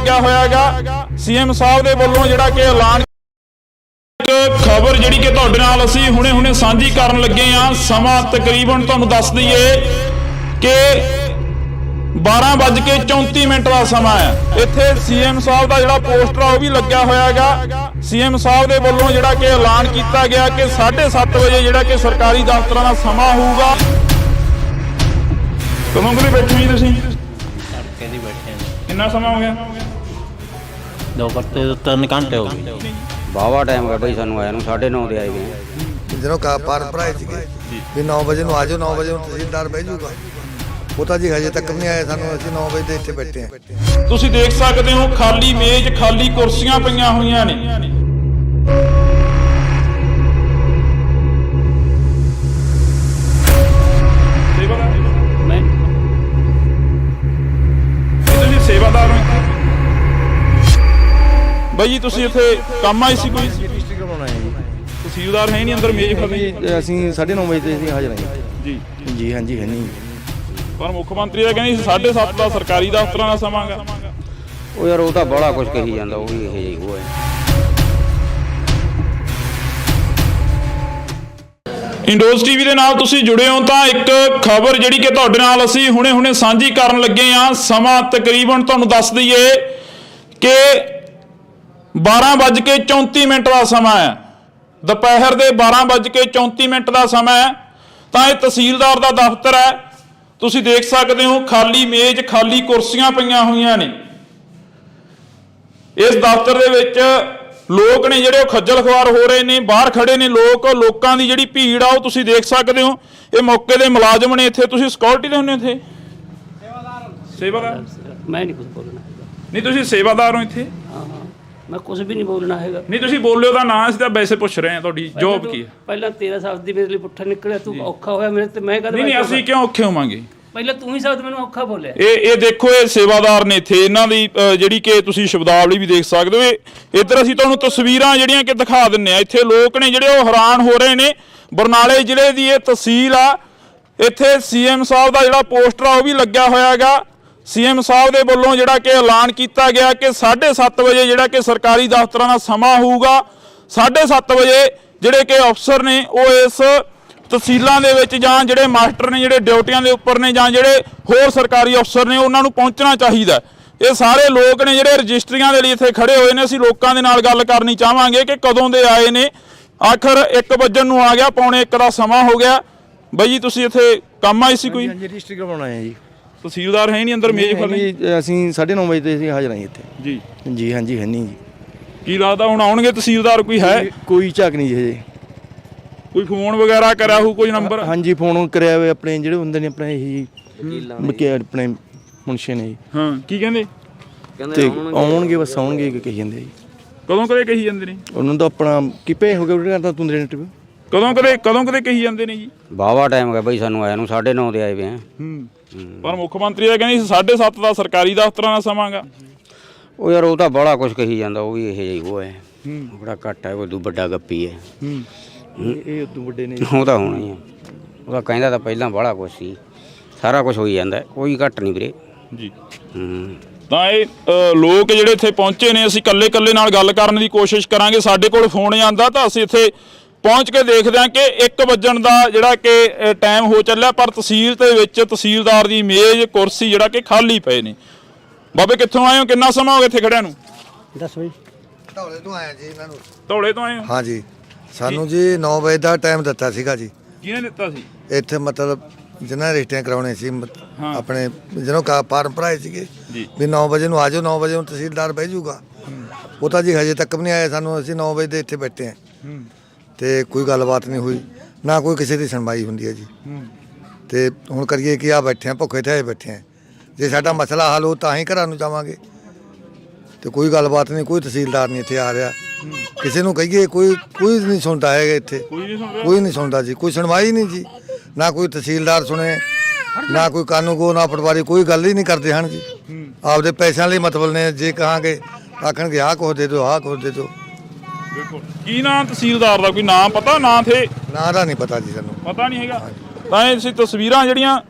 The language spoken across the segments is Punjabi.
लग्या होयागा। सीएम साहब दे वल्लों जिहड़ा कि ऐलान खबर जिहड़ी कि तुहाडे नाल असीं हुणे सांझी करन लगे हां। समां तकरीबन तुहानूं दस दईए कि 12:34 का समा है। इत्थे सीएम साहब का जिहड़ा पोस्टर आ भी लग्या होयागा। सीएम साहब दे वल्लों जिहड़ा कि ऐलान किया गया कि 7:30 बजे जिहड़ा कि सरकारी दफ्तरां दा समा होऊगा। कदों कदे बैठे जी तुसीं? कितना समा हो गया? 2 घंटे हो गए। वाहवा टाइम है भाई सानू आया 9:30 ਦੇ ਆਏ ਗਏ ਜਦੋਂ ਪਾਰ ਭਰਾਏ ਸੀਗੇ ਵੀ 9 ਵਜੇ ਨੂੰ ਆ ਜਾਓ। 9 ਵਜੇ ਨੂੰ ਤਹਿਸੀਲਦਾਰ ਬਹਿ ਜਾਊਗਾ। ਉਹ ਤਾਂ ਜੀ ਹਜੇ ਤੱਕ ਨਹੀਂ ਆਏ ਸਾਨੂੰ। ਅਸੀਂ 9 ਵਜੇ ਦੇ ਇੱਥੇ ਬੈਠੇ ਹਾਂ। ਤੁਸੀਂ ਦੇਖ ਸਕਦੇ ਹੋ ਖਾਲੀ ਮੇਜ਼ ਖਾਲੀ ਕੁਰਸੀਆਂ ਪਈਆਂ ਹੋਈਆਂ ਨੇ। सेवादार हो भाई जी? तुसीं इत्थे काम आए सी कोई? रजिस्ट्री करवाउणा है जी। तहसीलदार है नहीं अंदर मेज खाली? ਅਸੀਂ 9:30 ਵਜੇ ਤੇ ਅਸੀਂ ਹਾਜ਼ਰ ਹਾਂ जी ਜੀ। ਹਾਂਜੀ ਹੈ ਨਹੀਂ पर मुख मंत्री कहते 7:30 का सरकारी दफ्तर का समा गा। ਉਹ ਯਾਰ ਉਹ ਤਾਂ ਬੜਾ ਕੁਝ ਕਹੀ ਜਾਂਦਾ। ਉਹ ਵੀ ਇਹ ਜਿਹੀ ਉਹ ਹੈ। इंडोज टीवी के नाल तुसीं जुड़े हो तो एक खबर जिहड़ी कि तुहाडे नाल असीं हुणे सांझी करन लगे हां। समां तकरीबन तुहानूं दस दईए कि 12:34 का समा है। दोपहर के 12:34 का समा है। तो यह तहसीलदार का दफ्तर है। तुसीं देख सकते हो खाली मेज खाली कुर्सियां पईयां होईयां ने। इस दफ्तर दे विच लोग ने जिहड़े खज्जल खुआर हो रहे ने। बाहर खड़े ने लोकां दी जिहड़ी भीड़ आ तुसीं देख सकते हो। ये मौके दे मुलाजम ने। इत्थे तुसीं सिक्योरिटी दे हुंदे इत्थे? सेवादार? मैं नहीं कुछ बोलना नहीं तुसीं सेवादार हो इत्थे? हाँ हाँ मैं कुछ भी नहीं बोलना है। नहीं तुसीं बोलियो दा ना। असीं तां वैसे पुछ रहे हैं तुहाडी जॉब की है। पहला तेरा शब्द मेरे लिए पुट्ठा निकलिया। तू औखा होया मेरे ते मैं कद नहीं असीं क्यों औखे होवांगे? पहले तू ही शब्द मैनूं औखा बोलिया। ਇਹ ਦੇਖੋ ਇਹ ਸੇਵਾਦਾਰ ਨੇ ਇੱਥੇ। ਇਹਨਾਂ ਦੀ ਜਿਹੜੀ ਕਿ ਤੁਸੀਂ ਸ਼ਬਦਾਵਲੀ ਵੀ ਦੇਖ ਸਕਦੇ ਹੋ। ਇੱਧਰ ਅਸੀਂ ਤੁਹਾਨੂੰ ਤਸਵੀਰਾਂ ਜਿਹੜੀਆਂ ਕਿ ਦਿਖਾ ਦਿੰਨੇ ਆ। ਇੱਥੇ ਲੋਕ ਨੇ ਜਿਹੜੇ ਉਹ ਹੈਰਾਨ ਹੋ ਰਹੇ ਨੇ। ਬਰਨਾਲੇ ਜ਼ਿਲ੍ਹੇ ਦੀ ਇਹ ਤਹਿਸੀਲ ਆ। ਇੱਥੇ ਸੀਐਮ ਸਾਹਿਬ ਦਾ ਜਿਹੜਾ ਪੋਸਟਰ ਆ ਉਹ ਵੀ ਲੱਗਿਆ ਹੋਇਆਗਾ। ਸੀਐਮ ਸਾਹਿਬ ਦੇ ਵੱਲੋਂ ਜਿਹੜਾ ਕਿ ਐਲਾਨ ਕੀਤਾ ਗਿਆ ਕਿ 7:30 ਵਜੇ ਜਿਹੜਾ ਕਿ ਸਰਕਾਰੀ ਦਫ਼ਤਰਾਂ ਦਾ ਸਮਾਂ ਹੋਊਗਾ। 7:30 ਵਜੇ ਜਿਹੜੇ ਕਿ ਅਫਸਰ ਨੇ ਉਹ ਇਸ ਤਹਿਸੀਲਾਂ ਦੇ ਵਿੱਚ ਜਾਂ ਜਿਹੜੇ ਮਾਸਟਰ ਨੇ ਜਿਹੜੇ ਡਿਊਟੀਆਂ ਦੇ ਉੱਪਰ ਨੇ ਜਾਂ ਜਿਹੜੇ ਹੋਰ ਸਰਕਾਰੀ ਅਫਸਰ ਨੇ ਉਹਨਾਂ ਨੂੰ ਪਹੁੰਚਣਾ ਚਾਹੀਦਾ। ਇਹ ਸਾਰੇ ਲੋਕ ਨੇ ਜਿਹੜੇ ਰਜਿਸਟਰੀਆਂ ਦੇ ਲਈ ਇੱਥੇ ਖੜੇ ਹੋਏ ਨੇ। ਅਸੀਂ ਲੋਕਾਂ ਦੇ ਨਾਲ ਗੱਲ ਕਰਨੀ ਚਾਹਾਂਗੇ ਕਿ ਕਦੋਂ ਦੇ ਆਏ ਨੇ। ਆਖਰ 1 ਵਜਣ ਨੂੰ ਆ ਗਿਆ। 1:45 ਦਾ ਸਮਾਂ ਹੋ ਗਿਆ। ਬਾਈ ਜੀ ਤੁਸੀਂ ਇੱਥੇ ਕੰਮ ਆਏ ਸੀ ਕੋਈ? ਰਜਿਸਟਰੀ ਕਰਵਾਉਣਾ ਹੈ ਜੀ। ਤਹਿਸੀਲਦਾਰ ਹੈ ਨਹੀਂ ਅੰਦਰ ਮੇਜ਼ ਖਾਲੀ? ਅਸੀਂ 9:30 ਵਜੇ ਤੇ ਅਸੀਂ ਹਾਜ਼ਰ ਹਾਂ ਇੱਥੇ ਜੀ ਜੀ। ਹਾਂਜੀ ਹੈ ਨਹੀਂ ਜੀ। ਕੀ ਲੱਗਦਾ ਹੁਣ ਆਉਣਗੇ ਤਹਿਸੀਲਦਾਰ? ਕੋਈ ਹੈ? ਕੋਈ ਝਾਕ ਨਹੀਂ ਜੀ ਹਜੇ। ਕੋਈ ਫੋਨ ਵਗੈਰਾ ਕਰਿਆ ਹੋਊ? ਕੋਈ ਨੰਬਰ? ਹਾਂਜੀ ਫੋਨ ਕਰਿਆ ਹੋਇਆ ਆਪਣੇ ਜਿਹੜੇ ਹੁੰਦੇ ਨੇ ਆਪਣੇ ਇਹ ਆਪਣੇ ਮੁਨਸ਼ੀ ਨੇ ਜੀ। ਹਾਂ ਕੀ ਕਹਿੰਦੇ? ਤੇ ਆਉਣਗੇ ਬਸ ਆਉਣਗੇ ਕਹੀ ਜਾਂਦੇ ਜੀ। ਕਦੋਂ ਕਦੇ ਕਹੀ ਜਾਂਦੇ ਨੇ? ਉਹਨਾਂ ਦਾ ਆਪਣਾ ਕਿਪੇ ਹੋ ਗਿਆ ਕਰਦਾ ਤੂੰ ਦੇ ਇੰਟਰਵਿਊ। ਕਦੋਂ ਕਦੇ ਕਹੀ ਜਾਂਦੇ ਨੇ ਜੀ? ਵਾਹਵਾ ਟਾਈਮ ਹੈ ਭਾਈ ਸਾਨੂੰ ਆਇਆ 9:30 ਦੇ ਆਏ ਵੇ ਆ। ਪਰ ਮੁੱਖ ਮੰਤਰੀ ਦਾ ਕਹਿੰਦੇ 7:30 ਦਾ ਸਰਕਾਰੀ ਦਫ਼ਤਰਾਂ ਦਾ ਸਮਾਂ ਗਾ। ਉਹ ਯਾਰ ਉਹ ਤਾਂ ਬੜਾ ਕੁਝ ਕਹੀ ਜਾਂਦਾ। ਉਹ ਵੀ ਇਹ ਜਿਹੀ ਉਹ ਹੈ। ਬੜਾ ਘੱਟ ਹੈ। ਕੋਈ ਦੂ ਵੱਡਾ ਗੱਪੀ ਹੈ। ਇਹ ਉਦੋਂ ਵੱਡੇ ਨੇ। ਉਹ ਤਾਂ ਹੋਣਾ ਹੀ ਆ। ਉਹ ਤਾਂ ਕਹਿੰਦਾ ਤਾਂ ਪਹਿਲਾਂ ਬੜਾ ਕੁਝ ਸੀ। ਸਾਰਾ ਕੁਝ ਹੋਈ ਜਾਂਦਾ। ਕੋਈ ਘੱਟ ਨਹੀਂ ਵੀਰੇ ਜੀ। ਤਾਂ ਇਹ ਲੋਕ ਜਿਹੜੇ ਇੱਥੇ ਪਹੁੰਚੇ ਨੇ ਅਸੀਂ ਕੱਲੇ ਨਾਲ ਗੱਲ ਕਰਨ ਦੀ ਕੋਸ਼ਿਸ਼ ਕਰਾਂਗੇ। ਸਾਡੇ ਕੋਲ ਫੋਨ ਆਉਂਦਾ ਤਾਂ ਅਸੀਂ ਇੱਥੇ ਪਹੁੰਚ ਕੇ ਦੇਖਦੇ ਹਾਂ ਕਿ 1 ਵਜਣ ਦਾ ਜਿਹੜਾ ਕਿ ਟਾਈਮ ਹੋ ਚੱਲਿਆ। ਪਰ ਤਹਿਸੀਲ ਦੇ ਵਿੱਚ ਤਹਿਸੀਲਦਾਰ ਦੀ ਮੇਜ਼ ਕੁਰਸੀ ਜਿਹੜਾ ਕਿ ਖਾਲੀ ਪਏ ਨੇ। ਬਾਬੇ ਕਿੱਥੋਂ ਆਏ ਹੋ? ਕਿੰਨਾ ਸਮਾਂ ਹੋ ਗਿਆ ਇੱਥੇ ਖੜਿਆਂ ਨੂੰ? 10 ਵਜੇ ਧੌਲੇ ਤੋਂ ਆਏ ਜੀ। ਇਹਨਾਂ ਨੂੰ ਧੌਲੇ ਤੋਂ ਆਏ ਹੋ? ਹਾਂ ਜੀ। ਸਾਨੂੰ ਜੀ 9 ਵਜੇ ਦਾ ਟਾਈਮ ਦਿੱਤਾ ਸੀਗਾ ਜੀ। ਕਿਹਨੇ ਦਿੱਤਾ ਸੀ? ਇੱਥੇ ਮਤਲਬ ਜਿਨ੍ਹਾਂ ਰਜਿਸਟਰੀਆਂ ਕਰਾਉਣੇ ਸੀ ਆਪਣੇ ਜਿਹਨੂੰ ਫਾਰਮ ਭਰਾਏ ਸੀਗੇ ਵੀ 9 ਵਜੇ ਨੂੰ ਆ ਜਾਓ। 9 ਵਜੇ ਨੂੰ ਤਹਿਸੀਲਦਾਰ ਬਹਿ ਜਾਊਗਾ। ਉਹ ਤਾਂ ਜੀ ਹਜੇ ਤੱਕ ਵੀ ਨਹੀਂ ਆਏ ਸਾਨੂੰ। ਅਸੀਂ 9 ਵਜੇ ਦੇ ਇੱਥੇ ਬੈਠੇ ਹਾਂ ਤੇ ਕੋਈ ਗੱਲਬਾਤ ਨਹੀਂ ਹੋਈ ਨਾ ਕੋਈ ਕਿਸੇ ਦੀ ਸੁਣਵਾਈ ਹੁੰਦੀ ਹੈ ਜੀ। ਤੇ ਹੁਣ ਕਰੀਏ ਕਿ ਆ ਬੈਠੇ ਹਾਂ ਭੁੱਖੇ ਤੇ ਬੈਠੇ ਹਾਂ। ਜੇ ਸਾਡਾ ਮਸਲਾ ਹੱਲ ਹੋ ਤਾਂ ਹੀ ਘਰਾਂ ਨੂੰ ਜਾਵਾਂਗੇ। ਤੇ ਕੋਈ ਗੱਲਬਾਤ ਨਹੀਂ। ਕੋਈ ਤਹਿਸੀਲਦਾਰ ਨਹੀਂ ਇੱਥੇ ਆ ਰਿਹਾ। ਕਿਸੇ ਨੂੰ ਕਹੀਏ ਕੋਈ ਨਹੀਂ ਸੁਣਦਾ ਹੈਗਾ ਇੱਥੇ। ਕੋਈ ਨਹੀਂ ਸੁਣਦਾ ਜੀ। ਕੋਈ ਸੁਣਵਾਈ ਨਹੀਂ ਜੀ। ਨਾ ਕੋਈ ਤਹਿਸੀਲਦਾਰ ਸੁਣੇ ਨਾ ਕੋਈ ਕਾਨੂੰਗੋ ਨਾ ਪਟਵਾਰੀ। ਕੋਈ ਗੱਲ ਹੀ ਨਹੀਂ ਕਰਦੇ ਹਨ ਜੀ। ਆਪਦੇ ਪੈਸਿਆਂ ਲਈ ਮਤਲਬ ਨੇ। ਜੇ ਕਹਾਂਗੇ ਆਖਣਗੇ ਆਹ ਕੁਛ ਦੇ ਦਿਓ ਆਹ ਕੁਛ ਦੇ ਦਿਓ। ਕੀ ਨਾਮ ਤਹਿਸੀਲਦਾਰ ਦਾ? ਕੋਈ ਨਾਮ ਪਤਾ? ਨਾਂ ਥੇ ਨਾਂ ਦਾ ਨਹੀਂ ਪਤਾ ਜੀ ਸਾਨੂੰ। ਪਤਾ ਨਹੀਂ ਹੈਗਾ। ਤਾਂ ਇਹ ਅਸੀਂ ਤਸਵੀਰਾਂ ਜਿਹੜੀਆਂ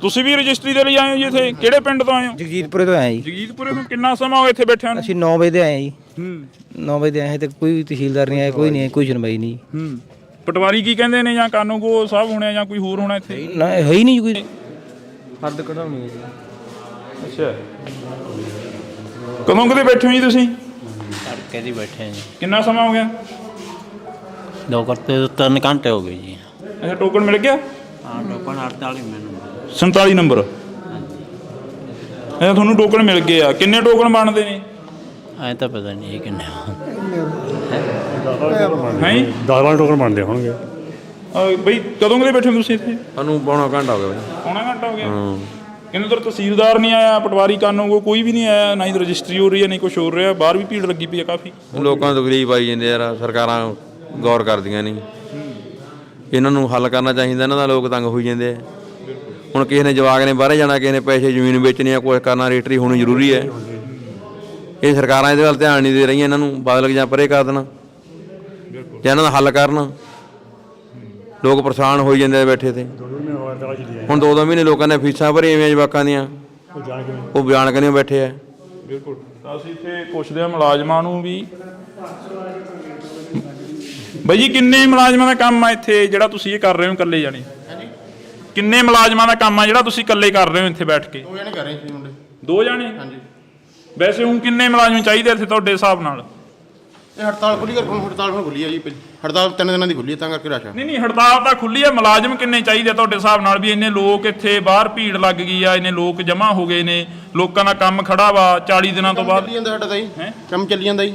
ਤੁਸੀਂ ਵੀ ਰਜਿਸਟਰੀ ਦੇ ਲਈ ਆਏ ਹੋ ਜੀ ਇੱਥੇ? ਕਿਹੜੇ ਪਿੰਡ ਤੋਂ ਆਏ ਹੋ? ਜਗਜੀਤਪੁਰੇ ਤੋਂ ਆਏ ਜੀ। ਜਗਜੀਤਪੁਰੇ ਤੋਂ। ਕਿੰਨਾ ਸਮਾਂ ਹੋ ਇੱਥੇ ਬੈਠਿਆਂ ਨੂੰ? ਅਸੀਂ 9 ਵਜੇ ਦੇ ਆਏ ਜੀ। 9 ਵਜੇ ਦੇ ਆਏ ਤੇ ਕੋਈ ਤਹਿਸੀਲਦਾਰ ਨਹੀਂ ਆਇਆ, ਕੋਈ ਨਹੀਂ ਆਇਆ, ਕੋਈ ਸੁਣਵਾਈ ਨਹੀਂ। ਪਟਵਾਰੀ ਕੀ ਕਹਿੰਦੇ ਨੇ, ਜਾਂ ਕਾਨੂੰਗੋ ਸਾਹਿਬ ਹੋਣੇ ਜਾਂ ਕੋਈ ਹੋਰ ਹੋਣਾ ਇੱਥੇ? ਨਾ ਹੈ ਹੀ ਨਹੀਂ ਕੋਈ। ਹੱਦ ਕਢਾਉਣੀ ਹੈ ਜੀ। ਅੱਛਾ, ਕਦੋਂ ਕਦੇ ਬੈਠੇ ਹੋ ਜੀ ਤੁਸੀਂ? ਤੜਕੇ ਦੀ ਬੈਠੇ ਜੀ। ਕਿੰਨਾ ਸਮਾਂ ਹੋ ਗਿਆ? 3 ਘੰਟੇ ਹੋ ਗਏ ਜੀ। ਅੱਛਾ, ਟੋਕਨ ਮਿਲ ਗਿਆ? ਹਾਂ, ਟੋਕਨ 48 ਮੈਨੂੰ 47 ਨੰਬਰ। ਅੱਛਾ, ਤੁਹਾਨੂੰ ਟੋਕਨ ਮਿਲ ਗਏ ਆ। ਕਿੰਨੇ ਟੋਕਨ ਬਣਦੇ ਨੇ? ਐ ਤਾਂ ਪਤਾ ਨਹੀਂ ਕਿੰਨੇ। ਹੈ 10 ਟੋਕਨ ਬਣਦੇ ਹੋਣਗੇ। ਬਈ ਕਦੋਂ ਕਦੇ ਬੈਠੇ ਹੋ ਤੁਸੀਂ ਇੱਥੇ? ਸਾਨੂੰ ਪੌਣਾ ਘੰਟਾ ਹੋ ਗਿਆ ਬਾਈ। ਪੌਣਾ ਘੰਟਾ ਹੋ ਗਿਆ। ਕਹਿੰਦੇ ਉਧਰ ਤਹਿਸੀਲਦਾਰ ਨਹੀਂ ਆਇਆ, ਪਟਵਾਰੀ ਕਾਨੂੰਗੋ ਕੋਈ ਵੀ ਨਹੀਂ ਆਇਆ, ਨਾ ਹੀ ਰਜਿਸਟਰੀ ਹੋ ਰਹੀ ਹੈ, ਨਹੀਂ ਕੁਛ ਹੋ ਰਿਹਾ। ਬਾਹਰ ਵੀ ਭੀੜ ਲੱਗੀ ਪਈ ਹੈ ਕਾਫੀ। ਲੋਕਾਂ ਨੂੰ ਤਕਲੀਫ ਆਈ ਜਾਂਦੀ ਯਾਰ, ਸਰਕਾਰਾਂ ਗੌਰ ਕਰਦੀਆਂ ਨਹੀਂ। ਇਹਨਾਂ ਨੂੰ ਹੱਲ ਕਰਨਾ ਚਾਹੀਦਾ, ਇਹਨਾਂ ਦਾ ਲੋਕ ਤੰਗ ਹੋਈ ਜਾਂਦੇ ਆ। ਹੁਣ ਕਿਸੇ ਨੇ ਜਵਾਕ ਨੇ ਬਾਹਰੇ ਜਾਣਾ, ਕਿਸੇ ਨੇ ਪੈਸੇ ਜ਼ਮੀਨ ਵੇਚਣੀ ਆ, ਕੁਛ ਕਰਨਾ, ਰਜਿਸਟਰੀ ਹੋਣੀ ਜ਼ਰੂਰੀ ਹੈ। ਇਹ ਸਰਕਾਰਾਂ ਇਹਦੇ ਵੱਲ ਧਿਆਨ ਨਹੀਂ ਦੇ ਰਹੀਆਂ, ਇਹਨਾਂ ਨੂੰ ਬਦਲ ਜਾਂ ਪਰੇ ਕਰ ਦੇਣਾ ਜਾਂ ਇਹਨਾਂ ਦਾ ਹੱਲ ਕਰਨ। ਲੋਕ ਪਰੇਸ਼ਾਨ ਹੋਈ ਜਾਂਦੇ ਆ ਬੈਠੇ ਤੇ। ਹੁਣ 2-2 ਮਹੀਨੇ ਲੋਕਾਂ ਨੇ ਫੀਸਾਂ ਭਰੀਆਂ ਜਵਾਕਾਂ ਦੀਆਂ, ਉਹ ਬਿਆਨ ਕਰਨੇ ਬੈਠੇ ਆ। ਬਿਲਕੁਲ। ਤਾਂ ਅਸੀਂ ਇੱਥੇ ਪੁੱਛਦੇ ਹਾਂ ਮੁਲਾਜ਼ਮਾਂ ਨੂੰ ਵੀ। ਬਾਈ ਜੀ, ਕਿੰਨੇ ਮੁਲਾਜ਼ਮਾਂ ਦਾ ਕੰਮ ਆ ਇੱਥੇ ਜਿਹੜਾ ਤੁਸੀਂ ਇਹ ਕਰ ਰਹੇ ਹੋ ਇਕੱਲੇ ਜਾਣੇ? ਕਿੰਨੇ ਮੁਲਾਜ਼ਮਾਂ ਦਾ ਕੰਮ ਆ ਜਿਹੜਾ ਤੁਸੀਂ ਇਕੱਲੇ ਕਰ ਰਹੇ ਹੋ ਇੱਥੇ ਬੈਠ ਕੇ? 2 ਜਣੇ ਕਰ ਰਹੇ ਸੀ ਮੁੰਡੇ। 2 ਜਾਣੇ? ਹਾਂਜੀ। ਵੈਸੇ ਹੁਣ ਕਿੰਨੇ ਮੁਲਾਜ਼ਮ ਚਾਹੀਦੇ ਇੱਥੇ ਤੁਹਾਡੇ ਹਿਸਾਬ ਨਾਲ? ਇਹ ਹੜਤਾਲ ਖੁੱਲੀ ਹੜਤਾਲ ਹੁਣ ਖੁੱਲੀ ਆ ਜੀ। ਹੜਤਾਲ 3 ਦਿਨਾਂ ਦੀ ਖੁੱਲੀ ਹੈ, ਤਾਂ ਕਰਕੇ ਰਸ਼ ਆ। ਨਹੀਂ, ਹੜਤਾਲ ਤਾਂ ਖੁੱਲੀ ਹੈ। ਮੁਲਾਜ਼ਮ ਕਿੰਨੇ ਚਾਹੀਦੇ ਤੁਹਾਡੇ ਹਿਸਾਬ ਨਾਲ ਵੀ ਇੰਨੇ ਲੋਕ ਇੱਥੇ ਬਾਹਰ ਭੀੜ ਲੱਗ ਗਈ ਆ, ਇੰਨੇ ਲੋਕ ਜਮ੍ਹਾਂ ਹੋ ਗਏ ਨੇ, ਲੋਕਾਂ ਦਾ ਕੰਮ ਖੜਾ ਵਾ 40 ਦਿਨਾਂ ਤੋਂ ਬਾਅਦ? ਚੱਲੀ ਜਾਂਦਾ ਸਾਡਾ ਤਾਂ ਜੀ, ਕੰਮ ਚੱਲੀ ਜਾਂਦਾ ਜੀ।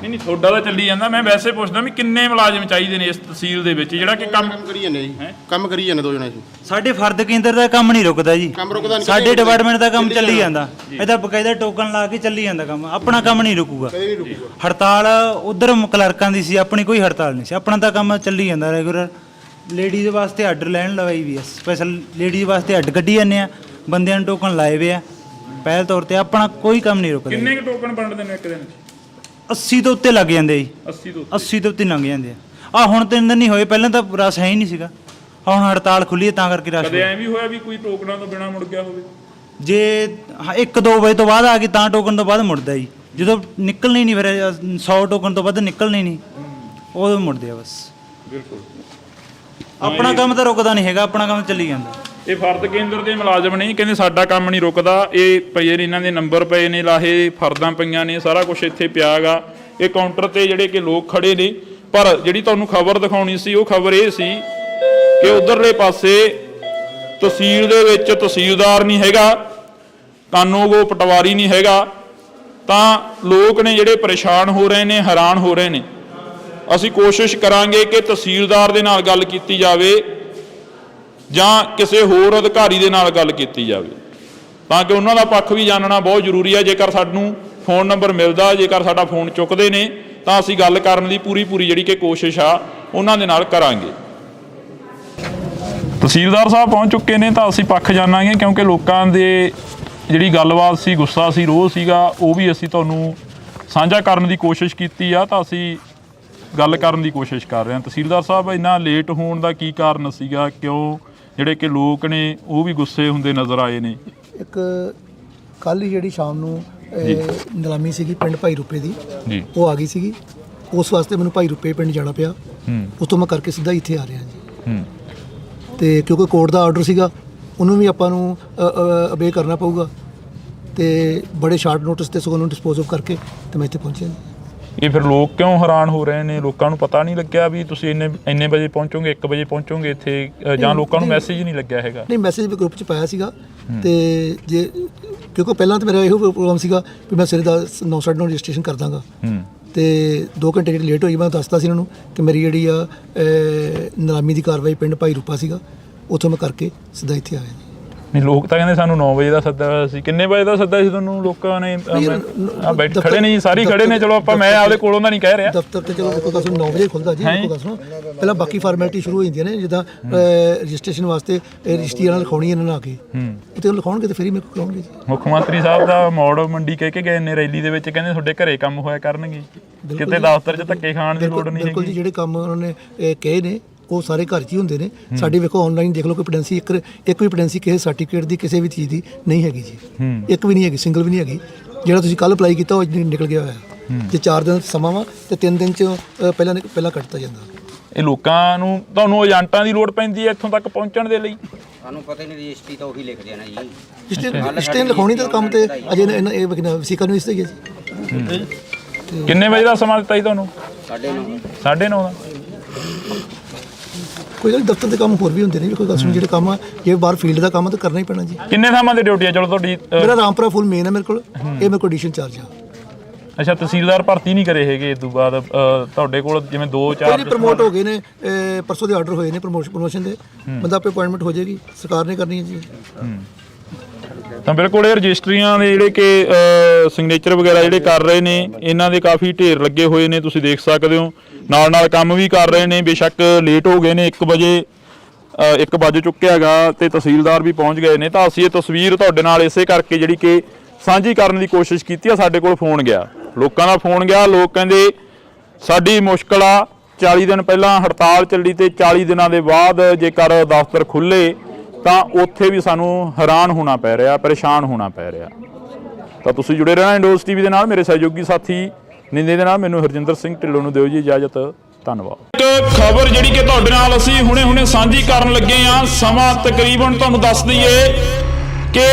ਨਹੀਂ, ਤੁਹਾਡਾ ਤਾਂ ਚੱਲੀ ਜਾਂਦਾ। ਮੈਂ ਵੈਸੇ ਪੁੱਛਦਾ ਵੀ ਕਿੰਨੇ ਮੁਲਾਜ਼ਮ ਚਾਹੀਦੇ ਨੇ ਇਸ ਤਹਿਸੀਲ ਦੇ ਵਿੱਚ ਜਿਹੜਾ ਕਿ ਕੰਮ ਕਰੀ ਜਾਂਦੇ ਜੀ, ਕੰਮ ਕਰੀ ਜਾਂਦੇ 2 ਜਣੇ ਸੀ। ਸਾਡੇ ਫਰਦ ਕੇਂਦਰ ਦਾ ਕੰਮ ਨਹੀਂ ਰੁਕਦਾ ਜੀ। ਕੰਮ ਰੁਕਦਾ ਨਹੀਂ। ਸਾਡੇ ਡਿਪਾਰਟਮੈਂਟ ਦਾ ਕੰਮ ਚੱਲੀ ਜਾਂਦਾ। ਇਹਦਾ ਬਕਾਇਦਾ ਟੋਕਨ ਲਾ ਕੇ ਚੱਲੀ ਜਾਂਦਾ ਕੰਮ। ਆਪਣਾ ਕੰਮ ਨਹੀਂ ਰੁਕੂਗਾ। ਕਦੇ ਨਹੀਂ ਰੁਕੂਗਾ। ਹੜਤਾਲ ਉਧਰ ਕਲਰਕਾਂ ਦੀ ਸੀ, ਆਪਣੀ ਕੋਈ ਹੜਤਾਲ ਨਹੀਂ ਸੀ। ਆਪਣਾ ਤਾਂ ਕੰਮ ਚੱਲੀ ਜਾਂਦਾ ਰੈਗੂਲਰ। ਲੇਡੀਜ਼ ਵਾਸਤੇ ਆਰਡਰ ਲੈਣ ਲਵਾਈ ਵੀ ਆ, ਸਪੈਸ਼ਲ ਲੇਡੀਜ਼ ਵਾਸਤੇ ਅੱਡ ਕੱਢੀ ਜਾਂਦੇ ਆ, ਬੰਦਿਆਂ ਨੂੰ ਟੋਕਨ ਲਾਏ ਵੇ ਆ ਪਹਿਲ ਤੌਰ ਤੇ। ਆਪਣਾ ਕੋਈ ਕੰਮ ਨਹੀਂ ਰੁਕਦਾ। ਕਿੰਨੇ ਕੁ ਟੋਕਨ ਵੰਡਦੇ ਨੇ ਇੱਕ ਦਿਨ 'ਚ? 80 ਤੋਂ ਉੱਤੇ ਲੱਗ ਜਾਂਦੇ ਜੀ। 80 ਤੋਂ ਉੱਤੇ ਲੰਘ ਜਾਂਦੇ ਆ। ਹੁਣ 3 ਦਿਨ ਨਹੀਂ ਹੋਏ, ਪਹਿਲਾਂ ਤਾਂ ਰਸ ਹੈ ਹੀ ਨਹੀਂ ਸੀਗਾ। ਹੁਣ ਹੜਤਾਲ ਖੁੱਲੀ ਹੈ ਤਾਂ ਕਰਕੇ ਰਸ। ਕਦੇ ਐਂ ਵੀ ਹੋਇਆ ਵੀ ਕੋਈ ਟੋਕਨਾਂ ਤੋਂ ਬਿਨਾ ਮੁੜ ਗਿਆ ਹੋਵੇ? ਜੇ 1-2 ਵਜੇ ਤੋਂ ਬਾਅਦ ਆ ਗਈ ਤਾਂ ਟੋਕਨ ਤੋਂ ਬਾਅਦ ਮੁੜਦਾ ਜੀ। ਜਦੋਂ ਨਿਕਲਣੀ ਨਹੀਂ, ਫਿਰ 100 ਟੋਕਨ ਤੋਂ ਵੱਧ ਨਿਕਲਣੀ ਨਹੀਂ, ਉਦੋਂ ਮੁੜਦੇ ਆ ਬਸ। ਬਿਲਕੁਲ। ਆਪਣਾ ਕੰਮ ਤਾਂ ਰੁਕਦਾ ਨਹੀਂ ਹੈਗਾ, ਆਪਣਾ ਕੰਮ ਚੱਲੀ ਜਾਂਦਾ। ਇਹ ਫਰਦ ਕੇਂਦਰ ਦੇ ਮੁਲਾਜ਼ਮ ਨਹੀਂ ਕਹਿੰਦੇ ਸਾਡਾ ਕੰਮ ਨਹੀਂ ਰੁਕਦਾ। ਇਹ ਪਏ ਨੇ, ਇਹਨਾਂ ਦੇ ਨੰਬਰ ਪਏ ਨੇ ਲਾਹੇ, ਫਰਦਾਂ ਪਈਆਂ ਨੇ, ਸਾਰਾ ਕੁਝ ਇੱਥੇ ਪਿਆ ਗਾ। ਇਹ ਕਾਊਂਟਰ ਤੇ ਜਿਹੜੇ ਕਿ ਲੋਕ ਖੜੇ ਨੇ। ਪਰ ਜਿਹੜੀ ਤੁਹਾਨੂੰ ਖਬਰ ਦਿਖਾਉਣੀ ਸੀ, ਉਹ ਖਬਰ ਇਹ ਸੀ ਕਿ ਉਧਰਲੇ ਪਾਸੇ ਤਹਿਸੀਲ ਦੇ ਵਿੱਚ ਤਹਿਸੀਲਦਾਰ ਨਹੀਂ ਹੈਗਾ, ਕਾਨੂੰਗੋ ਪਟਵਾਰੀ ਨਹੀਂ ਹੈਗਾ, ਤਾਂ ਲੋਕ ਨੇ ਜਿਹੜੇ ਪਰੇਸ਼ਾਨ ਹੋ ਰਹੇ ਨੇ, ਹੈਰਾਨ ਹੋ ਰਹੇ ਨੇ। ਅਸੀਂ ਕੋਸ਼ਿਸ਼ ਕਰਾਂਗੇ ਕਿ ਤਹਿਸੀਲਦਾਰ ਦੇ ਨਾਲ ਗੱਲ ਕੀਤੀ ਜਾਵੇ ਜਾਂ ਕਿਸੇ ਹੋਰ ਅਧਿਕਾਰੀ ਦੇ ਨਾਲ ਗੱਲ ਕੀਤੀ ਜਾਵੇ, ਤਾਂ ਕਿ ਉਹਨਾਂ ਦਾ ਪੱਖ ਵੀ ਜਾਣਨਾ ਬਹੁਤ ਜ਼ਰੂਰੀ ਹੈ। ਜੇਕਰ ਸਾਨੂੰ ਫੋਨ ਨੰਬਰ ਮਿਲਦਾ, ਜੇਕਰ ਸਾਡਾ ਫੋਨ ਚੁੱਕਦੇ ਨੇ, ਤਾਂ ਅਸੀਂ ਗੱਲ ਕਰਨ ਦੀ ਪੂਰੀ ਜਿਹੜੀ ਕਿ ਕੋਸ਼ਿਸ਼ ਆ ਉਹਨਾਂ ਦੇ ਨਾਲ ਕਰਾਂਗੇ। ਤਹਿਸੀਲਦਾਰ ਸਾਹਿਬ ਪਹੁੰਚ ਚੁੱਕੇ ਨੇ, ਤਾਂ ਅਸੀਂ ਪੱਖ ਜਾਣਾਂਗੇ, ਕਿਉਂਕਿ ਲੋਕਾਂ ਦੇ ਜਿਹੜੀ ਗੱਲਬਾਤ ਸੀ, ਗੁੱਸਾ ਸੀ, ਰੋਹ ਸੀਗਾ, ਉਹ ਵੀ ਅਸੀਂ ਤੁਹਾਨੂੰ ਸਾਂਝਾ ਕਰਨ ਦੀ ਕੋਸ਼ਿਸ਼ ਕੀਤੀ ਆ। ਤਾਂ ਅਸੀਂ ਗੱਲ ਕਰਨ ਦੀ ਕੋਸ਼ਿਸ਼ ਕਰ ਰਹੇ ਹਾਂ। ਤਹਿਸੀਲਦਾਰ ਸਾਹਿਬ, ਇੰਨਾ ਲੇਟ ਹੋਣ ਦਾ ਕੀ ਕਾਰਨ ਸੀਗਾ? ਕਿਉਂ ਜਿਹੜੇ ਕਿ ਲੋਕ ਨੇ ਉਹ ਵੀ ਗੁੱਸੇ ਹੁੰਦੇ ਨਜ਼ਰ ਆਏ ਨੇ? ਇੱਕ ਕੱਲ੍ਹ ਹੀ ਜਿਹੜੀ ਸ਼ਾਮ ਨੂੰ ਨਿਲਾਮੀ ਸੀਗੀ ਪਿੰਡ ਭਾਈ ਰੂਪੇ ਦੀ ਜੀ, ਉਹ ਆ ਗਈ ਸੀਗੀ। ਉਸ ਵਾਸਤੇ ਮੈਨੂੰ ਭਾਈ ਰੂਪੇ ਪਿੰਡ ਜਾਣਾ ਪਿਆ। ਉਸ ਤੋਂ ਮੈਂ ਕਰਕੇ ਸਿੱਧਾ ਇੱਥੇ ਆ ਰਿਹਾ ਜੀ। ਤੇ ਕਿਉਂਕਿ ਕੋਰਟ ਦਾ ਆਰਡਰ ਸੀਗਾ, ਉਹਨੂੰ ਵੀ ਆਪਾਂ ਨੂੰ ਅਬੇ ਕਰਨਾ ਪਊਗਾ। ਤੇ ਬੜੇ ਸ਼ਾਰਟ ਨੋਟਿਸ ਤੇ ਸਗੋਂ ਉਹਨੂੰ ਡਿਸਪੋਜ਼ ਆਫ ਕਰਕੇ ਤੇ ਮੈਂ ਇੱਥੇ ਪਹੁੰਚਿਆ। ਇਹ ਫਿਰ ਲੋਕ ਕਿਉਂ ਹੈਰਾਨ ਹੋ ਰਹੇ ਨੇ? ਲੋਕਾਂ ਨੂੰ ਪਤਾ ਨਹੀਂ ਲੱਗਿਆ ਵੀ ਤੁਸੀਂ ਇੰਨੇ ਵਜੇ ਪਹੁੰਚੋਗੇ, 1 ਵਜੇ ਪਹੁੰਚੋਗੇ ਇੱਥੇ, ਜਾਂ ਲੋਕਾਂ ਨੂੰ ਮੈਸੇਜ ਨਹੀਂ ਲੱਗਿਆ ਹੈਗਾ? ਨਹੀਂ, ਮੈਸੇਜ ਵੀ ਗਰੁੱਪ 'ਚ ਪਾਇਆ ਸੀਗਾ। ਤੇ ਜੇ ਕਿਉਂਕਿ ਪਹਿਲਾਂ ਤਾਂ ਮੇਰਾ ਇਹੋ ਪ੍ਰੋਗਰਾਮ ਸੀਗਾ ਵੀ ਮੈਂ ਸਵੇਰੇ 9:30 ਰਜਿਸਟ੍ਰੇਸ਼ਨ ਕਰ ਦਾਂਗਾ। ਤੇ 2 ਘੰਟੇ ਜਿਹੜੀ ਲੇਟ ਹੋਈ, ਮੈਂ ਦੱਸਤਾ ਸੀ ਇਹਨਾਂ ਨੂੰ ਕਿ ਮੇਰੀ ਜਿਹੜੀ ਆ ਨਿਲਾਮੀ ਦੀ ਕਾਰਵਾਈ ਪਿੰਡ ਭਾਈ ਰੂਪਾ ਸੀਗਾ, ਉੱਥੋਂ ਮੈਂ ਕਰਕੇ ਸਿੱਧਾ ਇੱਥੇ ਆਇਆ। ਨਹੀਂ, ਲੋਕ ਤਾਂ ਕਹਿੰਦੇ ਸਾਨੂੰ 9 ਵਜੇ ਦਾ ਸੱਦਾ ਹੋਇਆ ਸੀ। ਕਿੰਨੇ ਵਜੇ ਦਾ ਸੱਦਾ ਸੀ ਤੁਹਾਨੂੰ ਲੋਕਾਂ ਨੇ? ਬੈਠ ਖੜੇ ਨਹੀਂ, ਸਾਰੇ ਖੜੇ ਨੇ। ਚਲੋ ਆਪਾਂ, ਮੈਂ ਆਪਦੇ ਕੋਲੋਂ ਦਾ ਨਹੀਂ ਕਹਿ ਰਿਹਾ। ਦਫ਼ਤਰ ਤੇ ਚਲੋ ਦੇਖੋ 9 ਵਜੇ ਖੁੱਲਦਾ ਜੀ। ਦੇਖੋ ਸੁਣੋ, ਪਹਿਲਾਂ ਬਾਕੀ ਫਾਰਮੈਲਿਟੀ ਸ਼ੁਰੂ ਹੋ ਜਾਂਦੀਆਂ ਨੇ, ਜਿੱਦਾਂ ਰਜਿਸਟ੍ਰੇਸ਼ਨ ਵਾਸਤੇ ਰਜਿਸਟਰੀ ਨਾਲ ਲਿਖਾਉਣੀ ਇਹਨਾਂ ਨਾਲ ਆ ਕੇ, ਉੱਥੇ ਲਿਖਾਉਣਗੇ ਤੇ ਫਿਰ ਹੀ ਮੇਰੇ ਕੋਲ ਕਰਾਉਣਗੇ ਜੀ। ਮੁੱਖ ਮੰਤਰੀ ਸਾਹਿਬ ਦਾ ਮੌੜ ਮੰਡੀ ਕਹਿ ਕੇ ਗਏ ਨੇ ਰੈਲੀ ਦੇ ਵਿੱਚ, ਕਹਿੰਦੇ ਤੁਹਾਡੇ ਘਰੇ ਕੰਮ ਹੋਇਆ ਕਰਨਗੇ, ਕਿਤੇ ਦਫ਼ਤਰ 'ਚ ਧੱਕੇ ਖਾਣ ਦੀ ਲੋੜ ਨਹੀਂ ਹੈਗੀ। ਬਿਲਕੁਲ ਜੀ, ਜਿਹੜੇ ਕੰਮ ਉਹਨਾਂ ਨੇ ਕਹੇ ਨੇ ਉਹ ਸਾਰੇ ਘਰ 'ਚ ਹੀ ਹੁੰਦੇ ਨੇ। ਸਾਡੀ ਵੇਖੋ ਆਨਲਾਈਨ ਦੇਖ ਲਓ ਕੋਈ ਪੈਂਡੈਂਸੀ ਇੱਕ ਵੀ ਪੈਂਡੈਂਸੀ ਕਿਸੇ ਸਰਟੀਫਿਕੇਟ ਦੀ ਕਿਸੇ ਵੀ ਚੀਜ਼ ਦੀ ਨਹੀਂ ਹੈਗੀ ਜੀ। ਇੱਕ ਵੀ ਨਹੀਂ ਹੈਗੀ, ਸਿੰਗਲ ਵੀ ਨਹੀਂ ਹੈਗੀ। ਜਿਹੜਾ ਤੁਸੀਂ ਕੱਲ ਅਪਲਾਈ ਕੀਤਾ ਉਹ ਅੱਜ ਨਿਕਲ ਗਿਆ ਹੋਇਆ। ਜੇ 4 ਦਿਨ ਸਮਾਂ ਵਾ ਤੇ 3 ਦਿਨ 'ਚ ਪਹਿਲਾਂ ਕੱਟਤਾ ਜਾਂਦਾ। ਇਹ ਲੋਕਾਂ ਨੂੰ ਤੁਹਾਨੂੰ ਏਜੰਟਾਂ ਦੀ ਲੋੜ ਪੈਂਦੀ ਹੈ ਇੱਥੋਂ ਤੱਕ ਪਹੁੰਚਣ ਦੇ ਲਈ? ਸਾਨੂੰ ਪਤਾ ਹੀ ਨਹੀਂ ਰਜਿਸਟਰੀ ਤਾਂ ਉਹੀ ਲਿਖਦੇ ਆ ਨਾ ਜੀ। ਸਟੇਨ ਲਿਖਾਉਣੀ ਤਾਂ ਕੰਮ ਤੇ ਅਜੇ ਇਹ ਵਸੀਕਾ ਨੂੰ ਇਸ ਤੇ ਹੀ ਹੈ ਜੀ। ਕਿੰਨੇ ਵਜੇ ਦਾ ਸਮਾਂ ਦਿੱਤਾ ਜੀ ਤੁਹਾਨੂੰ? 9:30 9:30 ਦਾ। ਕੋਈ ਗੱਲ ਦਫ਼ਤਰ ਦੇ ਕੰਮ ਹੋਰ ਵੀ ਹੁੰਦੇ ਨੇ, ਕੋਈ ਗੱਲ ਸੁਣ ਜਿਹੜੇ ਕੰਮ ਆ ਜੇ ਬਾਹਰ ਫੀਲਡ ਦਾ ਕੰਮ ਤਾਂ ਕਰਨਾ ਹੀ ਪੈਣਾ ਜੀ। ਕਿੰਨੇ ਥਾਵਾਂ ਤੇ ਡਿਊਟੀ ਆ? ਚਲੋ ਤੁਹਾਡੀ ਮੇਰਾ ਰਾਮਪੁਰਾ ਫੁੱਲ ਮੇਨ ਹੈ ਮੇਰੇ ਕੋਲ, ਇਹ ਮੇਰੇ ਕੋਲ ਐਡੀਸ਼ਨ ਚਾਰਜ ਆ। ਅੱਛਾ, ਤਹਿਸੀਲਦਾਰ ਭਰਤੀ ਨਹੀਂ ਕਰੇ ਹੈਗੇ ਇਸ ਤੋਂ ਬਾਅਦ ਤੁਹਾਡੇ ਕੋਲ ਜਿਵੇਂ 2-4 ਪ੍ਰਮੋਟ ਹੋ ਗਏ ਨੇ, ਪਰਸੋਂ ਦੇ ਆਰਡਰ ਹੋਏ ਨੇ ਪ੍ਰਮੋਸ਼ਨ ਦੇ, ਬੰਦਾ ਆਪੇ ਅਪਾਇੰਟਮੈਂਟ ਹੋ ਜਾਏਗੀ, ਸਰਕਾਰ ਨੇ ਕਰਨੀ ਹੈ ਜੀ। ਤਾਂ ਬਿਲਕੁਲ ਇਹ ਰਜਿਸਟਰੀਆਂ ਦੇ ਜਿਹੜੇ ਕਿ ਸਿਗਨੇਚਰ ਵਗੈਰਾ ਜਿਹੜੇ ਕਰ ਰਹੇ ਨੇ ਇਹਨਾਂ ਦੇ ਕਾਫੀ ਢੇਰ ਲੱਗੇ ਹੋਏ ਨੇ, ਤੁਸੀਂ ਦੇਖ ਸਕਦੇ ਹੋ। ਨਾਲ ਨਾਲ ਕੰਮ ਵੀ ਕਰ ਰਹੇ ਨੇ, ਬੇਸ਼ੱਕ ਲੇਟ ਹੋ ਗਏ ਨੇ, 1 ਵਜੇ ਚੁੱਕਿਆ ਹੈਗਾ ਤੇ ਤਹਿਸੀਲਦਾਰ ਵੀ ਪਹੁੰਚ ਗਏ ਨੇ। ਤਾਂ ਅਸੀਂ ਇਹ ਤਸਵੀਰ ਤੁਹਾਡੇ ਨਾਲ ਇਸੇ ਕਰਕੇ ਜਿਹੜੀ ਕਿ ਸਾਂਝੀ ਕਰਨ ਦੀ ਕੋਸ਼ਿਸ਼ ਕੀਤੀ ਆ। ਸਾਡੇ ਕੋਲ ਫੋਨ ਗਿਆ, ਲੋਕਾਂ ਦਾ ਫੋਨ ਗਿਆ। ਲੋਕ ਕਹਿੰਦੇ ਸਾਡੀ ਮੁਸ਼ਕਲ ਆ, 40 ਦਿਨ ਪਹਿਲਾਂ ਹੜਤਾਲ ਚੱਲੀ ਤੇ 40 ਦਿਨਾਂ ਦੇ ਬਾਅਦ ਜੇਕਰ ਦਫ਼ਤਰ ਖੁੱਲੇ ਤਾਂ ਉੱਥੇ ਵੀ ਸਾਨੂੰ ਹੈਰਾਨ ਹੋਣਾ ਪੈ ਰਿਹਾ, ਪਰੇਸ਼ਾਨ ਹੋਣਾ ਪੈ ਰਿਹਾ। ਤਾਂ ਤੁਸੀਂ ਜੁੜੇ ਰਹਿਣਾ ਇੰਡੋਜ਼ ਟੀਵੀ ਦੇ ਨਾਲ। ਮੇਰੇ ਸਹਿਯੋਗੀ ਸਾਥੀ ਨਿੰਦੇ ਦੇ ਨਾਲ ਮੈਨੂੰ ਹਰਜਿੰਦਰ ਸਿੰਘ ਢਿੱਲੋਂ ਨੂੰ ਦਿਓ ਜੀ ਇਜਾਜ਼ਤ। ਧੰਨਵਾਦ। ਇੱਕ ਖਬਰ ਜਿਹੜੀ ਕਿ ਤੁਹਾਡੇ ਨਾਲ ਅਸੀਂ ਹੁਣੇ ਸਾਂਝੀ ਕਰਨ ਲੱਗੇ ਆ। ਸਮਾਂ ਤਕਰੀਬਨ ਤੁਹਾਨੂੰ ਦੱਸ ਦਈਏ ਕਿ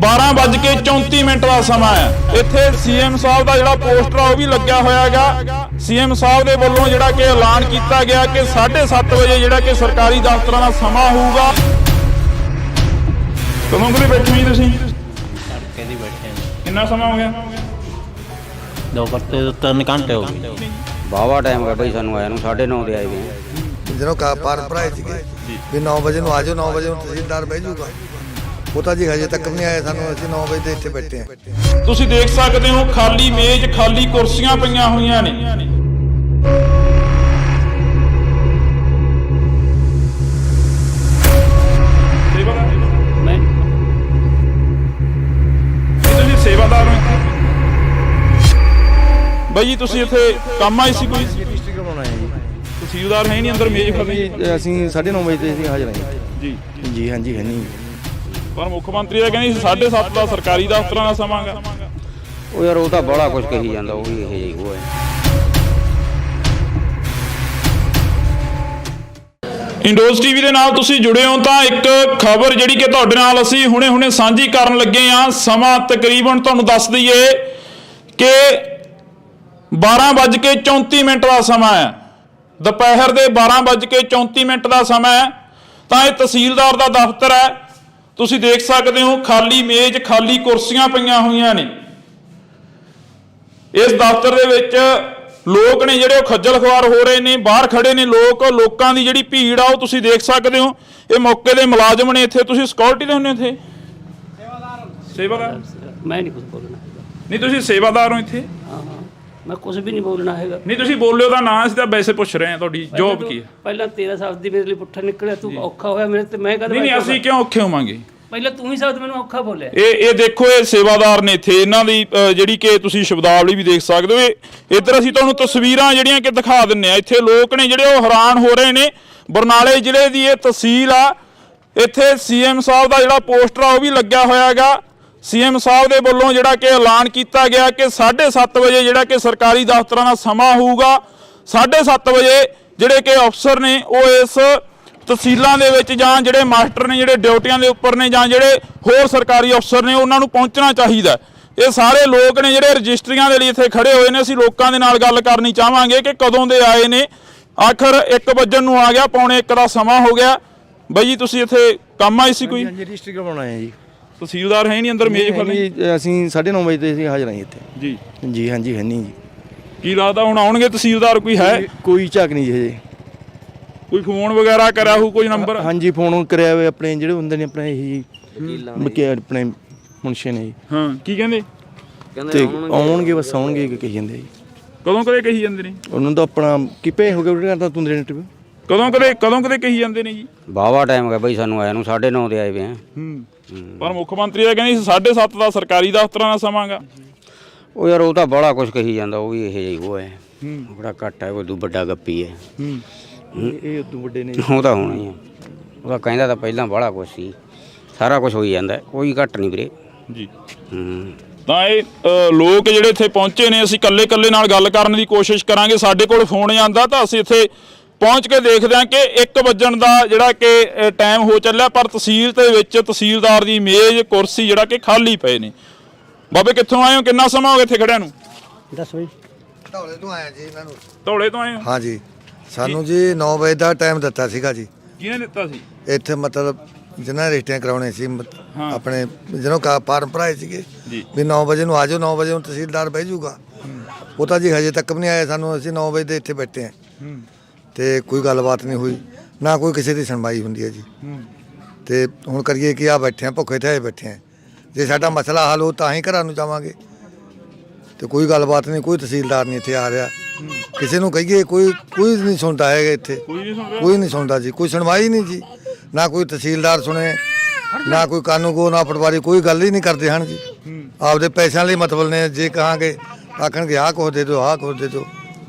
12:34 ਦਾ ਸਮਾਂ ਹੈ। ਇੱਥੇ ਸੀਐਮ ਸਾਹਿਬ ਦਾ ਜਿਹੜਾ ਪੋਸਟਰ ਆ ਉਹ ਵੀ ਲੱਗਿਆ ਹੋਇਆ ਹੈਗਾ। ਸੀਐਮ ਸਾਹਿਬ ਦੇ ਵੱਲੋਂ ਜਿਹੜਾ ਕਿ ਐਲਾਨ ਕੀਤਾ ਗਿਆ ਕਿ 7:30 ਵਜੇ ਜਿਹੜਾ ਕਿ ਸਰਕਾਰੀ ਦਫ਼ਤਰਾਂ ਦਾ ਸਮਾਂ ਹੋਊਗਾ। ਕਦੋਂ ਕੋਲੇ ਬੈਠੇ ਹੋ ਤੁਸੀਂ? ਤੜਕੇ ਦੀ ਬੈਠੇ ਆ ਜੀ। ਕਿੰਨਾ ਸਮਾਂ ਹੋ ਗਿਆ? 3 ਘੰਟੇ ਹੋ ਗਏ। ਬਾਵਾ ਟਾਈਮ ਹੈ ਬਈ ਸਾਨੂੰ ਆਇਆ ਨੂੰ 9:30 ਦੇ ਆਏ ਵੀ। ਜਦੋਂ ਫਾਰਮ ਭਰਾਏ ਸੀਗੇ ਵੀ 9 ਵਜੇ ਨੂੰ ਆ ਜਾਓ, 9 ਵਜੇ ਨੂੰ ਤਹਿਸੀਲਦਾਰ ਬਹਿ ਜਾਊਗਾ। ਉਹ ਤਾਂ ਜੀ ਹਜੇ ਤੱਕ ਵੀ ਨਹੀਂ ਆਏ ਸਾਨੂੰ। ਅਸੀਂ 9 ਵਜੇ ਦੇ ਇੱਥੇ ਬੈਠੇ ਹਾਂ। ਤੁਸੀਂ ਦੇਖ ਸਕਦੇ ਹੋ ਖਾਲੀ ਮੇਜ਼, ਖਾਲੀ ਕੁਰਸੀਆਂ ਪਈਆਂ ਹੋਈਆਂ ਨੇ। ਮੈਂ ਤੁਸੀਂ ਸੇਵਾਦਾਰ ਹੋ ਬਾਈ ਜੀ? ਤੁਸੀਂ ਇੱਥੇ ਕੰਮ ਆਏ ਸੀ ਕੋਈ? ਰਜਿਸਟਰੀ ਕਰਵਾਉਣਾ ਹੈ ਜੀ। ਤਹਿਸੀਲਦਾਰ ਹੈ ਨਹੀਂ ਅੰਦਰ, ਮੇਜ਼ ਖਾਲੀ? ਅਸੀਂ 9:30 ਵਜੇ ਤੇ ਅਸੀਂ ਹਾਜ਼ਰ ਹਾਂ ਜੀ ਜੀ। ਹਾਂਜੀ ਹੈ ਨਹੀਂ। ਪਰ ਮੁੱਖ ਮੰਤਰੀ ਦਾ ਕਹਿੰਦੇ 7:30 ਦਾ ਸਰਕਾਰੀ ਦਫ਼ਤਰਾਂ ਦਾ ਸਮਾਂ ਗਾ। ਉਹ ਯਾਰ ਉਹ ਤਾਂ ਬੜਾ ਕੁਝ ਕਹੀ ਜਾਂਦਾ, ਉਹ ਵੀ ਇਹ ਜਿਹੀ ਉਹ ਹੈ। ਇੰਡੋਜ਼ ਟੀਵੀ ਦੇ ਨਾਲ ਤੁਸੀਂ ਜੁੜੇ ਹੋ। ਤਾਂ ਇੱਕ ਖਬਰ ਜਿਹੜੀ ਕਿ ਤੁਹਾਡੇ ਨਾਲ ਅਸੀਂ ਹੁਣੇ ਸਾਂਝੀ ਕਰਨ ਲੱਗੇ ਆ। ਸਮਾਂ ਤਕਰੀਬਨ ਤੁਹਾਨੂੰ ਦੱਸ ਦਈਏ ਕਿ 12:34 ਦਾ ਸਮਾਂ ਹੈ। ਦੁਪਹਿਰ ਦੇ 12:34 ਦਾ ਸਮਾਂ ਹੈ। ਤਾਂ ਇਹ ਤਹਿਸੀਲਦਾਰ ਦਾ ਦਫ਼ਤਰ ਹੈ। ਤੁਸੀਂ ਦੇਖ ਸਕਦੇ ਹੋ ਖਾਲੀ ਮੇਜ਼, ਖਾਲੀ ਕੁਰਸੀਆਂ ਪਈਆਂ ਹੋਈਆਂ ਨੇ। ਇਸ ਦਫ਼ਤਰ ਦੇ ਵਿੱਚ ਲੋਕ ਨੇ ਜਿਹੜੇ ਉਹ ਖੱਜਲ ਖੁਆਰ ਹੋ ਰਹੇ ਨੇ, ਬਾਹਰ ਖੜੇ ਨੇ ਲੋਕਾਂ ਦੀ ਜਿਹੜੀ ਭੀੜ ਆ ਉਹ ਤੁਸੀਂ ਦੇਖ ਸਕਦੇ ਹੋ। ਇਹ ਮੌਕੇ ਦੇ ਮੁਲਾਜ਼ਮ ਨੇ। ਇੱਥੇ ਤੁਸੀਂ ਸਿਕਿਉਰਿਟੀ ਦੇ ਹੁੰਦੇ ਹੋ? ਇੱਥੇ ਸੇਵਾਦਾਰ? ਮੈਂ ਨਹੀਂ ਕੁਝ ਬੋਲਣਾ ਹੈਗਾ। ਨਹੀਂ, ਤੁਸੀਂ ਸੇਵਾਦਾਰ ਹੋ ਇੱਥੇ? ਹਾਂ, ਮੈਂ ਕੁਝ ਵੀ ਨਹੀਂ ਬੋਲਣਾ ਹੈਗਾ। ਨਹੀਂ, ਤੁਸੀਂ ਬੋਲਿਓ ਤਾਂ ਨਾ, ਅਸੀਂ ਤਾਂ ਵੈਸੇ ਪੁੱਛ ਰਹੇ ਹਾਂ ਤੁਹਾਡੀ ਜੌਬ ਕੀ ਹੈ। ਪਹਿਲਾਂ 13 ਸ਼ਬਦ ਦੀ ਮੇਰੇ ਲਈ ਪੁੱਠਾ ਨਿਕਲਿਆ, ਤੂੰ ਔਖਾ ਹੋਇਆ ਮੇਰੇ ਤੇ। ਮੈਂ ਕਦ ਨਹੀਂ, ਅਸੀਂ ਕਿਉਂ ਔਖੇ ਹੋਵਾਂਗੇ? ਪਹਿਲਾਂ ਤੂੰ ਹੀ ਸ਼ਬਦ ਮੈਨੂੰ ਔਖਾ ਬੋਲਿਆ। ਇਹ ਦੇਖੋ, ਇਹ ਸੇਵਾਦਾਰ ਨੇ ਇੱਥੇ। ਇਹਨਾਂ ਦੀ ਜਿਹੜੀ ਕਿ ਤੁਸੀਂ ਸ਼ਬਦਾਵਲੀ ਵੀ ਦੇਖ ਸਕਦੇ ਹੋ। ਇੱਧਰ ਅਸੀਂ ਤੁਹਾਨੂੰ ਤਸਵੀਰਾਂ ਜਿਹੜੀਆਂ ਕਿ ਦਿਖਾ ਦਿੰਨੇ ਆ। ਇੱਥੇ ਲੋਕ ਨੇ ਜਿਹੜੇ ਉਹ ਹੈਰਾਨ ਹੋ ਰਹੇ ਨੇ। ਬਰਨਾਲੇ ਜ਼ਿਲ੍ਹੇ ਦੀ ਇਹ ਤਹਿਸੀਲ ਆ। ਇੱਥੇ ਸੀਐਮ ਸਾਹਿਬ ਦਾ ਜਿਹੜਾ ਪੋਸਟਰ ਆ ਉਹ ਵੀ ਲੱਗਿਆ ਹੋਇਆ ਹੈਗਾ। ਸੀਐਮ ਸਾਹਿਬ ਦੇ ਵੱਲੋਂ ਜਿਹੜਾ ਕਿ ਐਲਾਨ ਕੀਤਾ ਗਿਆ ਕਿ 7:30 ਵਜੇ ਜਿਹੜਾ ਕਿ ਸਰਕਾਰੀ ਦਫ਼ਤਰਾਂ ਦਾ ਸਮਾਂ ਹੋਊਗਾ। 7:30 ਵਜੇ ਜਿਹੜੇ ਕਿ ਅਫਸਰ ਨੇ ਉਹ ਇਸ ਤਹਿਸੀਲਾਂ ਦੇ ਵਿੱਚ ਜਾਂ ਜਿਹੜੇ ਮਾਸਟਰ ਨੇ ਜਿਹੜੇ ਡਿਊਟੀਆਂ ਦੇ ਉੱਪਰ ਨੇ ਜਾਂ ਜਿਹੜੇ ਹੋਰ ਸਰਕਾਰੀ ਅਫਸਰ ਨੇ ਉਹਨਾਂ ਨੂੰ ਪਹੁੰਚਣਾ ਚਾਹੀਦਾ। ਇਹ ਸਾਰੇ ਲੋਕ ਨੇ ਜਿਹੜੇ ਰਜਿਸਟਰੀਆਂ ਦੇ ਲਈ ਇੱਥੇ ਖੜੇ ਹੋਏ ਨੇ। ਅਸੀਂ ਲੋਕਾਂ ਦੇ ਨਾਲ ਗੱਲ ਕਰਨੀ ਚਾਹਾਂਗੇ ਕਿ ਕਦੋਂ ਦੇ ਆਏ ਨੇ। ਆਖਰ 1 ਵਜਣ ਨੂੰ ਆ ਗਿਆ, 1:45 ਦਾ ਸਮਾਂ ਹੋ ਗਿਆ। ਬਾਈ ਜੀ, ਤੁਸੀਂ ਇੱਥੇ ਕੰਮ ਆਏ ਸੀ ਕੋਈ? ਰਜਿਸਟਰੀ ਕਰਵਾਉਣਾ ਹੈ ਜੀ। ਤਹਿਸੀਲਦਾਰ ਹੈ ਨਹੀਂ ਅੰਦਰ, ਮੇਜ਼ ਖਾਲੀ? ਅਸੀਂ 9:30 ਵਜੇ ਤੇ ਅਸੀਂ ਹਾਜ਼ਰ ਹਾਂ ਇੱਥੇ ਜੀ ਜੀ। ਹਾਂਜੀ ਹੈ ਨਹੀਂ ਜੀ। ਕੀ ਲੱਗਦਾ ਹੁਣ ਆਉਣਗੇ ਤਹਿਸੀਲਦਾਰ? ਕੋਈ ਹੈ? ਕੋਈ ਝਾਕ ਨਹੀਂ ਜੀ ਹਜੇ। ਕੋਈ ਫੋਨ ਵਗੈਰਾ ਕਰਿਆ ਹੋਊ, ਕੋਈ ਨੰਬਰ? ਹਾਂਜੀ, ਫੋਨ ਕਰਿਆ ਹੋਇਆ ਆਪਣੇ ਜਿਹੜੇ ਹੁੰਦੇ ਨੇ ਆਪਣੇ ਇਹ ਆਪਣੇ ਮੁਨਸ਼ੀ ਨੇ ਜੀ। ਹਾਂ, ਕੀ ਕਹਿੰਦੇ? ਤੇ ਆਉਣਗੇ, ਬਸ ਆਉਣਗੇ ਕਹੀ ਜਾਂਦੇ ਜੀ। ਕਦੋਂ ਕਦੇ ਕਹੀ ਜਾਂਦੇ ਨੇ? ਉਹਨਾਂ ਦਾ ਆਪਣਾ ਕਿਪੇ ਹੋ ਗਿਆ ਉਹਦੇ ਕਰਦਾ ਤੂੰ ਇੰਟਰਵਿਊ। ਕਦੋਂ ਕਦੇ ਕਹੀ ਜਾਂਦੇ ਨੇ ਜੀ? ਬਾਵਾ ਟਾਈਮ ਹੈ ਬਈ ਸਾਨੂੰ ਆਇਆ ਨੂੰ 9:30 ਦੇ ਆਏ ਵੇ ਆ। ਪਰ ਮੁੱਖ ਮੰਤਰੀ ਦਾ ਕਹਿੰਦੇ 7:30 ਦਾ ਸਰਕਾਰੀ ਦਫ਼ਤਰਾਂ ਦਾ ਸਮਾਂ ਗਾ। ਉਹ ਯਾਰ ਉਹ ਤਾਂ ਬੜਾ ਕੁਝ ਕਹੀ ਜਾਂਦਾ, ਉਹ ਵੀ ਇਹ ਜਿਹੀ ਉਹ ਹੈ। ਬੜਾ ਘੱਟ ਹੈ, ਕੋਈ ਵੱਡਾ ਗੱਪੀ ਹੈ। ਇਹ ਉਦੋਂ ਵੱਡੇ ਨੇ ਉਹ ਤਾਂ ਹੋਣਾ ਹੀ ਆ। ਉਹਦਾ ਕਹਿੰਦਾ ਤਾਂ ਪਹਿਲਾਂ ਬੜਾ ਕੁਛ ਸੀ, ਸਾਰਾ ਕੁਝ ਹੋਈ ਜਾਂਦਾ, ਕੋਈ ਘੱਟ ਨਹੀਂ ਵੀਰੇ। ਜੀ ਹੂੰ। ਤਾਂ ਇਹ ਲੋਕ ਜਿਹੜੇ ਇੱਥੇ ਪਹੁੰਚੇ ਨੇ, ਅਸੀਂ ਕੱਲੇ ਨਾਲ ਗੱਲ ਕਰਨ ਦੀ ਕੋਸ਼ਿਸ਼ ਕਰਾਂਗੇ। ਸਾਡੇ ਕੋਲ ਫੋਨ ਆਂਦਾ ਤਾਂ ਅਸੀਂ ਇੱਥੇ ਪਹੁੰਚ ਕੇ ਦੇਖਦੇ ਹਾਂ ਕਿ 1 ਵਜਣ ਦਾ ਜਿਹੜਾ ਕਿ ਟਾਈਮ ਹੋ ਚੱਲਿਆ, ਪਰ ਤਹਿਸੀਲ ਦੇ ਵਿੱਚ ਤਹਿਸੀਲਦਾਰ ਦੀ ਮੇਜ਼ ਕੁਰਸੀ ਜਿਹੜਾ ਕਿ ਖਾਲੀ ਪਏ ਨੇ। ਬਾਬੇ ਕਿੱਥੋਂ ਆਏ ਹੋ, ਕਿੰਨਾ ਸਮਾਂ ਹੋ ਗਿਆ ਇੱਥੇ ਖੜਿਆਂ ਨੂੰ? 10 ਵਜੇ ਧੌਲੇ ਤੋਂ ਆਇਆ ਜੀ ਇਹਨਾਂ ਨੂੰ। ਧੌਲੇ ਤੋਂ ਆਏ ਹੋ? ਹਾਂ ਜੀ, ਸਾਨੂੰ ਜੀ 9 ਵਜੇ ਦਾ ਟਾਈਮ ਦਿੱਤਾ ਸੀਗਾ ਜੀ। ਕਿਹਨੇ ਦਿੱਤਾ ਸੀ? ਇੱਥੇ ਮਤਲਬ ਜਿਨ੍ਹਾਂ ਨੇ ਰਜਿਸਟਰੀਆਂ ਕਰਾਉਣੇ ਸੀ ਆਪਣੇ ਜਿਹਨੂੰ ਫਾਰਮ ਭਰਾਏ ਸੀਗੇ ਵੀ 9 ਵਜੇ ਨੂੰ ਆ ਜਾਓ, 9 ਵਜੇ ਨੂੰ ਤਹਿਸੀਲਦਾਰ ਬਹਿ ਜਾਊਗਾ। ਉਹ ਤਾਂ ਜੀ ਹਜੇ ਤੱਕ ਵੀ ਨਹੀਂ ਆਇਆ ਸਾਨੂੰ। ਅਸੀਂ 9 ਵਜੇ ਦੇ ਇੱਥੇ ਬੈਠੇ ਹਾਂ ਤੇ ਕੋਈ ਗੱਲਬਾਤ ਨਹੀਂ ਹੋਈ, ਨਾ ਕੋਈ ਕਿਸੇ ਦੀ ਸੁਣਵਾਈ ਹੁੰਦੀ ਹੈ ਜੀ। ਤੇ ਹੁਣ ਕਰੀਏ ਕਿ ਆ ਬੈਠੇ ਆ, ਭੁੱਖੇ ਤੇ ਬੈਠੇ ਆ। ਜੇ ਸਾਡਾ ਮਸਲਾ ਹੱਲ ਹੋ ਤਾਂ ਹੀ ਘਰਾਂ ਨੂੰ ਜਾਵਾਂਗੇ। ਤੇ ਕੋਈ ਗੱਲਬਾਤ ਨਹੀਂ, ਕੋਈ ਤਹਿਸੀਲਦਾਰ ਨਹੀਂ ਇੱਥੇ ਆ ਰਿਹਾ। ਕਿਸੇ ਨੂੰ ਕਹੀਏ ਕੋਈ ਨਹੀਂ ਸੁਣਦਾ ਹੈਗਾ ਇੱਥੇ, ਕੋਈ ਨਹੀਂ ਸੁਣਦਾ ਜੀ, ਕੋਈ ਸੁਣਵਾਈ ਨਹੀਂ ਜੀ। ਨਾ ਕੋਈ ਤਹਿਸੀਲਦਾਰ ਸੁਣੇ, ਨਾ ਕੋਈ ਕਾਨੂੰਗੋ, ਨਾ ਪਟਵਾਰੀ, ਕੋਈ ਗੱਲ ਹੀ ਨਹੀਂ ਕਰਦੇ ਹਨ ਜੀ। ਆਪਦੇ ਪੈਸਿਆਂ ਲਈ ਮਤਲਬ ਨੇ। ਜੇ ਕਹਾਂਗੇ ਆਖਣਗੇ ਆਹ ਕੁਛ ਦੇ ਦਿਓ, ਆਹ ਕੁਛ ਦੇ ਦਿਓ।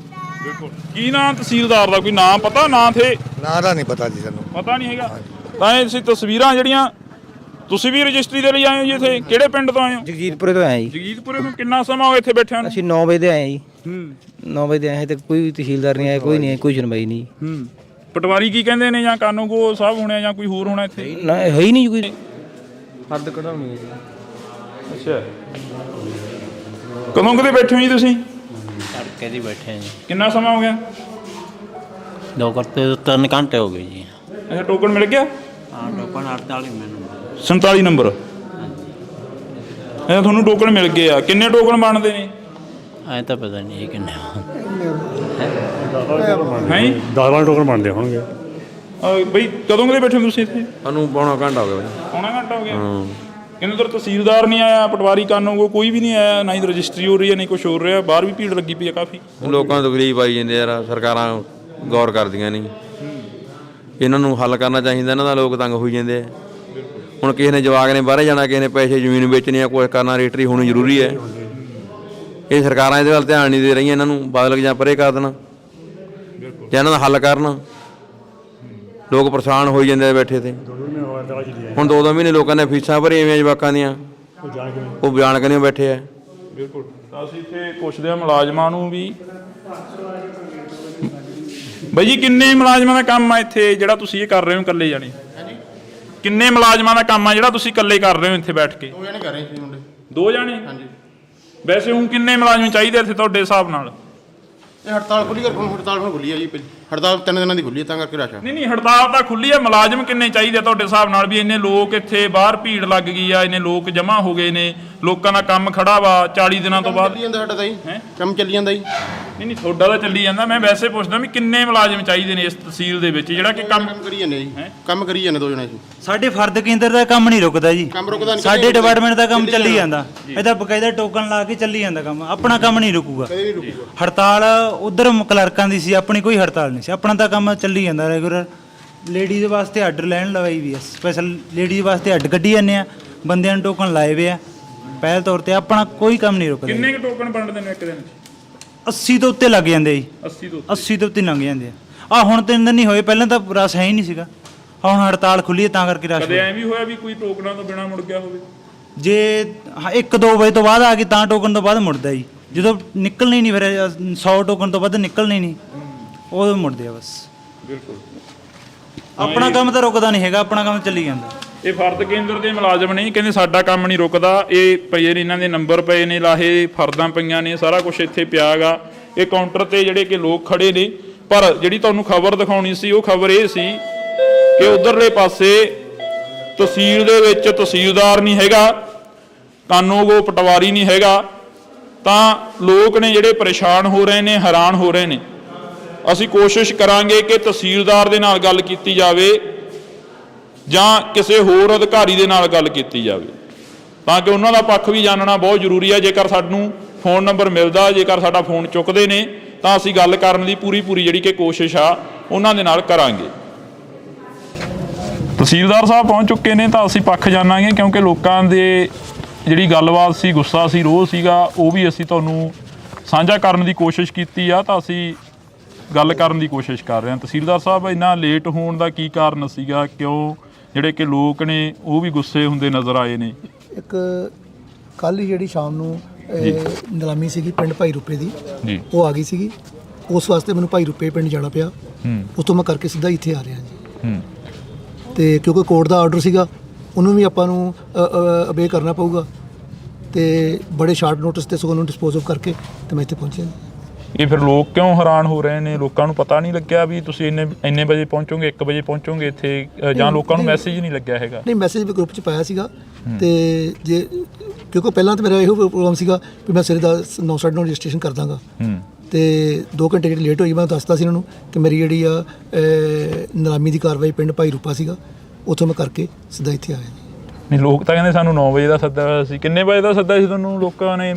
ਬਿਲਕੁਲ। ਕੀ ਨਾਮ ਤਹਿਸੀਲਦਾਰ ਦਾ, ਕੋਈ ਨਾਮ ਪਤਾ? ਨਾਂ ਥੇ ਨਾਂ ਦਾ ਨਹੀਂ ਪਤਾ ਜੀ, ਸਾਨੂੰ ਪਤਾ ਨਹੀਂ ਹੈਗਾ। ਤਾਂ ਇਹ ਅਸੀਂ ਤਸਵੀਰਾਂ ਜਿਹੜੀਆਂ, ਤੁਸੀਂ ਵੀ ਰਜਿਸਟਰੀ ਦੇ ਲਈ ਆਏ ਹੋ ਜੀ ਇੱਥੇ? ਕਿਹੜੇ ਪਿੰਡ ਤੋਂ ਆਏ ਹੋ? ਜਗਜੀਤਪੁਰੇ ਤੋਂ ਆਏ ਜੀ। ਜਗਜੀਤਪੁਰੇ ਤੋਂ। ਕਿੰਨਾ ਸਮਾਂ ਹੋ ਗਿਆ ਇੱਥੇ ਬੈਠਿਆਂ ਨੂੰ? ਅਸੀਂ 9 ਵਜੇ ਦੇ ਆਏ ਜੀ। 9 ਵਜੇ ਦੇ ਆਏ ਤੇ ਕੋਈ ਤਹਿਸੀਲਦਾਰ ਨਹੀਂ ਆਇਆ, ਕੋਈ ਨਹੀਂ ਆਇਆ, ਕੋਈ ਸੁਣਵਾਈ ਨਹੀਂ। ਪਟਵਾਰੀ ਕੀ ਕਹਿੰਦੇ ਨੇ, ਜਾਂ ਕਾਨੂੰਗੋ ਸਾਹਿਬ ਹੋਣੇ, ਜਾਂ ਕੋਈ ਹੋਰ ਹੋਣਾ ਇੱਥੇ? ਨਾ ਹੈ ਹੀ ਨਹੀਂ ਕੋਈ। ਹੱਦ ਕਢਾਉਣੀ ਹੈ ਜੀ। ਅੱਛਾ, ਕਦੋਂ ਕਦੇ ਬੈਠੇ ਹੋ ਜੀ ਤੁਸੀਂ? ਤੜਕੇ ਦੀ ਬੈਠੇ ਆ ਜੀ। ਕਿੰਨਾ ਸਮਾਂ ਹੋ ਗਿਆ? 3 ਘੰਟੇ ਹੋ ਗਏ ਜੀ। ਅੱਛਾ, ਟੋਕਨ ਮਿਲ ਗਿਆ? ਹਾਂ, ਟੋਕਨ 48 ਮੈਨੂੰ 47 ਨੰਬਰ। ਇਹ ਤੁਹਾਨੂੰ ਟੋਕਨ ਮਿਲ ਗਏ ਆ। ਕਿੰਨੇ ਟੋਕਨ ਬਣਦੇ ਨੇ? ਐ ਤਾਂ ਪਤਾ ਨਹੀਂ ਕਿੰਨੇ। ਹੈ 10 ਟੋਕਨ ਬਣਦੇ ਹੋਣਗੇ। ਬਈ ਕਦੋਂ ਕਦੇ ਬੈਠੇ ਹੋ ਤੁਸੀਂ ਇੱਥੇ? ਸਾਨੂੰ ਪੌਣਾ ਘੰਟਾ ਹੋ ਗਿਆ ਬਾਈ। ਪੌਣਾ ਘੰਟਾ ਹੋ ਗਿਆ। ਕਹਿੰਦੇ ਉਧਰ ਤਹਿਸੀਲਦਾਰ ਨਹੀਂ ਆਇਆ, ਪਟਵਾਰੀ ਕਾਨੂੰਗੋ ਕੋਈ ਵੀ ਨਹੀਂ ਆਇਆ, ਨਾ ਹੀ ਰਜਿਸਟਰੀ ਹੋ ਰਹੀ ਹੈ, ਨਹੀਂ ਕੁਛ ਹੋ ਰਿਹਾ। ਬਾਹਰ ਵੀ ਭੀੜ ਲੱਗੀ ਪਈ ਆ ਕਾਫੀ। ਲੋਕਾਂ ਨੂੰ ਤਕਲੀਫ ਆਈ ਜਾਂਦੀ ਯਾਰ, ਸਰਕਾਰਾਂ ਗੌਰ ਕਰਦੀਆਂ ਨਹੀਂ। ਇਹਨਾਂ ਨੂੰ ਹੱਲ ਕਰਨਾ ਚਾਹੀਦਾ, ਇਹਨਾਂ ਦਾ ਲੋਕ ਤੰਗ ਹੋਈ ਜਾਂਦੇ ਆ। ਹੁਣ ਕਿਸੇ ਨੇ ਜਵਾਕ ਨੇ ਬਾਹਰੇ ਜਾਣਾ, ਕਿਸੇ ਨੇ ਪੈਸੇ ਜ਼ਮੀਨ ਵੇਚਣੀ ਆ, ਕੁਛ ਕਰਨਾ, ਰਜਿਸਟਰੀ ਹੋਣੀ ਜ਼ਰੂਰੀ ਹੈ। ਇਹ ਸਰਕਾਰਾਂ ਇਹਦੇ ਵੱਲ ਧਿਆਨ ਨਹੀਂ ਦੇ ਰਹੀਆਂ। ਇਹਨਾਂ ਨੂੰ ਬਦਲ ਜਾਂ ਪਰੇ ਕਰ ਦੇਣਾ ਜਾਂ ਇਹਨਾਂ ਦਾ ਹੱਲ ਕਰਨ। ਲੋਕ ਪਰੇਸ਼ਾਨ ਹੋਈ ਜਾਂਦੇ ਆ ਬੈਠੇ ਤੇ। ਹੁਣ 2-2 ਮਹੀਨੇ ਲੋਕਾਂ ਨੇ ਫੀਸਾਂ ਭਰੀਆਂ ਜਵਾਕਾਂ ਦੀਆਂ, ਉਹ ਜਾਣ ਕੇ ਨਹੀਂ ਬੈਠੇ ਆ। ਬਿਲਕੁਲ। ਤਾਂ ਅਸੀਂ ਇੱਥੇ ਪੁੱਛਦੇ ਹਾਂ ਮੁਲਾਜ਼ਮਾਂ ਨੂੰ ਵੀ। ਬਾਈ ਜੀ, ਕਿੰਨੇ ਮੁਲਾਜ਼ਮਾਂ ਦਾ ਕੰਮ ਆ ਇੱਥੇ ਜਿਹੜਾ ਤੁਸੀਂ ਇਹ ਕਰ ਰਹੇ ਹੋ ਇਕੱਲੇ ਜਾਣੇ? ਕਿੰਨੇ ਮੁਲਾਜ਼ਮਾਂ ਦਾ ਕੰਮ ਆ ਜਿਹੜਾ ਤੁਸੀਂ ਇਕੱਲੇ ਕਰ ਰਹੇ ਹੋ ਇੱਥੇ ਬੈਠ ਕੇ? 2 ਜਣੇ ਕਰ ਰਹੇ ਸੀ ਮੁੰਡੇ। 2 ਜਾਣੇ? ਹਾਂਜੀ। ਵੈਸੇ ਹੁਣ ਕਿੰਨੇ ਮੁਲਾਜ਼ਮ ਚਾਹੀਦੇ ਇੱਥੇ ਤੁਹਾਡੇ ਹਿਸਾਬ ਨਾਲ? ਇਹ ਹੜਤਾਲ ਖੁੱਲੀ ਹੜਤਾਲ ਹੁਣ ਖੁੱਲੀ ਆ ਜੀ। ਹੜਤਾਲ 3 ਦਿਨਾਂ ਦੀ ਖੁੱਲੀ ਹੈ, ਤਾਂ ਕਰਕੇ ਰਸ਼ ਆ। ਨਹੀਂ, ਹੜਤਾਲ ਤਾਂ ਖੁੱਲੀ ਹੈ। ਮੁਲਾਜ਼ਮ ਕਿੰਨੇ ਚਾਹੀਦੇ ਤੁਹਾਡੇ ਹਿਸਾਬ ਨਾਲ? ਵੀ ਇੰਨੇ ਲੋਕ ਇੱਥੇ ਬਾਹਰ ਭੀੜ ਲੱਗ ਗਈ ਆ, ਇੰਨੇ ਲੋਕ ਜਮ੍ਹਾਂ ਹੋ ਗਏ ਨੇ, ਲੋਕਾਂ ਦਾ ਕੰਮ ਖੜਾ ਵਾ 40 ਦਿਨਾਂ ਤੋਂ ਬਾਅਦ। ਚੱਲੀ ਜਾਂਦਾ ਸਾਡਾ ਤਾਂ ਜੀ, ਕੰਮ ਚੱਲੀ ਜਾਂਦਾ ਜੀ। ਨਹੀਂ, ਤੁਹਾਡਾ ਤਾਂ ਚੱਲੀ ਜਾਂਦਾ। ਮੈਂ ਵੈਸੇ ਪੁੱਛਦਾ ਵੀ ਕਿੰਨੇ ਮੁਲਾਜ਼ਮ ਚਾਹੀਦੇ ਨੇ ਇਸ ਤਹਿਸੀਲ ਦੇ ਵਿੱਚ ਜਿਹੜਾ ਕਿ ਕੰਮ ਕਰੀ ਜਾਂਦੇ ਜੀ। ਕੰਮ ਕਰੀ ਜਾਂਦੇ 2 ਜਣੇ ਸੀ। ਸਾਡੇ ਫਰਦ ਕੇਂਦਰ ਦਾ ਕੰਮ ਨਹੀਂ ਰੁਕਦਾ ਜੀ। ਕੰਮ ਰੁਕਦਾ ਨਹੀਂ। ਸਾਡੇ ਡਿਪਾਰਟਮੈਂਟ ਦਾ ਕੰਮ ਚੱਲੀ ਜਾਂਦਾ। ਇਹਦਾ ਬਕਾਇਦਾ ਟੋਕਨ ਲਾ ਕੇ ਚੱਲੀ ਜਾਂਦਾ ਕੰਮ। ਆਪਣਾ ਕੰਮ ਨਹੀਂ ਰੁਕੂਗਾ। ਕਦੇ ਨਹੀਂ ਰੁਕੂਗਾ। ਹੜਤਾਲ ਉਧਰ ਕਲਰਕਾਂ ਦੀ ਸੀ, ਆਪਣੀ ਕੋਈ ਹੜਤਾਲ ਨਹੀਂ ਸੀ। ਆਪਣਾ ਤਾਂ ਕੰਮ ਚੱਲੀ ਜਾਂਦਾ ਰੈਗੂਲਰ। ਲੇਡੀਜ਼ ਵਾਸਤੇ ਆਰਡਰ ਲੈਣ ਲਵਾਈ ਵੀ ਆ, ਸਪੈਸ਼ਲ ਲੇਡੀਜ਼ ਵਾਸਤੇ ਅੱਡ ਕੱਢੀ ਜਾਂਦੇ ਆ, ਬੰਦਿਆਂ ਨੂੰ ਟੋਕਨ ਲਾਏ ਵੇ ਆ ਪਹਿਲ ਤੌਰ ਤੇ। ਆਪਣਾ ਕੋਈ ਕੰਮ ਨਹੀਂ ਰੁਕਦਾ। ਕਿੰਨੇ ਕੁ ਟੋਕਨ ਵੰਡਦੇ ਨੇ ਇੱਕ ਦਿਨ 80 ਤੋਂ ਉੱਤੇ ਲੱਗ ਜਾਂਦੇ ਜੀ। 80 ਤੋਂ ਉੱਤੇ ਲੰਘ ਜਾਂਦੇ ਆ। ਹੁਣ 3 ਦਿਨ ਨਹੀਂ ਹੋਏ, ਪਹਿਲਾਂ ਤਾਂ ਰਸ ਹੈ ਹੀ ਨਹੀਂ ਸੀਗਾ। ਹੁਣ ਹੜਤਾਲ ਖੁੱਲੀ ਹੈ ਤਾਂ ਕਰਕੇ ਰਸ। ਕਦੇ ਐ ਵੀ ਹੋਇਆ ਵੀ ਕੋਈ ਟੋਕਨਾਂ ਤੋਂ ਬਿਨਾ ਮੁੜ ਗਿਆ ਹੋਵੇ? ਜੇ 1-2 ਵਜੇ ਤੋਂ ਬਾਅਦ ਆ ਗਈ ਤਾਂ ਟੋਕਨ ਤੋਂ ਬਾਅਦ ਮੁੜਦਾ ਜੀ। ਜਦੋਂ ਨਿਕਲਣੀ ਨਹੀਂ, ਫਿਰ 100 ਟੋਕਨ ਤੋਂ ਵੱਧ ਨਿਕਲਣੀ ਨਹੀਂ, ਉਦੋਂ ਮੁੜਦੇ ਆ ਬਸ। ਬਿਲਕੁਲ। ਆਪਣਾ ਕੰਮ ਤਾਂ ਰੁਕਦਾ ਨਹੀਂ ਹੈਗਾ, ਆਪਣਾ ਕੰਮ ਚੱਲੀ ਜਾਂਦਾ। ਇਹ ਫਰਦ ਕੇਂਦਰ ਦੇ ਮੁਲਾਜ਼ਮ ਨੇ, ਕਹਿੰਦੇ ਸਾਡਾ ਕੰਮ ਨਹੀਂ ਰੁਕਦਾ। ਇਹ ਪਏ ਨੇ, ਇਹਨਾਂ ਦੇ ਨੰਬਰ ਪਏ ਨੇ ਲਾਹੇ, ਫਰਦਾਂ ਪਈਆਂ ਨੇ, ਸਾਰਾ ਕੁਝ ਇੱਥੇ ਪਿਆ ਗਾ। ਇਹ ਕਾਊਂਟਰ ਤੇ ਜਿਹੜੇ ਕਿ ਲੋਕ ਖੜੇ ਨੇ। ਪਰ ਜਿਹੜੀ ਤੁਹਾਨੂੰ ਖਬਰ ਦਿਖਾਉਣੀ ਸੀ, ਉਹ ਖਬਰ ਇਹ ਸੀ ਕਿ ਉਧਰਲੇ ਪਾਸੇ ਤਹਿਸੀਲ ਦੇ ਵਿੱਚ ਤਹਿਸੀਲਦਾਰ ਨਹੀਂ ਹੈਗਾ, ਕਾਨੂੰਗੋ ਪਟਵਾਰੀ ਨਹੀਂ ਹੈਗਾ। ਤਾਂ ਲੋਕ ਨੇ ਜਿਹੜੇ ਪਰੇਸ਼ਾਨ ਹੋ ਰਹੇ ਨੇ, ਹੈਰਾਨ ਹੋ ਰਹੇ ਨੇ। ਅਸੀਂ ਕੋਸ਼ਿਸ਼ ਕਰਾਂਗੇ ਕਿ ਤਹਿਸੀਲਦਾਰ ਦੇ ਨਾਲ ਗੱਲ ਕੀਤੀ ਜਾਵੇ ਜਾਂ ਕਿਸੇ ਹੋਰ ਅਧਿਕਾਰੀ ਦੇ ਨਾਲ ਗੱਲ ਕੀਤੀ ਜਾਵੇ, ਤਾਂ ਕਿ ਉਹਨਾਂ ਦਾ ਪੱਖ ਵੀ ਜਾਣਨਾ ਬਹੁਤ ਜ਼ਰੂਰੀ ਹੈ। ਜੇਕਰ ਸਾਨੂੰ ਫੋਨ ਨੰਬਰ ਮਿਲਦਾ, ਜੇਕਰ ਸਾਡਾ ਫੋਨ ਚੁੱਕਦੇ ਨੇ, ਤਾਂ ਅਸੀਂ ਗੱਲ ਕਰਨ ਦੀ ਪੂਰੀ ਜਿਹੜੀ ਕਿ ਕੋਸ਼ਿਸ਼ ਆ ਉਹਨਾਂ ਦੇ ਨਾਲ ਕਰਾਂਗੇ। ਤਹਿਸੀਲਦਾਰ ਸਾਹਿਬ ਪਹੁੰਚ ਚੁੱਕੇ ਨੇ, ਤਾਂ ਅਸੀਂ ਪੱਖ ਜਾਣਾਂਗੇ, ਕਿਉਂਕਿ ਲੋਕਾਂ ਦੇ ਜਿਹੜੀ ਗੱਲਬਾਤ ਸੀ, ਗੁੱਸਾ ਸੀ, ਰੋਹ ਸੀਗਾ, ਉਹ ਵੀ ਅਸੀਂ ਤੁਹਾਨੂੰ ਸਾਂਝਾ ਕਰਨ ਦੀ ਕੋਸ਼ਿਸ਼ ਕੀਤੀ ਆ। ਤਾਂ ਅਸੀਂ ਗੱਲ ਕਰਨ ਦੀ ਕੋਸ਼ਿਸ਼ ਕਰ ਰਹੇ ਹਾਂ। ਤਹਿਸੀਲਦਾਰ ਸਾਹਿਬ, ਇੰਨਾ ਲੇਟ ਹੋਣ ਦਾ ਕੀ ਕਾਰਨ ਸੀਗਾ? ਕਿਉਂ ਜਿਹੜੇ ਕਿ ਲੋਕ ਨੇ ਉਹ ਵੀ ਗੁੱਸੇ ਹੁੰਦੇ ਨਜ਼ਰ ਆਏ ਨੇ? ਇੱਕ ਕੱਲ੍ਹ ਹੀ ਜਿਹੜੀ ਸ਼ਾਮ ਨੂੰ ਨਿਲਾਮੀ ਸੀਗੀ ਪਿੰਡ ਭਾਈ ਰੂਪੇ ਦੀ, ਜੀ, ਉਹ ਆ ਗਈ ਸੀਗੀ। ਉਸ ਵਾਸਤੇ ਮੈਨੂੰ ਭਾਈ ਰੂਪੇ ਪਿੰਡ ਜਾਣਾ ਪਿਆ। ਉਸ ਤੋਂ ਮੈਂ ਕਰਕੇ ਸਿੱਧਾ ਇੱਥੇ ਆ ਰਿਹਾ ਜੀ। ਤੇ ਕਿਉਂਕਿ ਕੋਰਟ ਦਾ ਆਰਡਰ ਸੀਗਾ, ਉਹਨੂੰ ਵੀ ਆਪਾਂ ਨੂੰ ਅਬੇ ਕਰਨਾ ਪਊਗਾ, ਤੇ ਬੜੇ ਸ਼ਾਰਟ ਨੋਟਿਸ ਤੇ ਸਗੋਂ ਉਹਨੂੰ ਡਿਸਪੋਜ਼ ਆਫ ਕਰਕੇ ਤੇ ਮੈਂ ਇੱਥੇ ਪਹੁੰਚਿਆ। ਇਹ ਫਿਰ ਲੋਕ ਕਿਉਂ ਹੈਰਾਨ ਹੋ ਰਹੇ ਨੇ? ਲੋਕਾਂ ਨੂੰ ਪਤਾ ਨਹੀਂ ਲੱਗਿਆ ਵੀ ਤੁਸੀਂ ਇੰਨੇ ਵਜੇ ਪਹੁੰਚੋਗੇ, 1 ਵਜੇ ਪਹੁੰਚੋਗੇ ਇੱਥੇ, ਜਾਂ ਲੋਕਾਂ ਨੂੰ ਮੈਸੇਜ ਨਹੀਂ ਲੱਗਿਆ ਹੈਗਾ? ਨਹੀਂ, ਮੈਸੇਜ ਵੀ ਗਰੁੱਪ 'ਚ ਪਾਇਆ ਸੀਗਾ। ਤੇ ਜੇ ਕਿਉਂਕਿ ਪਹਿਲਾਂ ਤਾਂ ਮੇਰਾ ਇਹੋ ਪ੍ਰੋਗਰਾਮ ਸੀਗਾ ਵੀ ਮੈਂ ਸਵੇਰੇ 9:30 ਰਜਿਸਟ੍ਰੇਸ਼ਨ ਕਰ ਦਾਂਗਾ, ਤੇ 2 ਘੰਟੇ ਜਿਹੜੀ ਲੇਟ ਹੋਈ ਮੈਂ ਦੱਸਤਾ ਸੀ ਇਹਨਾਂ ਨੂੰ ਕਿ ਮੇਰੀ ਜਿਹੜੀ ਆ ਨਿਲਾਮੀ ਦੀ ਕਾਰਵਾਈ ਪਿੰਡ ਭਾਈ ਰੂਪਾ ਸੀਗਾ, ਉੱਥੋਂ ਮੈਂ ਕਰਕੇ ਸਿੱਧਾ ਇੱਥੇ ਆਇਆ। ਨਹੀਂ, ਲੋਕ ਤਾਂ ਕਹਿੰਦੇ ਸਾਨੂੰ 9 ਵਜੇ ਦਾ ਸੱਦਾ ਸੀ। ਕਿੰਨੇ ਵਜੇ ਦਾ ਸੱਦਾ ਸੀ ਤੁਹਾਨੂੰ ਲੋਕਾਂ ਨੇ?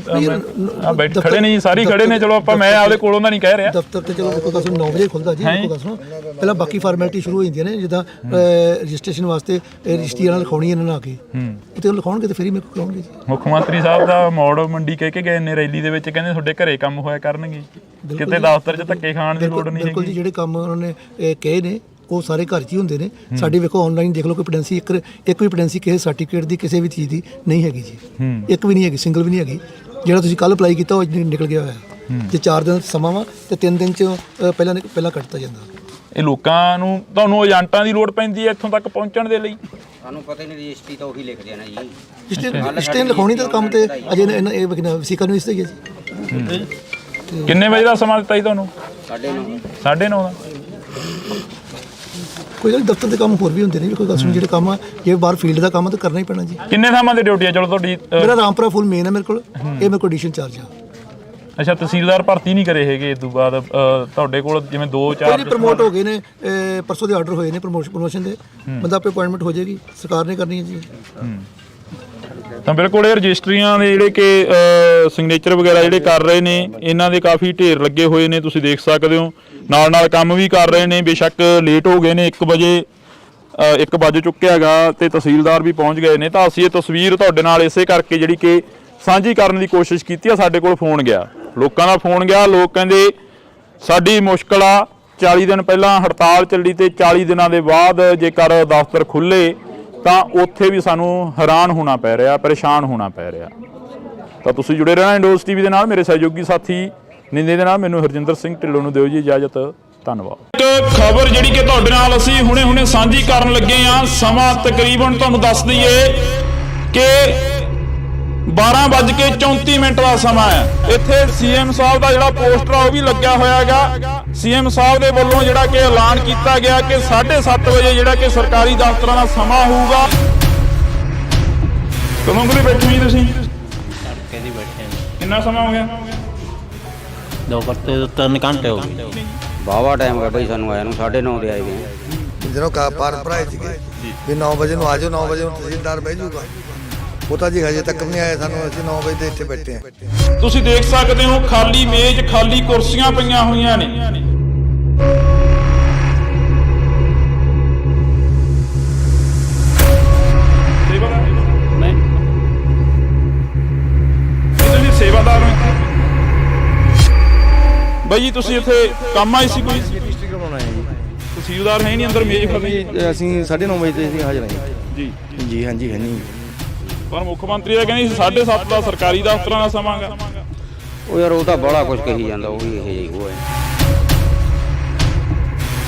ਬੈਠ ਖੜੇ ਨਹੀਂ, ਸਾਰੇ ਖੜੇ ਨੇ। ਚਲੋ ਆਪਾਂ, ਮੈਂ ਆਪਦੇ ਕੋਲੋਂ ਦਾ ਨਹੀਂ ਕਹਿ ਰਿਹਾ। ਦਫ਼ਤਰ ਤੇ ਚਲੋ ਦੇਖੋ 9 ਵਜੇ ਖੁੱਲਦਾ ਜੀ। ਦੇਖੋ ਸੁਣੋ, ਪਹਿਲਾਂ ਬਾਕੀ ਫਾਰਮੈਲਿਟੀ ਸ਼ੁਰੂ ਹੋ ਜਾਂਦੀਆਂ ਨੇ, ਜਿੱਦਾਂ ਰਜਿਸਟ੍ਰੇਸ਼ਨ ਵਾਸਤੇ ਰਜਿਸਟਰੀ ਨਾਲ ਲਿਖਾਉਣੀ ਇਹਨਾਂ ਨੇ ਆ ਕੇ, ਉੱਥੇ ਲਿਖਾਉਣਗੇ ਤੇ ਫਿਰ ਹੀ ਮੇਰੇ ਕੋਲ ਕਰਾਉਣਗੇ ਜੀ। ਮੁੱਖ ਮੰਤਰੀ ਸਾਹਿਬ ਦਾ ਮੌੜ ਮੰਡੀ ਕਹਿ ਕੇ ਗਏ ਨੇ ਰੈਲੀ ਦੇ ਵਿੱਚ, ਕਹਿੰਦੇ ਤੁਹਾਡੇ ਘਰੇ ਕੰਮ ਹੋਇਆ ਕਰਨਗੇ, ਕਿਤੇ ਦਫ਼ਤਰ 'ਚ ਧੱਕੇ ਖਾਣ ਦੀ ਲੋੜ ਨਹੀਂ। ਬਿਲਕੁਲ ਜੀ, ਜਿਹੜੇ ਕੰਮ ਉਹਨਾਂ ਨੇ ਕਹੇ ਨੇ ਉਹ ਸਾਰੇ ਘਰ 'ਚ ਹੀ ਹੁੰਦੇ ਨੇ। ਸਾਡੀ ਵੇਖੋ ਆਨਲਾਈਨ ਦੇਖ ਲਓ, ਕੋਈ ਪੈਂਡੈਂਸੀ ਇੱਕ ਵੀ ਪੈਂਡੈਂਸੀ ਕਿਸੇ ਸਰਟੀਫਿਕੇਟ ਦੀ ਕਿਸੇ ਵੀ ਚੀਜ਼ ਦੀ ਨਹੀਂ ਹੈਗੀ ਜੀ। ਇੱਕ ਵੀ ਨਹੀਂ ਹੈਗੀ, ਸਿੰਗਲ ਵੀ ਨਹੀਂ ਹੈਗੀ। ਜਿਹੜਾ ਤੁਸੀਂ ਕੱਲ ਅਪਲਾਈ ਕੀਤਾ ਉਹ ਨਿਕਲ ਗਿਆ ਹੋਇਆ। ਜੇ 4 ਦਿਨ ਸਮਾਂ ਵਾ ਤੇ 3 ਦਿਨ 'ਚ ਪਹਿਲਾਂ ਕੱਟਤਾ ਜਾਂਦਾ। ਇਹ ਲੋਕਾਂ ਨੂੰ, ਤੁਹਾਨੂੰ ਏਜੰਟਾਂ ਦੀ ਲੋੜ ਪੈਂਦੀ ਹੈ ਇੱਥੋਂ ਤੱਕ ਪਹੁੰਚਣ ਦੇ ਲਈ? ਸਾਨੂੰ ਪਤਾ ਹੀ ਨਹੀਂ, ਰਜਿਸਟਰੀ ਤਾਂ ਉਹੀ ਲਿਖਦੇ ਆ ਨਾ ਜੀ। ਰਜਿਸਟਰੀ ਲਿਖਾਉਣੀ ਤਾਂ ਕੰਮ ਤੇ ਅਜੇ ਇਹ ਵਸੀਕਾ ਨੂੰ ਇਸ ਤੇ ਹੀ ਹੈ ਜੀ। ਕਿੰਨੇ ਵਜੇ ਦਾ ਸਮਾਂ ਦਿੱਤਾ ਜੀ ਤੁਹਾਨੂੰ? 9:30। 9:30 ਦਾ? ਕੋਈ ਗੱਲ, ਦਫ਼ਤਰ ਦੇ ਕੰਮ ਹੋਰ ਵੀ ਹੁੰਦੇ ਨੇ। ਕੋਈ ਗੱਲ ਸੁਣ, ਜਿਹੜੇ ਕੰਮ ਆ, ਜੇ ਬਾਹਰ ਫੀਲਡ ਦਾ ਕੰਮ ਤਾਂ ਕਰਨਾ ਹੀ ਪੈਣਾ ਜੀ। ਕਿੰਨੇ ਥਾਵਾਂ ਤੇ ਡਿਊਟੀ ਆ? ਚਲੋ ਤੁਹਾਡੀ ਮੇਰਾ ਰਾਮਪੁਰਾ ਫੁੱਲ ਮੇਨ ਹੈ ਮੇਰੇ ਕੋਲ, ਇਹ ਮੇਰੇ ਕੋਲ ਐਡੀਸ਼ਨ ਚਾਰਜ ਆ। ਅੱਛਾ, ਤਹਿਸੀਲਦਾਰ ਭਰਤੀ ਨਹੀਂ ਕਰੇ ਹੈਗੇ ਇਸ ਤੋਂ ਬਾਅਦ? ਤੁਹਾਡੇ ਕੋਲ ਜਿਵੇਂ 2-4 ਪ੍ਰਮੋਟ ਹੋ ਗਏ ਨੇ, ਪਰਸੋਂ ਦੇ ਆਰਡਰ ਹੋਏ ਨੇ ਪ੍ਰਮੋਸ਼ਨ ਦੇ, ਬੰਦਾ ਆਪੇ ਅਪਾਇੰਟਮੈਂਟ ਹੋ ਜਾਏਗੀ, ਸਰਕਾਰ ਨੇ ਕਰਨੀ ਹੈ ਜੀ। ਤਾਂ ਬਿਲਕੁਲ, ਇਹ ਰਜਿਸਟਰੀਆਂ ਦੇ ਜਿਹੜੇ ਕਿ ਸਿਗਨੇਚਰ ਵਗੈਰਾ ਜਿਹੜੇ ਕਰ ਰਹੇ ਨੇ, ਇਹਨਾਂ ਦੇ ਕਾਫੀ ਢੇਰ ਲੱਗੇ ਹੋਏ ਨੇ, ਤੁਸੀਂ ਦੇਖ ਸਕਦੇ ਹੋ। ਨਾਲ ਕੰਮ ਵੀ ਕਰ ਰਹੇ ਨੇ। ਬੇਸ਼ੱਕ ਲੇਟ ਹੋ ਗਏ ਨੇ, 1 ਵਜੇ ਚੁੱਕਿਆ ਹੈਗਾ ਤੇ ਤਹਿਸੀਲਦਾਰ ਵੀ ਪਹੁੰਚ ਗਏ ਨੇ। ਤਾਂ ਅਸੀਂ ਇਹ ਤਸਵੀਰ ਤੁਹਾਡੇ ਨਾਲ ਇਸੇ ਕਰਕੇ ਜਿਹੜੀ ਕਿ ਸਾਂਝੀ ਕਰਨ ਦੀ ਕੋਸ਼ਿਸ਼ ਕੀਤੀ ਆ। ਸਾਡੇ ਕੋਲ ਫੋਨ ਗਿਆ, ਲੋਕਾਂ ਦਾ ਫੋਨ ਗਿਆ। ਲੋਕ ਕਹਿੰਦੇ ਸਾਡੀ ਮੁਸ਼ਕਲ ਆ, 40 ਦਿਨ ਪਹਿਲਾਂ ਹੜਤਾਲ ਚੱਲੀ ਤੇ 40 ਦਿਨਾਂ ਦੇ ਬਾਅਦ ਜੇਕਰ ਦਫ਼ਤਰ ਖੁੱਲੇ ਤਾਂ ਉੱਥੇ ਵੀ ਸਾਨੂੰ ਹੈਰਾਨ ਹੋਣਾ ਪੈ ਰਿਹਾ, ਪਰੇਸ਼ਾਨ ਹੋਣਾ ਪੈ ਰਿਹਾ। ਤਾਂ ਤੁਸੀਂ ਜੁੜੇ ਰਹਿਣਾ ਇੰਡੋਜ਼ ਟੀਵੀ ਦੇ ਨਾਲ। ਮੇਰੇ ਸਹਿਯੋਗੀ ਸਾਥੀ ਨਿੰਦੇ ਦੇ ਨਾਲ ਮੈਨੂੰ ਹਰਜਿੰਦਰ ਸਿੰਘ ਢਿੱਲੋਂ ਨੂੰ ਦਿਓ ਜੀ ਇਜਾਜ਼ਤ। ਧੰਨਵਾਦ। ਇੱਕ ਖਬਰ ਜਿਹੜੀ ਕਿ ਤੁਹਾਡੇ ਨਾਲ ਅਸੀਂ ਹੁਣੇ ਸਾਂਝੀ ਕਰਨ ਲੱਗੇ ਆ। ਸਮਾਂ ਤਕਰੀਬਨ ਤੁਹਾਨੂੰ ਦੱਸ ਦਈਏ ਕਿ 12:34 ਦਾ ਸਮਾਂ ਹੈ। ਇੱਥੇ ਸੀਐਮ ਸਾਹਿਬ ਦਾ ਜਿਹੜਾ ਪੋਸਟਰ ਆ ਉਹ ਵੀ ਲੱਗਿਆ ਹੋਇਆ ਹੈਗਾ। ਸੀਐਮ ਸਾਹਿਬ ਦੇ ਵੱਲੋਂ ਜਿਹੜਾ ਕਿ ਐਲਾਨ ਕੀਤਾ ਗਿਆ ਕਿ 7:30 ਵਜੇ ਜਿਹੜਾ ਕਿ ਸਰਕਾਰੀ ਦਫ਼ਤਰਾਂ ਦਾ ਸਮਾਂ ਹੋਊਗਾ। ਕਦੋਂ ਕੋਲ ਬੈਠੇ ਜੀ ਤੁਸੀਂ? ਕਹਿੰਦੀ ਬੈਠੇ ਕਿੰਨਾ ਸਮਾਂ ਹੋ ਗਿਆ? 2-3 ਘੰਟੇ ਹੋ ਗਏ। ਬਾਵਾ ਟਾਈਮ ਗਿਆ ਬਈ ਸਾਨੂੰ ਆਇਆ ਨੂੰ, 9:30 ਦੇ ਆਏ ਗਏ। ਜਦੋਂ ਫਾਰਮ ਭਰਾਏ ਸੀਗੇ ਵੀ 9 ਵਜੇ ਨੂੰ ਆ ਜਾਓ, 9 ਵਜੇ ਨੂੰ ਤਹਿਸੀਲਦਾਰ ਬਹਿ ਜਾਊਗਾ, ਉਹ ਤਾਂ ਜੀ ਹਜੇ ਤੱਕ ਵੀ ਨਹੀਂ ਆਏ। ਸਾਨੂੰ, ਅਸੀਂ 9 ਵਜੇ ਦੇ ਇੱਥੇ ਬੈਠੇ ਹਾਂ। ਤੁਸੀਂ ਦੇਖ ਸਕਦੇ ਹੋ, ਖਾਲੀ ਮੇਜ਼, ਖਾਲੀ ਕੁਰਸੀਆਂ ਪਈਆਂ ਹੋਈਆਂ ਨੇ। ਮੈਂ ਤੁਸੀਂ ਸੇਵਾਦਾਰ ਹੋ ਬਾਈ ਜੀ? ਤੁਸੀਂ ਇੱਥੇ ਕੰਮ ਆਏ ਸੀ ਕੋਈ? ਰਜਿਸਟਰੀ ਕਰਵਾਉਣਾ ਹੈ ਜੀ। ਤਹਿਸੀਲਦਾਰ ਹੈ ਨਹੀਂ ਅੰਦਰ, ਮੇਜ਼ ਖਾਲੀ? ਅਸੀਂ 9:30 ਵਜੇ ਤੇ ਅਸੀਂ ਹਾਜ਼ਰ ਹਾਂ ਜੀ ਜੀ। ਹਾਂਜੀ ਹੈ ਨਹੀਂ, ਪਰ ਮੁੱਖ ਮੰਤਰੀ ਦਾ ਕਹਿੰਦੇ 7:30 ਦਾ ਸਰਕਾਰੀ ਦਫ਼ਤਰਾਂ ਦਾ ਸਮਾਂ ਗਾ। ਉਹ ਯਾਰ ਉਹ ਤਾਂ ਬੜਾ ਕੁਝ ਕਹੀ ਜਾਂਦਾ, ਉਹ ਵੀ ਇਹ ਜਿਹੀ ਉਹ ਹੈ।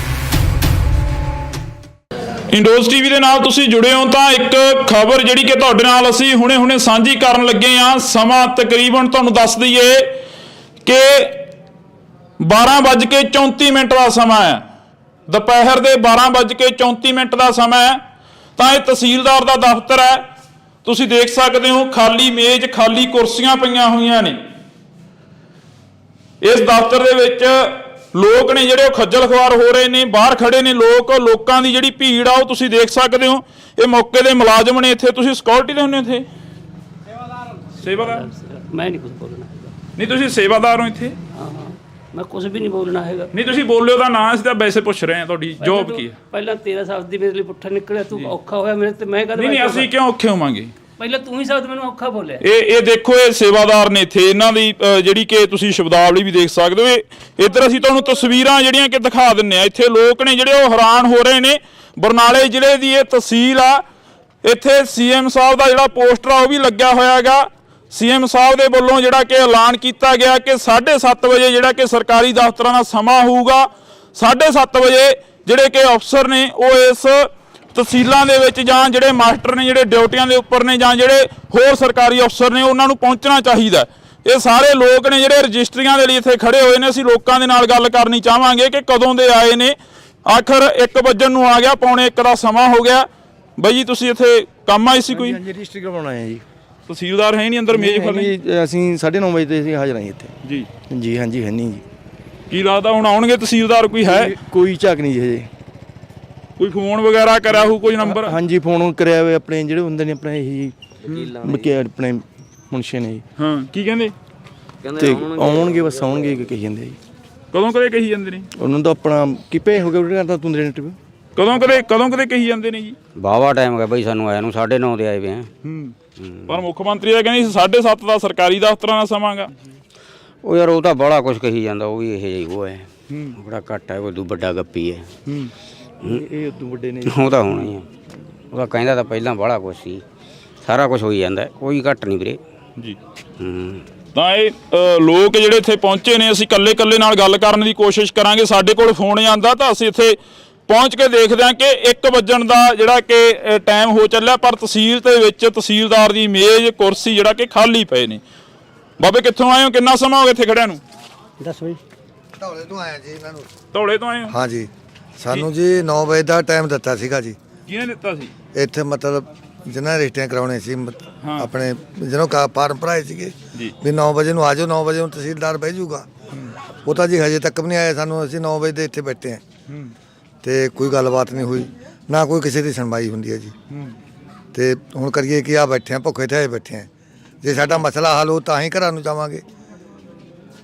ਇੰਡੋਜ਼ ਟੀਵੀ ਦੇ ਨਾਲ ਤੁਸੀਂ ਜੁੜੇ ਹੋ। ਤਾਂ ਇੱਕ ਖਬਰ ਜਿਹੜੀ ਕਿ ਤੁਹਾਡੇ ਨਾਲ ਅਸੀਂ ਹੁਣੇ ਸਾਂਝੀ ਕਰਨ ਲੱਗੇ ਆ। ਸਮਾਂ ਤਕਰੀਬਨ ਤੁਹਾਨੂੰ ਦੱਸ ਦਈਏ ਕਿ 12:34 ਦਾ ਸਮਾਂ ਹੈ। ਦੁਪਹਿਰ ਦੇ 12:34 ਦਾ ਸਮਾਂ ਹੈ। ਤਾਂ ਇਹ ਤਹਿਸੀਲਦਾਰ ਦਾ ਦਫ਼ਤਰ ਹੈ। ਤੁਸੀਂ ਦੇਖ ਸਕਦੇ ਹੋ, ਖਾਲੀ ਮੇਜ਼, ਖਾਲੀ ਕੁਰਸੀਆਂ ਪਈਆਂ ਹੋਈਆਂ ਨੇ। ਇਸ ਦਫ਼ਤਰ ਦੇ ਵਿੱਚ ਲੋਕ ਨੇ ਜਿਹੜੇ ਉਹ ਖੱਜਲ ਖੁਆਰ ਹੋ ਰਹੇ ਨੇ, ਬਾਹਰ ਖੜੇ ਨੇ ਲੋਕਾਂ ਦੀ ਜਿਹੜੀ ਭੀੜ ਆ ਉਹ ਤੁਸੀਂ ਦੇਖ ਸਕਦੇ ਹੋ। ਇਹ ਮੌਕੇ ਦੇ ਮੁਲਾਜ਼ਮ ਨੇ। ਇੱਥੇ ਤੁਸੀਂ ਸਿਕਿਉਰਿਟੀ ਦੇ ਹੁੰਦੇ ਹੋ? ਇੱਥੇ ਸੇਵਾਦਾਰ? ਮੈਂ ਨਹੀਂ ਕੁਝ ਬੋਲਣਾ ਹੈਗਾ। ਨਹੀਂ, ਤੁਸੀਂ ਸੇਵਾਦਾਰ ਹੋ ਇੱਥੇ? ਹਾਂ, ਮੈਂ ਕੁਝ ਵੀ ਨਹੀਂ ਬੋਲਣਾ ਹੈਗਾ। ਨਹੀਂ, ਤੁਸੀਂ ਬੋਲਿਓ ਤਾਂ ਨਾ, ਅਸੀਂ ਤਾਂ ਵੈਸੇ ਪੁੱਛ ਰਹੇ ਹਾਂ ਤੁਹਾਡੀ ਜੌਬ ਕੀ ਹੈ। ਪਹਿਲਾਂ 13 ਸਾਲ ਦੀ ਮੇਰੇ ਲਈ ਪੁੱਠਾ ਨਿਕਲਿਆ, ਤੂੰ ਔਖਾ ਹੋਇਆ ਮੇਰੇ ਤੇ, ਮੈਂ ਕਦ ਨਹੀਂ, ਅਸੀਂ ਕਿਉਂ ਔਖੇ ਹੋਵਾਂਗੇ? ਪਹਿਲਾਂ ਤੂੰ ਹੀ ਸ਼ਬਦ ਮੈਨੂੰ ਔਖਾ ਬੋਲਿਆ। ਇਹ ਦੇਖੋ, ਇਹ ਸੇਵਾਦਾਰ ਨੇ ਇੱਥੇ, ਇਹਨਾਂ ਦੀ ਜਿਹੜੀ ਕਿ ਤੁਸੀਂ ਸ਼ਬਦਾਵਲੀ ਵੀ ਦੇਖ ਸਕਦੇ ਹੋ। ਇੱਧਰ ਅਸੀਂ ਤੁਹਾਨੂੰ ਤਸਵੀਰਾਂ ਜਿਹੜੀਆਂ ਕਿ ਦਿਖਾ ਦਿੰਨੇ ਆ। ਇੱਥੇ ਲੋਕ ਨੇ ਜਿਹੜੇ ਉਹ ਹੈਰਾਨ ਹੋ ਰਹੇ ਨੇ। ਬਰਨਾਲੇ ਜ਼ਿਲ੍ਹੇ ਦੀ ਇਹ ਤਹਿਸੀਲ ਆ। ਇੱਥੇ ਸੀਐਮ ਸਾਹਿਬ ਦਾ ਜਿਹੜਾ ਪੋਸਟਰ ਆ ਉਹ ਵੀ ਲੱਗਿਆ ਹੋਇਆ ਹੈਗਾ। ਸੀਐਮ ਸਾਹਿਬ ਦੇ ਵੱਲੋਂ ਜਿਹੜਾ ਕਿ ਐਲਾਨ ਕੀਤਾ ਗਿਆ ਕਿ 7:30 ਵਜੇ ਜਿਹੜਾ ਕਿ ਸਰਕਾਰੀ ਦਫ਼ਤਰਾਂ ਦਾ ਸਮਾਂ ਹੋਊਗਾ। 7:30 ਵਜੇ ਜਿਹੜੇ ਕਿ ਅਫਸਰ ਨੇ ਉਹ ਇਸ ਤਹਿਸੀਲਾਂ ਦੇ ਵਿੱਚ ਜਾਂ ਜਿਹੜੇ ਮਾਸਟਰ ਨੇ ਜਿਹੜੇ ਡਿਊਟੀਆਂ ਦੇ ਉੱਪਰ ਨੇ ਜਾਂ ਜਿਹੜੇ ਹੋਰ ਸਰਕਾਰੀ ਅਫਸਰ ਨੇ ਉਹਨਾਂ ਨੂੰ ਪਹੁੰਚਣਾ ਚਾਹੀਦਾ। ਇਹ ਸਾਰੇ ਲੋਕ ਨੇ ਜਿਹੜੇ ਰਜਿਸਟਰੀਆਂ ਦੇ ਲਈ ਇੱਥੇ ਖੜੇ ਹੋਏ ਨੇ। ਅਸੀਂ ਲੋਕਾਂ ਦੇ ਨਾਲ ਗੱਲ ਕਰਨੀ ਚਾਹਾਂਗੇ ਕਿ ਕਦੋਂ ਦੇ ਆਏ ਨੇ। ਆਖਰ 1 ਵਜਣ ਨੂੰ ਆ ਗਿਆ, 1:45 ਦਾ ਸਮਾਂ ਹੋ ਗਿਆ। ਬਾਈ ਜੀ ਤੁਸੀਂ ਇੱਥੇ ਕੰਮ ਆਏ ਸੀ ਕੋਈ? ਹਾਂਜੀ ਰਜਿਸਟਰੀ ਕਰਵਾਉਣਾ ਹੈ ਜੀ। ਤਹਿਸੀਲਦਾਰ ਹੈ ਨਹੀਂ ਅੰਦਰ ਮੇਜ਼ ਖਾਲੀ? ਅਸੀਂ 9:30 ਵਜੇ ਤੇ ਅਸੀਂ ਹਾਜ਼ਰ ਹਾਂ ਇੱਥੇ ਜੀ ਜੀ। ਹਾਂਜੀ ਹੈ ਨਹੀਂ ਜੀ। ਕੀ ਲੱਗਦਾ ਹੁਣ ਆਉਣਗੇ ਤਹਿਸੀਲਦਾਰ? ਕੋਈ ਹੈ? ਕੋਈ ਝਾਕ ਨਹੀਂ ਜੀ ਹਜੇ। ਕੋਈ ਫੋਨ ਵਗੈਰਾ ਕਰਿਆ ਹੋਊ, ਕੋਈ ਨੰਬਰ? ਹਾਂਜੀ ਫੋਨ ਕਰਿਆ ਹੋਇਆ ਆਪਣੇ ਜਿਹੜੇ ਹੁੰਦੇ ਨੇ ਆਪਣੇ ਇਹ ਆਪਣੇ ਮੁਨਸ਼ੀ ਨੇ ਜੀ। ਹਾਂ ਕੀ ਕਹਿੰਦੇ? ਤੇ ਆਉਣਗੇ ਬਸ ਆਉਣਗੇ ਕਹੀ ਜਾਂਦੇ ਜੀ। ਕਦੋਂ ਕਦੇ ਕਹੀ ਜਾਂਦੇ ਨੇ? ਉਹਨਾਂ ਦਾ ਆਪਣਾ ਕਿਪੇ ਹੋ ਗਿਆ ਉਹਦੇ ਕਰਦਾ ਤੂੰ ਇੰਟਰਵਿਊ ਕਦੋਂ ਕਦੇ ਕਹੀ ਜਾਂਦੇ ਨੇ ਜੀ? ਵਾਹਵਾ ਟਾਈਮ ਹੋ ਗਿਆ ਬਈ ਸਾਨੂੰ ਆਇਆ ਨੂੰ 9:30 ਦੇ ਆਏ ਵੇ ਆ। ਪਰ ਮੁੱਖ ਮੰਤਰੀ ਦਾ ਕਹਿੰਦੇ 7:30 ਦਾ ਸਰਕਾਰੀ ਦਫ਼ਤਰਾਂ ਦਾ ਸਮਾਂਗਾ। ਉਹ ਯਾਰ ਉਹ ਤਾਂ ਬੜਾ ਕੁਝ ਕਹੀ ਜਾਂਦਾ, ਉਹ ਵੀ ਇਹ ਜਿਹੀ ਉਹ ਹੈ, ਬੜਾ ਘੱਟ ਹੈ, ਕੋਈ ਦੂ ਵੱਡਾ ਗੱਪੀ ਹੈ। ਇਹ ਉਦੋਂ ਵੱਡੇ ਨੇ ਉਹ ਤਾਂ ਹੋਣਾ ਹੀ ਆ। ਉਹ ਤਾਂ ਕਹਿੰਦਾ ਤਾਂ ਪਹਿਲਾਂ ਬੜਾ ਕੁਝ ਸੀ, ਸਾਰਾ ਕੁਝ ਹੋਈ ਜਾਂਦਾ, ਕੋਈ ਘੱਟ ਨਹੀਂ ਵੀਰੇ ਜੀ। ਤਾਂ ਇਹ ਲੋਕ ਜਿਹੜੇ ਇੱਥੇ ਪਹੁੰਚੇ ਨੇ, ਅਸੀਂ ਕੱਲੇ ਨਾਲ ਗੱਲ ਕਰਨ ਦੀ ਕੋਸ਼ਿਸ਼ ਕਰਾਂਗੇ। ਸਾਡੇ ਕੋਲ ਫੋਨ ਆਉਂਦਾ ਤਾਂ ਅਸੀਂ ਇੱਥੇ ਪਹੁੰਚ ਕੇ ਦੇਖਦੇ ਹਾਂ ਕਿ 1 ਵਜਣ ਦਾ ਜਿਹੜਾ ਕਿ ਟਾਈਮ ਹੋ ਚੱਲਿਆ, ਪਰ ਤਹਿਸੀਲ ਦੇ ਵਿੱਚ ਤਹਿਸੀਲਦਾਰ ਦੀ ਮੇਜ਼ ਕੁਰਸੀ ਜਿਹੜਾ ਕਿ ਖਾਲੀ ਪਏ ਨੇ। ਬਾਬੇ ਕਿੱਥੋਂ ਆਏ ਹੋ? ਕਿੰਨਾ ਸਮਾਂ ਹੋ ਗਿਆ ਇੱਥੇ ਖੜਿਆਂ ਨੂੰ? 10 ਵਜੇ ਧੌਲੇ ਤੋਂ ਆਇਆ ਜੀ ਇਹਨਾਂ ਨੂੰ। ਧੌਲੇ ਤੋਂ ਆਏ ਹੋ? ਹਾਂ ਜੀ, ਸਾਨੂੰ ਜੀ 9 ਵਜੇ ਦਾ ਟਾਈਮ ਦਿੱਤਾ ਸੀਗਾ ਜੀ। ਕਿਹਨੇ ਦਿੱਤਾ ਸੀ? ਇੱਥੇ ਮਤਲਬ ਜਿਨ੍ਹਾਂ ਨੇ ਰਜਿਸਟਰੀਆਂ ਕਰਾਉਣੇ ਸੀ ਆਪਣੇ ਜਿਹਨੂੰ ਫਾਰਮ ਭਰਾਏ ਸੀਗੇ ਵੀ 9 ਵਜੇ ਨੂੰ ਆ ਜਾਓ, 9 ਵਜੇ ਨੂੰ ਤਹਿਸੀਲਦਾਰ ਬਹਿ ਜਾਊਗਾ। ਉਹ ਤਾਂ ਜੀ ਹਜੇ ਤੱਕ ਵੀ ਨਹੀਂ ਆਇਆ। ਸਾਨੂੰ ਅਸੀਂ 9 ਵਜੇ ਦੇ ਇੱਥੇ ਬੈਠੇ ਹਾਂ ਤੇ ਕੋਈ ਗੱਲਬਾਤ ਨਹੀਂ ਹੋਈ, ਨਾ ਕੋਈ ਕਿਸੇ ਦੀ ਸੁਣਵਾਈ ਹੁੰਦੀ ਹੈ ਜੀ। ਤੇ ਹੁਣ ਕਰੀਏ ਕਿ ਆ ਬੈਠੇ ਆ, ਭੁੱਖੇ ਤੇ ਬੈਠੇ ਆ। ਜੇ ਸਾਡਾ ਮਸਲਾ ਹੱਲ ਹੋ ਤਾਂ ਹੀ ਘਰਾਂ ਨੂੰ ਜਾਵਾਂਗੇ।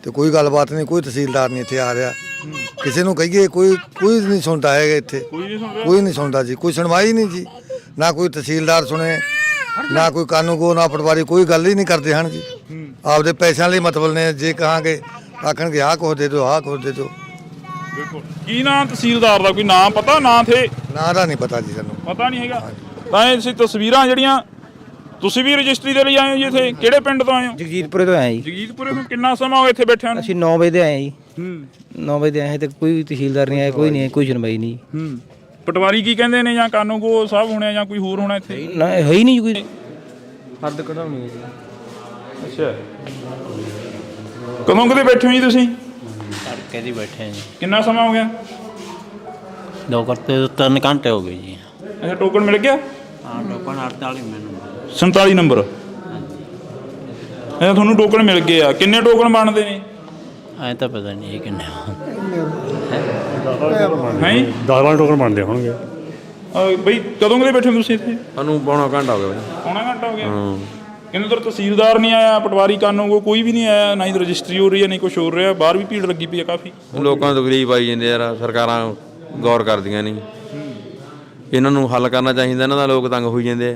ਤੇ ਕੋਈ ਗੱਲਬਾਤ ਨਹੀਂ, ਕੋਈ ਤਹਿਸੀਲਦਾਰ ਨਹੀਂ ਇੱਥੇ ਆ ਰਿਹਾ। ਕਿਸੇ ਨੂੰ ਕਹੀਏ ਕੋਈ ਨਹੀਂ ਸੁਣਦਾ ਹੈਗਾ ਇੱਥੇ, ਕੋਈ ਨਹੀਂ ਸੁਣਦਾ ਜੀ। ਕੋਈ ਸੁਣਵਾਈ ਨਹੀਂ ਜੀ, ਨਾ ਕੋਈ ਤਹਿਸੀਲਦਾਰ ਸੁਣੇ, ਨਾ ਕੋਈ ਕਾਨੂੰਗੋ, ਨਾ ਪਟਵਾਰੀ, ਕੋਈ ਗੱਲ ਹੀ ਨਹੀਂ ਕਰਦੇ ਹਨ ਜੀ। ਆਪਦੇ ਪੈਸਿਆਂ ਲਈ ਮਤਲਬ ਨੇ। ਜੇ ਕਹਾਂਗੇ ਆਖਣਗੇ ਆਹ ਕੁਛ ਦੇ ਦਿਓ, ਆਹ ਕੁਛ ਦੇ ਦਿਓ। ਕੀ ਨਾਮ ਤਹਿਸੀਲਦਾਰ ਦਾ? ਕੋਈ ਨਾਮ ਪਤਾ? ਨਾਂ ਥੇ ਨਾਂ ਦਾ ਨਹੀਂ ਪਤਾ ਜੀ, ਸਾਨੂੰ ਪਤਾ ਨਹੀਂ ਹੈਗਾ। ਤਾਂ ਇਹ ਤਸਵੀਰਾਂ ਜਿਹੜੀਆਂ ਤੁਸੀਂ ਵੀ ਰਜਿਸਟਰੀ ਦੇ ਲਈ ਆਏ ਹੋ ਜੀ? ਇੱਥੇ ਕਿਹੜੇ ਪਿੰਡ ਤੋਂ ਆਏ ਹੋ? ਜਗਜੀਤਪੁਰੇ ਤੋਂ ਆਏ ਜੀ। ਜਗਜੀਤਪੁਰੇ ਤੋਂ। ਕਿੰਨਾ ਸਮਾਂ ਹੋ ਇੱਥੇ ਬੈਠਿਆਂ ਨੂੰ? ਅਸੀਂ 9 ਵਜੇ ਦੇ ਆਏ ਜੀ। 9 ਵਜੇ ਦੇ ਆਏ ਤੇ ਕੋਈ ਤਹਿਸੀਲਦਾਰ ਨਹੀਂ ਆਇਆ, ਕੋਈ ਨਹੀਂ ਆਇਆ, ਕੋਈ ਸੁਣਵਾਈ ਨਹੀਂ। ਪਟਵਾਰੀ ਕੀ ਕਹਿੰਦੇ ਨੇ ਜਾਂ ਕਾਨੂੰਗੋ ਸਾਹਿਬ ਹੋਣੇ ਜਾਂ ਕੋਈ ਹੋਰ ਹੋਣਾ ਇੱਥੇ? ਨਾ ਹੈ ਹੀ ਨਹੀਂ ਕੋਈ। ਹੱਦ ਕਢਾਉਣੀ ਹੈ ਜੀ। ਅੱਛਾ, ਕਦੋਂ ਕਦੇ ਬੈਠੇ ਹੋ ਜੀ ਤੁਸੀਂ? ਤੜਕੇ ਦੀ ਬੈਠੇ ਜੀ। ਕਿੰਨਾ ਸਮਾਂ ਹੋ ਗਿਆ? 3 ਘੰਟੇ ਹੋ ਗਏ ਜੀ। ਅੱਛਾ, ਟੋਕਨ ਮਿਲ ਗਿਆ? ਹਾਂ ਟੋਕਨ 48 ਮੈਨੂੰ 47 ਨੰਬਰ। ਅੱਛਾ, ਤੁਹਾਨੂੰ ਟੋਕਨ ਮਿਲ ਗਏ ਆ। ਕਿੰਨੇ ਟੋਕਨ ਬਣਦੇ ਨੇ? ਐ ਤਾਂ ਪਤਾ ਨਹੀਂ ਕਿੰਨੇ ਹੈ 10 ਟੋਕਨ ਬਣਦੇ ਹੋਣਗੇ। ਬਈ ਕਦੋਂ ਕਦੇ ਬੈਠੇ ਹੋ ਤੁਸੀਂ ਇੱਥੇ? ਸਾਨੂੰ ਪੌਣਾ ਘੰਟਾ ਹੋ ਗਿਆ ਬਾਈ। ਪੌਣਾ ਘੰਟਾ ਹੋ ਗਿਆ। ਕਹਿੰਦੇ ਉਧਰ ਤਹਿਸੀਲਦਾਰ ਨਹੀਂ ਆਇਆ, ਪਟਵਾਰੀ ਕਾਨੂੰਗੋ ਕੋਈ ਵੀ ਨਹੀਂ ਆਇਆ, ਨਾ ਹੀ ਰਜਿਸਟਰੀ ਹੋ ਰਹੀ ਹੈ, ਨਹੀਂ ਕੁਛ ਹੋ ਰਿਹਾ। ਬਾਹਰ ਵੀ ਭੀੜ ਲੱਗੀ ਪਈ ਹੈ ਕਾਫੀ। ਲੋਕਾਂ ਨੂੰ ਤਕਲੀਫ ਆਈ ਜਾਂਦੀ ਯਾਰ, ਸਰਕਾਰਾਂ ਗੌਰ ਕਰਦੀਆਂ ਨਹੀਂ। ਇਹਨਾਂ ਨੂੰ ਹੱਲ ਕਰਨਾ ਚਾਹੀਦਾ ਇਹਨਾਂ ਦਾ। ਲੋਕ ਤੰਗ ਹੋਈ ਜਾਂਦੇ ਆ।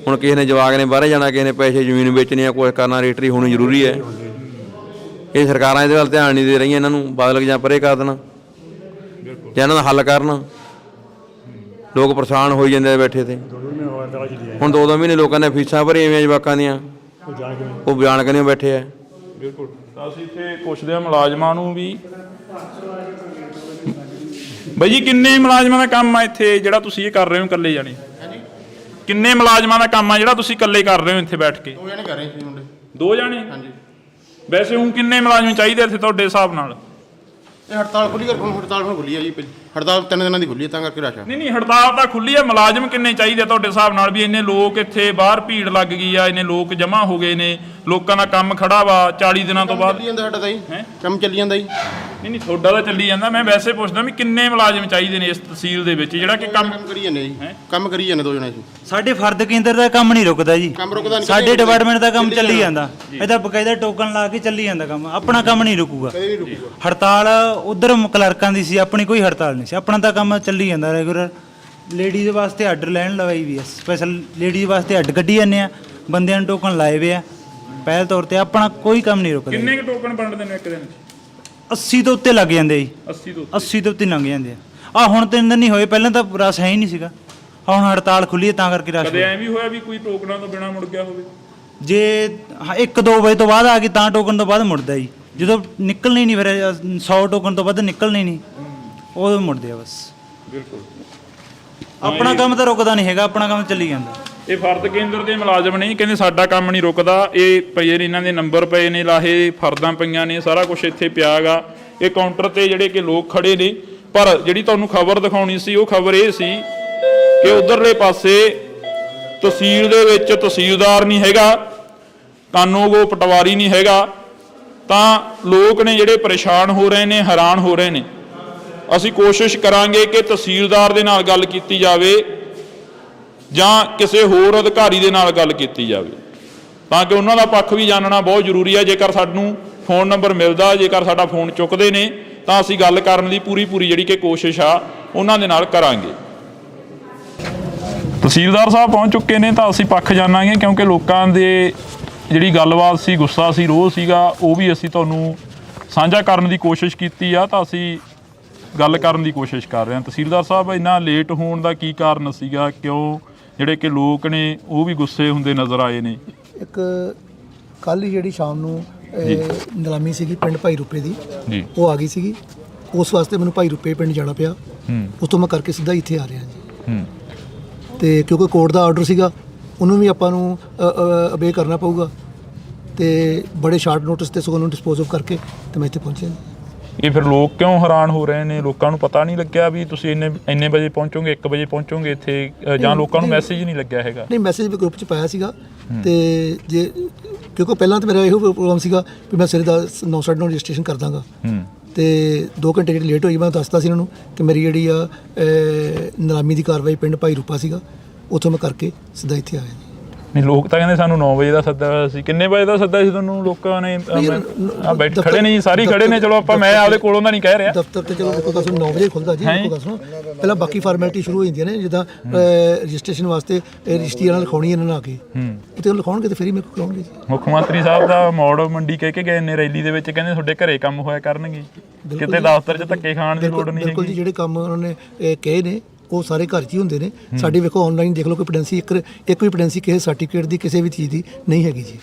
ਹੁਣ ਕਿਸੇ ਨੇ ਜਵਾਕ ਨੇ ਬਾਹਰੇ ਜਾਣਾ, ਕਿਸੇ ਨੇ ਪੈਸੇ ਜ਼ਮੀਨ ਵੇਚਣੀ ਆ, ਕੁਛ ਕਰਨਾ, ਰਜਿਸਟਰੀ ਹੋਣੀ ਜ਼ਰੂਰੀ ਹੈ। ਇਹ ਸਰਕਾਰਾਂ ਇਹਦੇ ਵੱਲ ਧਿਆਨ ਨਹੀਂ ਦੇ ਰਹੀਆਂ। ਇਹਨਾਂ ਨੂੰ ਬਦਲ ਜਾਂ ਪਰੇ ਕਰ ਦੇਣਾ ਜਾਂ ਇਹਨਾਂ ਦਾ ਹੱਲ ਕਰਨ। ਲੋਕ ਪਰੇਸ਼ਾਨ ਹੋਈ ਜਾਂਦੇ ਆ ਬੈਠੇ ਤੇ। ਹੁਣ 2-2 ਮਹੀਨੇ ਲੋਕਾਂ ਨੇ ਫੀਸਾਂ ਭਰੀਆਂ ਜਵਾਕਾਂ ਦੀਆਂ, ਉਹ ਬਿਆਨ ਕਰਨੇ ਬੈਠੇ ਆ। ਬਿਲਕੁਲ। ਤਾਂ ਅਸੀਂ ਇੱਥੇ ਪੁੱਛਦੇ ਹਾਂ ਮੁਲਾਜ਼ਮਾਂ ਨੂੰ ਵੀ। ਬਾਈ ਜੀ ਕਿੰਨੇ ਮੁਲਾਜ਼ਮਾਂ ਦਾ ਕੰਮ ਆ ਇੱਥੇ ਜਿਹੜਾ ਤੁਸੀਂ ਇਹ ਕਰ ਰਹੇ ਹੋ ਇਕੱਲੇ ਜਾਣੇ? ਕਿੰਨੇ ਮੁਲਾਜ਼ਮਾਂ ਦਾ ਕੰਮ ਆ ਜਿਹੜਾ ਤੁਸੀਂ ਇਕੱਲੇ ਕਰ ਰਹੇ ਹੋ ਇੱਥੇ ਬੈਠ ਕੇ? 2 ਜਣੇ ਕਰ ਰਹੇ ਸੀ ਮੁੰਡੇ। 2 ਜਣੇ? ਹਾਂਜੀ। ਵੈਸੇ ਹੁਣ ਕਿੰਨੇ ਮੁਲਾਜ਼ਮ ਚਾਹੀਦੇ ਇੱਥੇ ਤੁਹਾਡੇ ਹਿਸਾਬ ਨਾਲ? ਇਹ ਹੜਤਾਲ ਖੁੱਲੀ ਹੜਤਾਲ ਹੁਣ ਖੁੱਲੀ ਆ ਜੀ। ਹੜਤਾਲ 3 ਦਿਨਾਂ ਦੀ ਖੁੱਲੀ ਹੈ, ਤਾਂ ਕਰਕੇ ਰਸ਼ ਆ। ਨਹੀਂ ਹੜਤਾਲ ਤਾਂ ਖੁੱਲੀ ਹੈ। ਮੁਲਾਜ਼ਮ ਕਿੰਨੇ ਚਾਹੀਦੇ ਤੁਹਾਡੇ ਹਿਸਾਬ ਨਾਲ? ਵੀ ਇੰਨੇ ਲੋਕ ਇੱਥੇ ਬਾਹਰ ਭੀੜ ਲੱਗ ਗਈ ਆ, ਇੰਨੇ ਲੋਕ ਜਮ੍ਹਾਂ ਹੋ ਗਏ ਨੇ, ਲੋਕਾਂ ਦਾ ਕੰਮ ਖੜਾ ਵਾ 40 ਦਿਨਾਂ ਤੋਂ ਬਾਅਦ। ਚੱਲੀ ਜਾਂਦਾ ਸਾਡਾ ਤਾਂ ਜੀ, ਕੰਮ ਚੱਲੀ ਜਾਂਦਾ ਜੀ। ਨਹੀਂ ਤੁਹਾਡਾ ਤਾਂ ਚੱਲੀ ਜਾਂਦਾ। ਮੈਂ ਵੈਸੇ ਪੁੱਛਦਾ ਵੀ ਕਿੰਨੇ ਮੁਲਾਜ਼ਮ ਚਾਹੀਦੇ ਨੇ ਇਸ ਤਹਿਸੀਲ ਦੇ ਵਿੱਚ ਜਿਹੜਾ ਕਿ ਕੰਮ ਕਰੀ ਜਾਂਦੇ ਜੀ। ਕੰਮ ਕਰੀ ਜਾਂਦੇ 2 ਜਣੇ ਸੀ। ਸਾਡੇ ਫਰਦ ਕੇਂਦਰ ਦਾ ਕੰਮ ਨਹੀਂ ਰੁਕਦਾ ਜੀ। ਕੰਮ ਰੁਕਦਾ ਨਹੀਂ। ਸਾਡੇ ਡਿਪਾਰਟਮੈਂਟ ਦਾ ਕੰਮ ਚੱਲੀ ਜਾਂਦਾ। ਇਹਦਾ ਬਕਾਇਦਾ ਟੋਕਨ ਲਾ ਕੇ ਚੱਲੀ ਜਾਂਦਾ ਕੰਮ। ਆਪਣਾ ਕੰਮ ਨਹੀਂ ਰੁਕੂਗਾ। ਕਦੇ ਨਹੀਂ ਰੁਕੂਗਾ। ਹੜਤਾਲ ਉਧਰ ਕਲਰਕਾਂ ਦੀ ਸੀ, ਆਪਣੀ ਕੋਈ ਹੜਤਾਲ ਨਹੀਂ ਸੀ। ਆਪਣਾ ਤਾਂ ਕੰਮ ਚੱਲੀ ਜਾਂਦਾ ਰੈਗੂਲਰ। ਲੇਡੀਜ਼ ਵਾਸਤੇ ਅੱਡ ਲੈਣ ਲਵਾਈ ਵੀ ਆ ਸਪੈਸ਼ਲ ਲੇਡੀਜ਼ ਵਾਸਤੇ ਅੱਡ ਕੱਢੀ ਜਾਂਦੇ ਆ ਬੰਦਿਆਂ ਨੂੰ ਟੋਕਨ ਲਾਏ ਵੇ ਆ ਪਹਿਲ ਤੌਰ ਤੇ ਆਪਣਾ ਕੋਈ ਕੰਮ ਨਹੀਂ ਰੁਕਦਾ ਕਿੰਨੇ ਕੁ ਟੋਕਨ ਵੰਡਦੇ ਨੇ ਇੱਕ ਦਿਨ 80 ਤੋਂ ਉੱਤੇ ਲੱਗ ਜਾਂਦੇ ਜੀ 80 ਤੋਂ 80 ਤੋਂ ਉੱਤੇ ਲੰਘ ਜਾਂਦੇ ਆ ਹੁਣ 3 ਦਿਨ ਨਹੀਂ ਹੋਏ ਪਹਿਲਾਂ ਤਾਂ ਰਸ ਹੈ ਹੀ ਨਹੀਂ ਸੀਗਾ ਹੁਣ ਹੜਤਾਲ ਖੁੱਲੀ ਹੈ ਤਾਂ ਕਰਕੇ ਰਸ ਕਦੇ ਐਂ ਵੀ ਹੋਇਆ ਵੀ ਕੋਈ ਟੋਕਨਾਂ ਤੋਂ ਬਿਨਾ ਮੁੜ ਗਿਆ ਹੋਵੇ? ਜੇ 1-2 ਵਜੇ ਤੋਂ ਬਾਅਦ ਆ ਗਈ ਤਾਂ ਟੋਕਨ ਤੋਂ ਬਾਅਦ ਮੁੜਦਾ ਜੀ ਜਦੋਂ ਨਿਕਲਣੀ ਨਹੀਂ ਫਿਰ 100 ਟੋਕਨ ਤੋਂ ਵੱਧ ਨਿਕਲਣੀ ਨਹੀਂ ਉਦੋਂ ਮੁੜਦੇ ਆ ਬਸ। ਬਿਲਕੁਲ ਆਪਣਾ ਕੰਮ ਤਾਂ ਰੁਕਦਾ ਨਹੀਂ ਹੈਗਾ ਆਪਣਾ ਕੰਮ ਚੱਲੀ ਜਾਂਦਾ। ਇਹ ਫਰਦ ਕੇਂਦਰ ਦੇ ਮੁਲਾਜ਼ਮ ਨੇ ਕਹਿੰਦੇ ਸਾਡਾ ਕੰਮ ਨਹੀਂ ਰੁਕਦਾ ਇਹ ਪਏ ਨੇ ਇਹਨਾਂ ਦੇ ਨੰਬਰ ਪਏ ਨੇ ਲਾਹੇ ਫਰਦਾਂ ਪਈਆਂ ਨੇ ਸਾਰਾ ਕੁਝ ਇੱਥੇ ਪਿਆ ਗਾ ਇਹ ਕਾਊਂਟਰ ਤੇ ਜਿਹੜੇ ਕਿ ਲੋਕ ਖੜੇ ਨੇ ਪਰ ਜਿਹੜੀ ਤੁਹਾਨੂੰ ਖਬਰ ਦਿਖਾਉਣੀ ਸੀ ਉਹ ਖਬਰ ਇਹ ਸੀ ਕਿ ਉਧਰਲੇ ਪਾਸੇ ਤਹਿਸੀਲ ਦੇ ਵਿੱਚ ਤਹਿਸੀਲਦਾਰ ਨਹੀਂ ਹੈਗਾ ਕਾਨੂੰਗੋ ਪਟਵਾਰੀ ਨਹੀਂ ਹੈਗਾ ਤਾਂ ਲੋਕ ਨੇ ਜਿਹੜੇ ਪਰੇਸ਼ਾਨ ਹੋ ਰਹੇ ਨੇ ਹੈਰਾਨ ਹੋ ਰਹੇ ਨੇ। ਅਸੀਂ ਕੋਸ਼ਿਸ਼ ਕਰਾਂਗੇ ਕਿ ਤਹਿਸੀਲਦਾਰ ਦੇ ਨਾਲ ਗੱਲ ਕੀਤੀ ਜਾਵੇ ਜਾਂ ਕਿਸੇ ਹੋਰ ਅਧਿਕਾਰੀ ਦੇ ਨਾਲ ਗੱਲ ਕੀਤੀ ਜਾਵੇ ਤਾਂ ਕਿ ਉਹਨਾਂ ਦਾ ਪੱਖ ਵੀ ਜਾਣਨਾ ਬਹੁਤ ਜ਼ਰੂਰੀ ਹੈ। ਜੇਕਰ ਸਾਨੂੰ ਫੋਨ ਨੰਬਰ ਮਿਲਦਾ ਜੇਕਰ ਸਾਡਾ ਫੋਨ ਚੁੱਕਦੇ ਨੇ ਤਾਂ ਅਸੀਂ ਗੱਲ ਕਰਨ ਦੀ ਪੂਰੀ ਜਿਹੜੀ ਕਿ ਕੋਸ਼ਿਸ਼ ਆ ਉਹਨਾਂ ਦੇ ਨਾਲ ਕਰਾਂਗੇ। ਤਹਿਸੀਲਦਾਰ ਸਾਹਿਬ ਪਹੁੰਚ ਚੁੱਕੇ ਨੇ ਤਾਂ ਅਸੀਂ ਪੱਖ ਜਾਣਾਂਗੇ ਕਿਉਂਕਿ ਲੋਕਾਂ ਦੇ ਜਿਹੜੀ ਗੱਲਬਾਤ ਸੀ ਗੁੱਸਾ ਸੀ ਰੋਹ ਸੀਗਾ ਉਹ ਵੀ ਅਸੀਂ ਤੁਹਾਨੂੰ ਸਾਂਝਾ ਕਰਨ ਦੀ ਕੋਸ਼ਿਸ਼ ਕੀਤੀ ਆ ਤਾਂ ਅਸੀਂ ਗੱਲ ਕਰਨ ਦੀ ਕੋਸ਼ਿਸ਼ ਕਰ ਰਹੇ ਹਾਂ। ਤਹਿਸੀਲਦਾਰ ਸਾਹਿਬ ਇੰਨਾ ਲੇਟ ਹੋਣ ਦਾ ਕੀ ਕਾਰਨ ਸੀਗਾ ਕਿਉਂ ਜਿਹੜੇ ਕਿ ਲੋਕ ਨੇ ਉਹ ਵੀ ਗੁੱਸੇ ਹੁੰਦੇ ਨਜ਼ਰ ਆਏ ਨੇ? ਇੱਕ ਕੱਲ੍ਹ ਹੀ ਜਿਹੜੀ ਸ਼ਾਮ ਨੂੰ ਨਿਲਾਮੀ ਸੀਗੀ ਪਿੰਡ ਭਾਈ ਰੂਪੇ ਦੀ ਜੀ ਉਹ ਆ ਗਈ ਸੀਗੀ ਉਸ ਵਾਸਤੇ ਮੈਨੂੰ ਭਾਈ ਰੂਪੇ ਪਿੰਡ ਜਾਣਾ ਪਿਆ ਉਸ ਤੋਂ ਮੈਂ ਕਰਕੇ ਸਿੱਧਾ ਇੱਥੇ ਆ ਰਿਹਾ ਜੀ ਤੇ ਕਿਉਂਕਿ ਕੋਰਟ ਦਾ ਆਰਡਰ ਸੀਗਾ ਉਹਨੂੰ ਵੀ ਆਪਾਂ ਨੂੰ ਅਬੇ ਕਰਨਾ ਪਊਗਾ ਤੇ ਬੜੇ ਸ਼ਾਰਟ ਨੋਟਿਸ ਤੇ ਸਗੋਂ ਉਹਨੂੰ ਡਿਸਪੋਜ਼ ਆਫ ਕਰਕੇ ਤੇ ਮੈਂ ਇੱਥੇ ਪਹੁੰਚਿਆ। ਇਹ ਫਿਰ ਲੋਕ ਕਿਉਂ ਹੈਰਾਨ ਹੋ ਰਹੇ ਨੇ? ਲੋਕਾਂ ਨੂੰ ਪਤਾ ਨਹੀਂ ਲੱਗਿਆ ਵੀ ਤੁਸੀਂ ਇੰਨੇ ਵਜੇ ਪਹੁੰਚੋਗੇ 1 ਵਜੇ ਪਹੁੰਚੋਗੇ ਇੱਥੇ ਜਾਂ ਲੋਕਾਂ ਨੂੰ ਮੈਸੇਜ ਨਹੀਂ ਲੱਗਿਆ ਹੈਗਾ? ਨਹੀਂ ਮੈਸੇਜ ਵੀ ਗਰੁੱਪ 'ਚ ਪਾਇਆ ਸੀਗਾ ਤੇ ਜੇ ਕਿਉਂਕਿ ਪਹਿਲਾਂ ਤਾਂ ਮੇਰਾ ਇਹੋ ਪ੍ਰੋਗਰਾਮ ਸੀਗਾ ਵੀ ਮੈਂ ਸਵੇਰੇ ਦਾ 9:30 ਰਜਿਸਟ੍ਰੇਸ਼ਨ ਕਰ ਦਾਂਗਾ ਤੇ 2 ਘੰਟੇ ਜਿਹੜੀ ਲੇਟ ਹੋਈ ਮੈਂ ਦੱਸਤਾ ਸੀ ਇਹਨਾਂ ਨੂੰ ਕਿ ਮੇਰੀ ਜਿਹੜੀ ਆ ਨਿਲਾਮੀ ਦੀ ਕਾਰਵਾਈ ਪਿੰਡ ਭਾਈ ਰੂਪਾ ਸੀਗਾ ਉੱਥੋਂ ਮੈਂ ਕਰਕੇ ਸਿੱਧਾ ਇੱਥੇ ਆਇਆ। ਨਹੀਂ ਲੋਕ ਤਾਂ ਕਹਿੰਦੇ ਸਾਨੂੰ 9 ਵਜੇ ਦਾ ਸੱਦਾ ਹੋਇਆ ਸੀ। ਕਿੰਨੇ ਵਜੇ ਦਾ ਸੱਦਾ ਸੀ ਤੁਹਾਨੂੰ ਲੋਕਾਂ ਨੇ? ਆ ਬੈਠ ਖੜੇ ਨਹੀਂ ਸਾਰੇ ਖੜੇ ਨੇ ਚਲੋ ਆਪਾਂ ਮੈਂ ਆਪਦੇ ਕੋਲੋਂ ਦਾ ਨਹੀਂ ਕਹਿ ਰਿਹਾ ਦਫ਼ਤਰ ਤੇ ਚਲੋ ਦੇਖੋ 9 ਵਜੇ ਖੁੱਲਦਾ ਜੀ ਦੇਖੋ ਸੁਣੋ ਪਹਿਲਾਂ ਬਾਕੀ ਫਾਰਮੈਲਿਟੀ ਸ਼ੁਰੂ ਹੋ ਜਾਂਦੀਆਂ ਨੇ ਜਿੱਦਾਂ ਰਜਿਸਟ੍ਰੇਸ਼ਨ ਵਾਸਤੇ ਰਜਿਸਟਰੀ ਨਾਲ ਲਿਖਾਉਣੀ ਇਹਨਾਂ ਨਾਲ ਆ ਕੇ ਉੱਥੇ ਲਿਖਾਉਣਗੇ ਤੇ ਫਿਰ ਹੀ ਮੇਰੇ ਕੋਲ ਕਰਾਉਣਗੇ ਜੀ। ਮੁੱਖ ਮੰਤਰੀ ਸਾਹਿਬ ਦਾ ਮੋੜ ਮੰਡੀ ਕਹਿ ਕੇ ਗਏ ਨੇ ਰੈਲੀ ਦੇ ਵਿੱਚ ਕਹਿੰਦੇ ਤੁਹਾਡੇ ਘਰੇ ਕੰਮ ਹੋਇਆ ਕਰਨਗੇ ਕਿਤੇ ਦਫ਼ਤਰ 'ਚ ਧੱਕੇ ਖਾਣ ਦੀ ਲੋੜ ਨਹੀਂ ਬਿਲਕੁਲ ਜੀ ਜਿਹੜੇ ਕੰਮ ਉਹਨਾਂ ਨੇ ਕਹੇ ਨੇ ਉਹ ਸਾਰੇ ਘਰ 'ਚ ਹੀ ਹੁੰਦੇ ਨੇ। ਸਾਡੀ ਵੇਖੋ ਆਨਲਾਈਨ ਦੇਖ ਲਓ ਕੋਈ ਪੈਂਡੈਂਸੀ ਇੱਕ ਵੀ ਪੈਂਡੈਂਸੀ ਕਿਸੇ ਸਰਟੀਫਿਕੇਟ ਦੀ ਕਿਸੇ ਵੀ ਚੀਜ਼ ਦੀ ਨਹੀਂ ਹੈਗੀ ਜੀ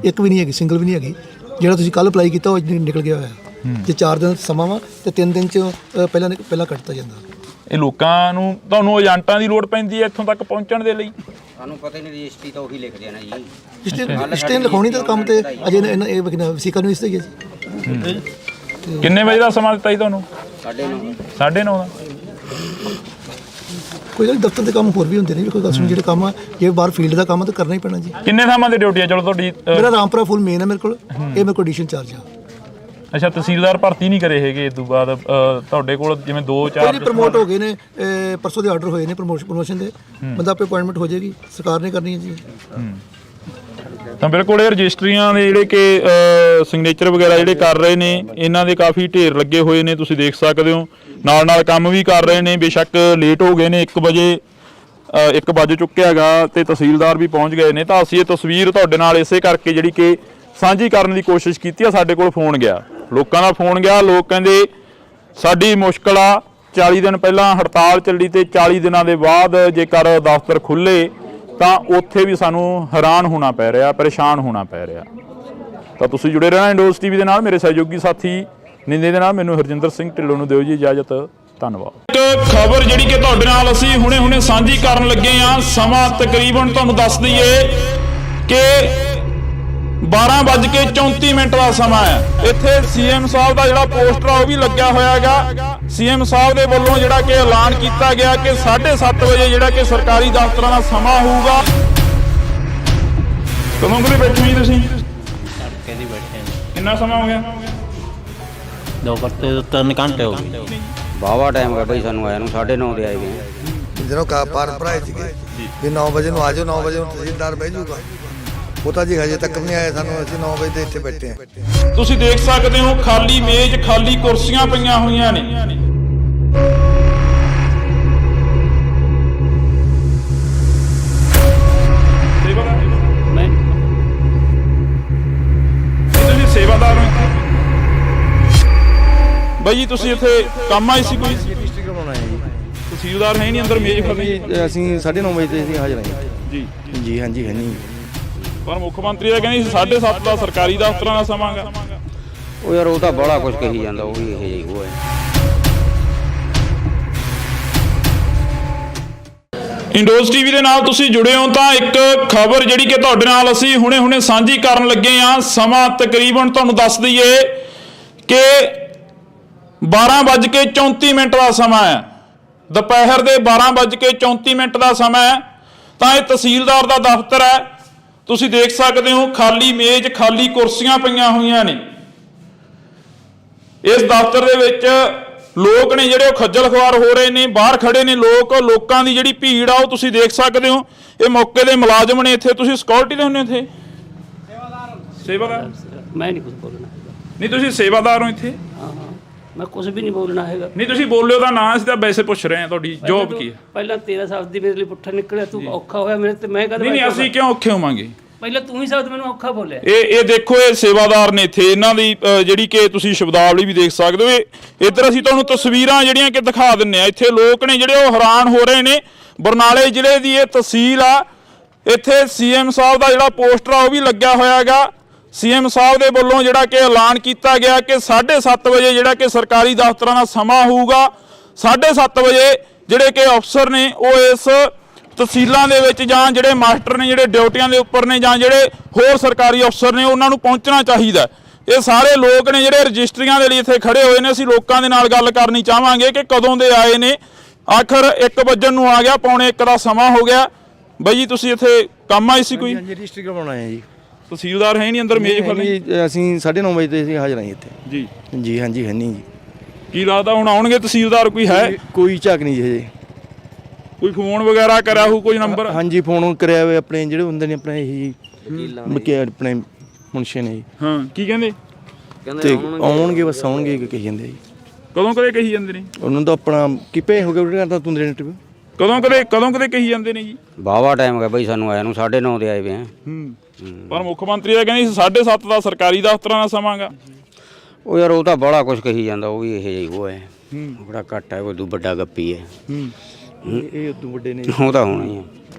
ਇੱਕ ਵੀ ਨਹੀਂ ਹੈਗੀ ਸਿੰਗਲ ਵੀ ਨਹੀਂ ਹੈਗੀ। ਜਿਹੜਾ ਤੁਸੀਂ ਕੱਲ ਅਪਲਾਈ ਕੀਤਾ ਉਹ ਨਿਕਲ ਗਿਆ ਹੋਇਆ ਜੇ 4 ਦਿਨ ਸਮਾਂ ਵਾ ਤੇ 3 ਦਿਨ 'ਚ ਪਹਿਲਾਂ ਕੱਟਤਾ ਜਾਂਦਾ। ਇਹ ਲੋਕਾਂ ਨੂੰ ਤੁਹਾਨੂੰ ਏਜੰਟਾਂ ਦੀ ਲੋੜ ਪੈਂਦੀ ਹੈ ਇੱਥੋਂ ਤੱਕ ਪਹੁੰਚਣ ਦੇ ਲਈ? ਸਾਨੂੰ ਪਤਾ ਹੀ ਨਹੀਂ ਰਜਿਸਟਰੀ ਤਾਂ ਉਹੀ ਲਿਖਦੇ ਆ ਨਾ ਜੀ ਰਜਿਸਟਰੀ ਲਿਖਾਉਣੀ ਤਾਂ ਕੰਮ ਤੇ ਅਜੇ ਇਹ ਵਸੀਕਾ ਨੂੰ ਇਸ ਤੇ ਹੀ ਹੈ ਜੀ। ਕਿੰਨੇ ਵਜੇ ਦਾ ਸਮਾਂ ਦਿੱਤਾ ਜੀ ਤੁਹਾਨੂੰ? 9:30 ਦਾ। ਕੋਈ ਗੱਲ ਦਫ਼ਤਰ ਦੇ ਕੰਮ ਹੋਰ ਵੀ ਹੁੰਦੇ ਨੇ ਕੋਈ ਗੱਲ ਸੁਣ ਜਿਹੜੇ ਕੰਮ ਆ ਜੇ ਬਾਹਰ ਫੀਲਡ ਦਾ ਕੰਮ ਤਾਂ ਕਰਨਾ ਹੀ ਪੈਣਾ ਜੀ। ਕਿੰਨੇ ਥਾਵਾਂ ਤੇ ਡਿਊਟੀ ਆ? ਚਲੋ ਤੁਹਾਡੀ ਮੇਰਾ ਰਾਮਪੁਰਾ ਫੁੱਲ ਮੇਨ ਹੈ ਮੇਰੇ ਕੋਲ ਇਹ ਮੇਰੇ ਕੋਲ ਐਡੀਸ਼ਨ ਚਾਰਜ ਆ। ਅੱਛਾ ਤਹਿਸੀਲਦਾਰ ਭਰਤੀ ਨਹੀਂ ਕਰੇ ਹੈਗੇ ਇਸ ਤੋਂ ਬਾਅਦ ਤੁਹਾਡੇ ਕੋਲ ਜਿਵੇਂ 2-4 ਪ੍ਰਮੋਟ ਹੋ ਗਏ ਨੇ ਪਰਸੋਂ ਦੇ ਆਰਡਰ ਹੋਏ ਨੇ ਪ੍ਰਮੋਸ਼ਨ ਦੇ ਬੰਦਾ ਆਪੇ ਅਪਾਇੰਟਮੈਂਟ ਹੋ ਜਾਏਗੀ ਸਰਕਾਰ ਨੇ ਕਰਨੀ ਹੈ ਜੀ। ਤਾਂ ਬਿਲਕੁਲ ਇਹ ਰਜਿਸਟਰੀਆਂ ਦੇ ਜਿਹੜੇ ਕਿ ਸਿਗਨੇਚਰ ਵਗੈਰਾ ਜਿਹੜੇ ਕਰ ਰਹੇ ਨੇ ਇਹਨਾਂ ਦੇ ਕਾਫੀ ਢੇਰ ਲੱਗੇ ਹੋਏ ਨੇ ਤੁਸੀਂ ਦੇਖ ਸਕਦੇ ਹੋ ਨਾਲ ਕੰਮ ਵੀ ਕਰ ਰਹੇ ਨੇ। ਬੇਸ਼ੱਕ ਲੇਟ ਹੋ ਗਏ ਨੇ 1 ਵਜੇ ਚੁੱਕਿਆ ਹੈਗਾ ਤੇ ਤਹਿਸੀਲਦਾਰ ਵੀ ਪਹੁੰਚ ਗਏ ਨੇ ਤਾਂ ਅਸੀਂ ਇਹ ਤਸਵੀਰ ਤੁਹਾਡੇ ਨਾਲ ਇਸੇ ਕਰਕੇ ਜਿਹੜੀ ਕਿ ਸਾਂਝੀ ਕਰਨ ਦੀ ਕੋਸ਼ਿਸ਼ ਕੀਤੀ ਆ। ਸਾਡੇ ਕੋਲ ਫੋਨ ਗਿਆ ਲੋਕਾਂ ਦਾ ਫੋਨ ਗਿਆ ਲੋਕ ਕਹਿੰਦੇ ਸਾਡੀ ਮੁਸ਼ਕਲ ਆ 40 ਦਿਨ ਪਹਿਲਾਂ ਹੜਤਾਲ ਚੱਲੀ ਤੇ 40 ਦਿਨਾਂ ਦੇ ਬਾਅਦ ਜੇਕਰ ਦਫ਼ਤਰ ਖੁੱਲੇ ਤਾਂ ਉੱਥੇ ਵੀ ਸਾਨੂੰ ਹੈਰਾਨ ਹੋਣਾ ਪੈ ਰਿਹਾ ਪਰੇਸ਼ਾਨ ਹੋਣਾ ਪੈ ਰਿਹਾ। ਤਾਂ ਤੁਸੀਂ ਜੁੜੇ ਰਹਿਣਾ ਇੰਡੋਜ਼ ਟੀਵੀ ਦੇ ਨਾਲ। ਮੇਰੇ ਸਹਿਯੋਗੀ ਸਾਥੀ ਨਿੰਦੇ ਦੇ ਨਾਲ ਮੈਨੂੰ ਹਰਜਿੰਦਰ ਸਿੰਘ ਢਿੱਲੋਂ ਨੂੰ ਦਿਓ ਜੀ ਇਜਾਜ਼ਤ। ਧੰਨਵਾਦ। ਇੱਕ ਖਬਰ ਜਿਹੜੀ ਕਿ ਤੁਹਾਡੇ ਨਾਲ ਅਸੀਂ ਹੁਣੇ ਸਾਂਝੀ ਕਰਨ ਲੱਗੇ ਆ। ਸਮਾਂ ਤਕਰੀਬਨ ਤੁਹਾਨੂੰ ਦੱਸ ਦਈਏ ਕਿ 12:34 ਦਾ ਸਮਾਂ ਹੈ। ਇੱਥੇ ਸੀਐਮ ਸਾਹਿਬ ਦਾ ਜਿਹੜਾ ਪੋਸਟਰ ਆ ਉਹ ਵੀ ਲੱਗਿਆ ਹੋਇਆ ਹੈਗਾ। ਸੀਐਮ ਸਾਹਿਬ ਦੇ ਵੱਲੋਂ ਜਿਹੜਾ ਕਿ ਐਲਾਨ ਕੀਤਾ ਗਿਆ ਕਿ 7:30 ਵਜੇ ਜਿਹੜਾ ਕਿ ਸਰਕਾਰੀ ਦਫ਼ਤਰਾਂ ਦਾ ਸਮਾਂ ਹੋਊਗਾ। ਕਦੋਂ ਕੋਲੇ ਬੈਠੇ ਜੀ ਤੁਸੀਂ? ਤੜਕੇ ਦੀ ਬੈਠੇ ਆ ਜੀ। ਕਿੰਨਾ ਸਮਾਂ ਹੋ ਗਿਆ? 2-3 ਘੰਟੇ ਹੋ ਗਏ। ਵਾਹਵਾ ਟਾਈਮ ਹੈ ਬਈ ਸਾਨੂੰ ਆਇਆ ਨੂੰ 9:30 ਦੇ ਆਏ ਗਏ ਜਦੋਂ ਫਾਰਮ ਭਰਾਏ ਸੀਗੇ ਵੀ 9 ਵਜੇ ਨੂੰ ਆ ਜਾਓ 9 ਵਜੇ ਨੂੰ ਤਹਿਸੀਲਦਾਰ ਬਹਿ ਜਾਊਗਾ ਉਹ ਤਾਂ ਜੀ ਹਜੇ ਤੱਕ ਨਹੀਂ ਆਏ ਸਾਨੂੰ ਅਸੀਂ 9 ਵਜੇ ਦੇ ਇੱਥੇ ਬੈਠੇ ਹਾਂ। ਤੁਸੀਂ ਦੇਖ ਸਕਦੇ ਹੋ ਖਾਲੀ ਮੇਜ਼ ਖਾਲੀ ਕੁਰਸੀਆਂ ਪਈਆਂ ਹੋਈਆਂ ਨੇ। ਬਾਈ ਜੀ ਤੁਸੀਂ ਇੱਥੇ ਕੰਮ ਆਏ ਸੀ ਕੋਈ ਰਜਿਸਟਰੀ ਕਰਵਾਉਣਾ ਹੈ ਜੀ। ਤਹਿਸੀਲਦਾਰ ਹੈ ਨਹੀਂ ਅੰਦਰ ਮੇਜ਼ ਖਾਲੀ ਅਸੀਂ 9:30 ਵਜੇ ਤੇ ਅਸੀਂ ਹਾਜ਼ਰ ਹਾਂ ਜੀ ਜੀ। ਹਾਂਜੀ ਹੈ ਨਹੀਂ ਪਰ ਮੁੱਖ ਮੰਤਰੀ ਦਾ ਕਹਿੰਦੇ 7:30 ਦਾ ਸਰਕਾਰੀ ਦਫ਼ਤਰਾਂ ਦਾ ਸਮਾਂ ਗਾ। ਉਹ ਯਾਰ ਉਹ ਤਾਂ ਬੜਾ ਕੁਝ ਕਹੀ ਜਾਂਦਾ, ਉਹ ਵੀ ਇਹ ਜਿਹੀ ਉਹ ਹੈ। ਇੰਡੋਜ਼ ਟੀਵੀ ਦੇ ਨਾਲ ਤੁਸੀਂ ਜੁੜੇ ਹੋ ਤਾਂ ਇੱਕ ਖਬਰ ਜਿਹੜੀ ਕਿ ਤੁਹਾਡੇ ਨਾਲ ਅਸੀਂ ਹੁਣੇ ਸਾਂਝੀ ਕਰਨ ਲੱਗੇ ਹਾਂ। ਸਮਾਂ ਤਕਰੀਬਨ ਤੁਹਾਨੂੰ ਦੱਸ ਦਈਏ ਕਿ 12:34 ਦਾ ਸਮਾਂ ਹੈ। ਦੁਪਹਿਰ ਦੇ 12:34 ਦਾ ਸਮਾਂ ਹੈ। ਤਾਂ ਇਹ ਤਹਿਸੀਲਦਾਰ ਦਾ ਦਫ਼ਤਰ ਹੈ। ਤੁਸੀਂ ਦੇਖ ਸਕਦੇ ਹੋ ਖਾਲੀ ਮੇਜ਼, ਖਾਲੀ ਕੁਰਸੀਆਂ ਪਈਆਂ ਹੋਈਆਂ ਨੇ। ਇਸ ਦਫ਼ਤਰ ਦੇ ਵਿੱਚ ਲੋਕ ਨੇ ਜਿਹੜੇ ਉਹ ਖੱਜਲ ਖੁਆਰ ਹੋ ਰਹੇ ਨੇ, ਬਾਹਰ ਖੜੇ ਨੇ ਲੋਕਾਂ ਦੀ ਜਿਹੜੀ ਭੀੜ ਆ ਉਹ ਤੁਸੀਂ ਦੇਖ ਸਕਦੇ ਹੋ। ਇਹ ਮੌਕੇ ਦੇ ਮੁਲਾਜ਼ਮ ਨੇ। ਇੱਥੇ ਤੁਸੀਂ ਸਿਕਿਉਰਿਟੀ ਦੇ ਹੁੰਦੇ ਹੋ? ਇੱਥੇ ਸੇਵਾਦਾਰ ਮੈਂ ਨਹੀਂ ਕੁਝ ਬੋਲਣਾ ਨਹੀਂ, ਤੁਸੀਂ ਸੇਵਾਦਾਰ ਹੋ ਇੱਥੇ? ਹਾਂ ਮੈਂ ਕੁਝ ਵੀ ਨਹੀਂ ਬੋਲਣਾ ਹੈਗਾ। ਨਹੀਂ ਤੁਸੀਂ ਬੋਲਿਓ ਤਾਂ ਨਾ, ਅਸੀਂ ਤਾਂ ਵੈਸੇ ਪੁੱਛ ਰਹੇ ਹਾਂ ਤੁਹਾਡੀ ਜੌਬ ਕੀ ਹੈ। ਪਹਿਲਾਂ ਤੇਰਾ ਸ਼ਬਦ ਦੀ ਮੇਰੇ ਲਈ ਪੁੱਠਾ ਨਿਕਲਿਆ, ਤੂੰ ਔਖਾ ਹੋਇਆ ਮੇਰੇ ਤੇ, ਮੈਂ ਕਦ ਨਹੀਂ ਅਸੀਂ ਕਿਉਂ ਔਖੇ ਹੋਵਾਂਗੇ? ਪਹਿਲਾਂ ਤੂੰ ਹੀ ਸ਼ਬਦ ਮੈਨੂੰ ਔਖਾ ਬੋਲਿਆ। ਇਹ ਦੇਖੋ, ਇਹ ਸੇਵਾਦਾਰ ਨੇ ਇੱਥੇ, ਇਹਨਾਂ ਦੀ ਜਿਹੜੀ ਕਿ ਤੁਸੀਂ ਸ਼ਬਦਾਵਲੀ ਵੀ ਦੇਖ ਸਕਦੇ ਹੋ। ਇੱਧਰ ਅਸੀਂ ਤੁਹਾਨੂੰ ਤਸਵੀਰਾਂ ਜਿਹੜੀਆਂ ਕਿ ਦਿਖਾ ਦਿੰਨੇ ਆ। ਇੱਥੇ ਲੋਕ ਨੇ ਜਿਹੜੇ ਉਹ ਹੈਰਾਨ ਹੋ ਰਹੇ ਨੇ। ਬਰਨਾਲੇ ਜ਼ਿਲ੍ਹੇ ਦੀ ਇਹ ਤਹਿਸੀਲ ਆ। ਇੱਥੇ ਸੀਐਮ ਸਾਹਿਬ ਦਾ ਜਿਹੜਾ ਪੋਸਟਰ ਆ ਉਹ ਵੀ ਲੱਗਿਆ ਹੋਇਆ ਹੈਗਾ। ਸੀਐਮ ਸਾਹਿਬ ਦੇ ਵੱਲੋਂ ਜਿਹੜਾ ਕਿ ਐਲਾਨ ਕੀਤਾ ਗਿਆ ਕਿ 7:30 ਵਜੇ ਜਿਹੜਾ ਕਿ ਸਰਕਾਰੀ ਦਫ਼ਤਰਾਂ ਦਾ ਸਮਾਂ ਹੋਊਗਾ। 7:30 ਵਜੇ ਜਿਹੜੇ ਕਿ ਅਫਸਰ ਨੇ ਉਹ ਇਸ ਤਹਿਸੀਲਾਂ ਦੇ ਵਿੱਚ ਜਾਂ ਜਿਹੜੇ ਮਾਸਟਰ ਨੇ ਜਿਹੜੇ ਡਿਊਟੀਆਂ ਦੇ ਉੱਪਰ ਨੇ ਜਾਂ ਜਿਹੜੇ ਹੋਰ ਸਰਕਾਰੀ ਅਫਸਰ ਨੇ ਉਹਨਾਂ ਨੂੰ ਪਹੁੰਚਣਾ ਚਾਹੀਦਾ। ਇਹ ਸਾਰੇ ਲੋਕ ਨੇ ਜਿਹੜੇ ਰਜਿਸਟਰੀਆਂ ਦੇ ਲਈ ਇੱਥੇ ਖੜੇ ਹੋਏ ਨੇ। ਅਸੀਂ ਲੋਕਾਂ ਦੇ ਨਾਲ ਗੱਲ ਕਰਨੀ ਚਾਹਾਂਗੇ ਕਿ ਕਦੋਂ ਦੇ ਆਏ ਨੇ। ਆਖਰ 1 ਵਜਣ ਨੂੰ ਆ ਗਿਆ, 1:45 ਦਾ ਸਮਾਂ ਹੋ ਗਿਆ। ਬਾਈ ਜੀ ਤੁਸੀਂ ਇੱਥੇ ਕੰਮ ਆਏ ਸੀ ਕੋਈ ਰਜਿਸਟਰੀ ਕਰਵਾਉਣਾ ਹੈ ਜੀ। ਤਹਿਸੀਲਦਾਰ ਹੈ ਨਹੀਂ ਅੰਦਰ ਮੇਜ਼ ਖਾਲੀ? ਅਸੀਂ 9:30 ਵਜੇ ਤੇ ਅਸੀਂ ਹਾਜ਼ਰ ਹਾਂ ਇੱਥੇ ਜੀ ਜੀ। ਹਾਂਜੀ ਹੈ ਨਹੀਂ ਜੀ। ਕੀ ਲੱਗਦਾ ਹੁਣ ਆਉਣਗੇ ਤਹਿਸੀਲਦਾਰ? ਕੋਈ ਹੈ ਕੋਈ ਝਾਕ ਨਹੀਂ ਜੀ ਹਜੇ। ਕੋਈ ਫੋਨ ਵਗੈਰਾ ਕਰਿਆ ਹੋਊ, ਕੋਈ ਨੰਬਰ? ਹਾਂਜੀ ਫੋਨ ਕਰਿਆ ਹੋਇਆ ਆਪਣੇ ਜਿਹੜੇ ਹੁੰਦੇ ਨੇ ਆਪਣੇ ਇਹ ਆਪਣੇ ਮੁਨਸ਼ੀ ਨੇ ਜੀ। ਹਾਂ ਕੀ ਕਹਿੰਦੇ? ਤੇ ਆਉਣਗੇ, ਬਸ ਆਉਣਗੇ ਕਹੀ ਜਾਂਦੇ ਜੀ। ਕਦੋਂ ਕਦੇ ਕਹੀ ਜਾਂਦੇ ਨੇ? ਉਹਨਾਂ ਦਾ ਆਪਣਾ ਕਿਪੇ ਹੋ ਗਿਆ ਉਹਦੇ ਕਰਦਾ ਤੂੰ ਇੰਟਰਵਿਊ। ਕਦੋਂ ਕਦੇ ਕਹੀ ਜਾਂਦੇ ਨੇ ਜੀ? ਵਾਹਵਾ ਟਾਈਮ ਹੋ ਗਿਆ ਬਈ ਸਾਨੂੰ ਆਇਆ ਨੂੰ, 9:30 ਦੇ ਆਏ ਵੇ ਆ। ਪਰ ਮੁੱਖ ਮੰਤਰੀ ਦਾ ਕਹਿੰਦੇ 7:30 ਦਾ ਸਰਕਾਰੀ ਦਫ਼ਤਰਾਂ ਦਾ ਸਮਾਂ ਗਾ। ਉਹ ਯਾਰ ਉਹ ਤਾਂ ਬੜਾ ਕੁਝ ਕਹੀ ਜਾਂਦਾ, ਉਹ ਵੀ ਇਹ ਜਿਹੀ ਉਹ ਹੈ। ਬੜਾ ਘੱਟ ਹੈ, ਕੋਈ ਵੱਡਾ ਗੱਪੀ ਹੈ। ਇਹ ਉਦੋਂ ਵੱਡੇ ਨੇ ਉਹ ਤਾਂ ਹੋਣਾ ਹੀ ਹੈ।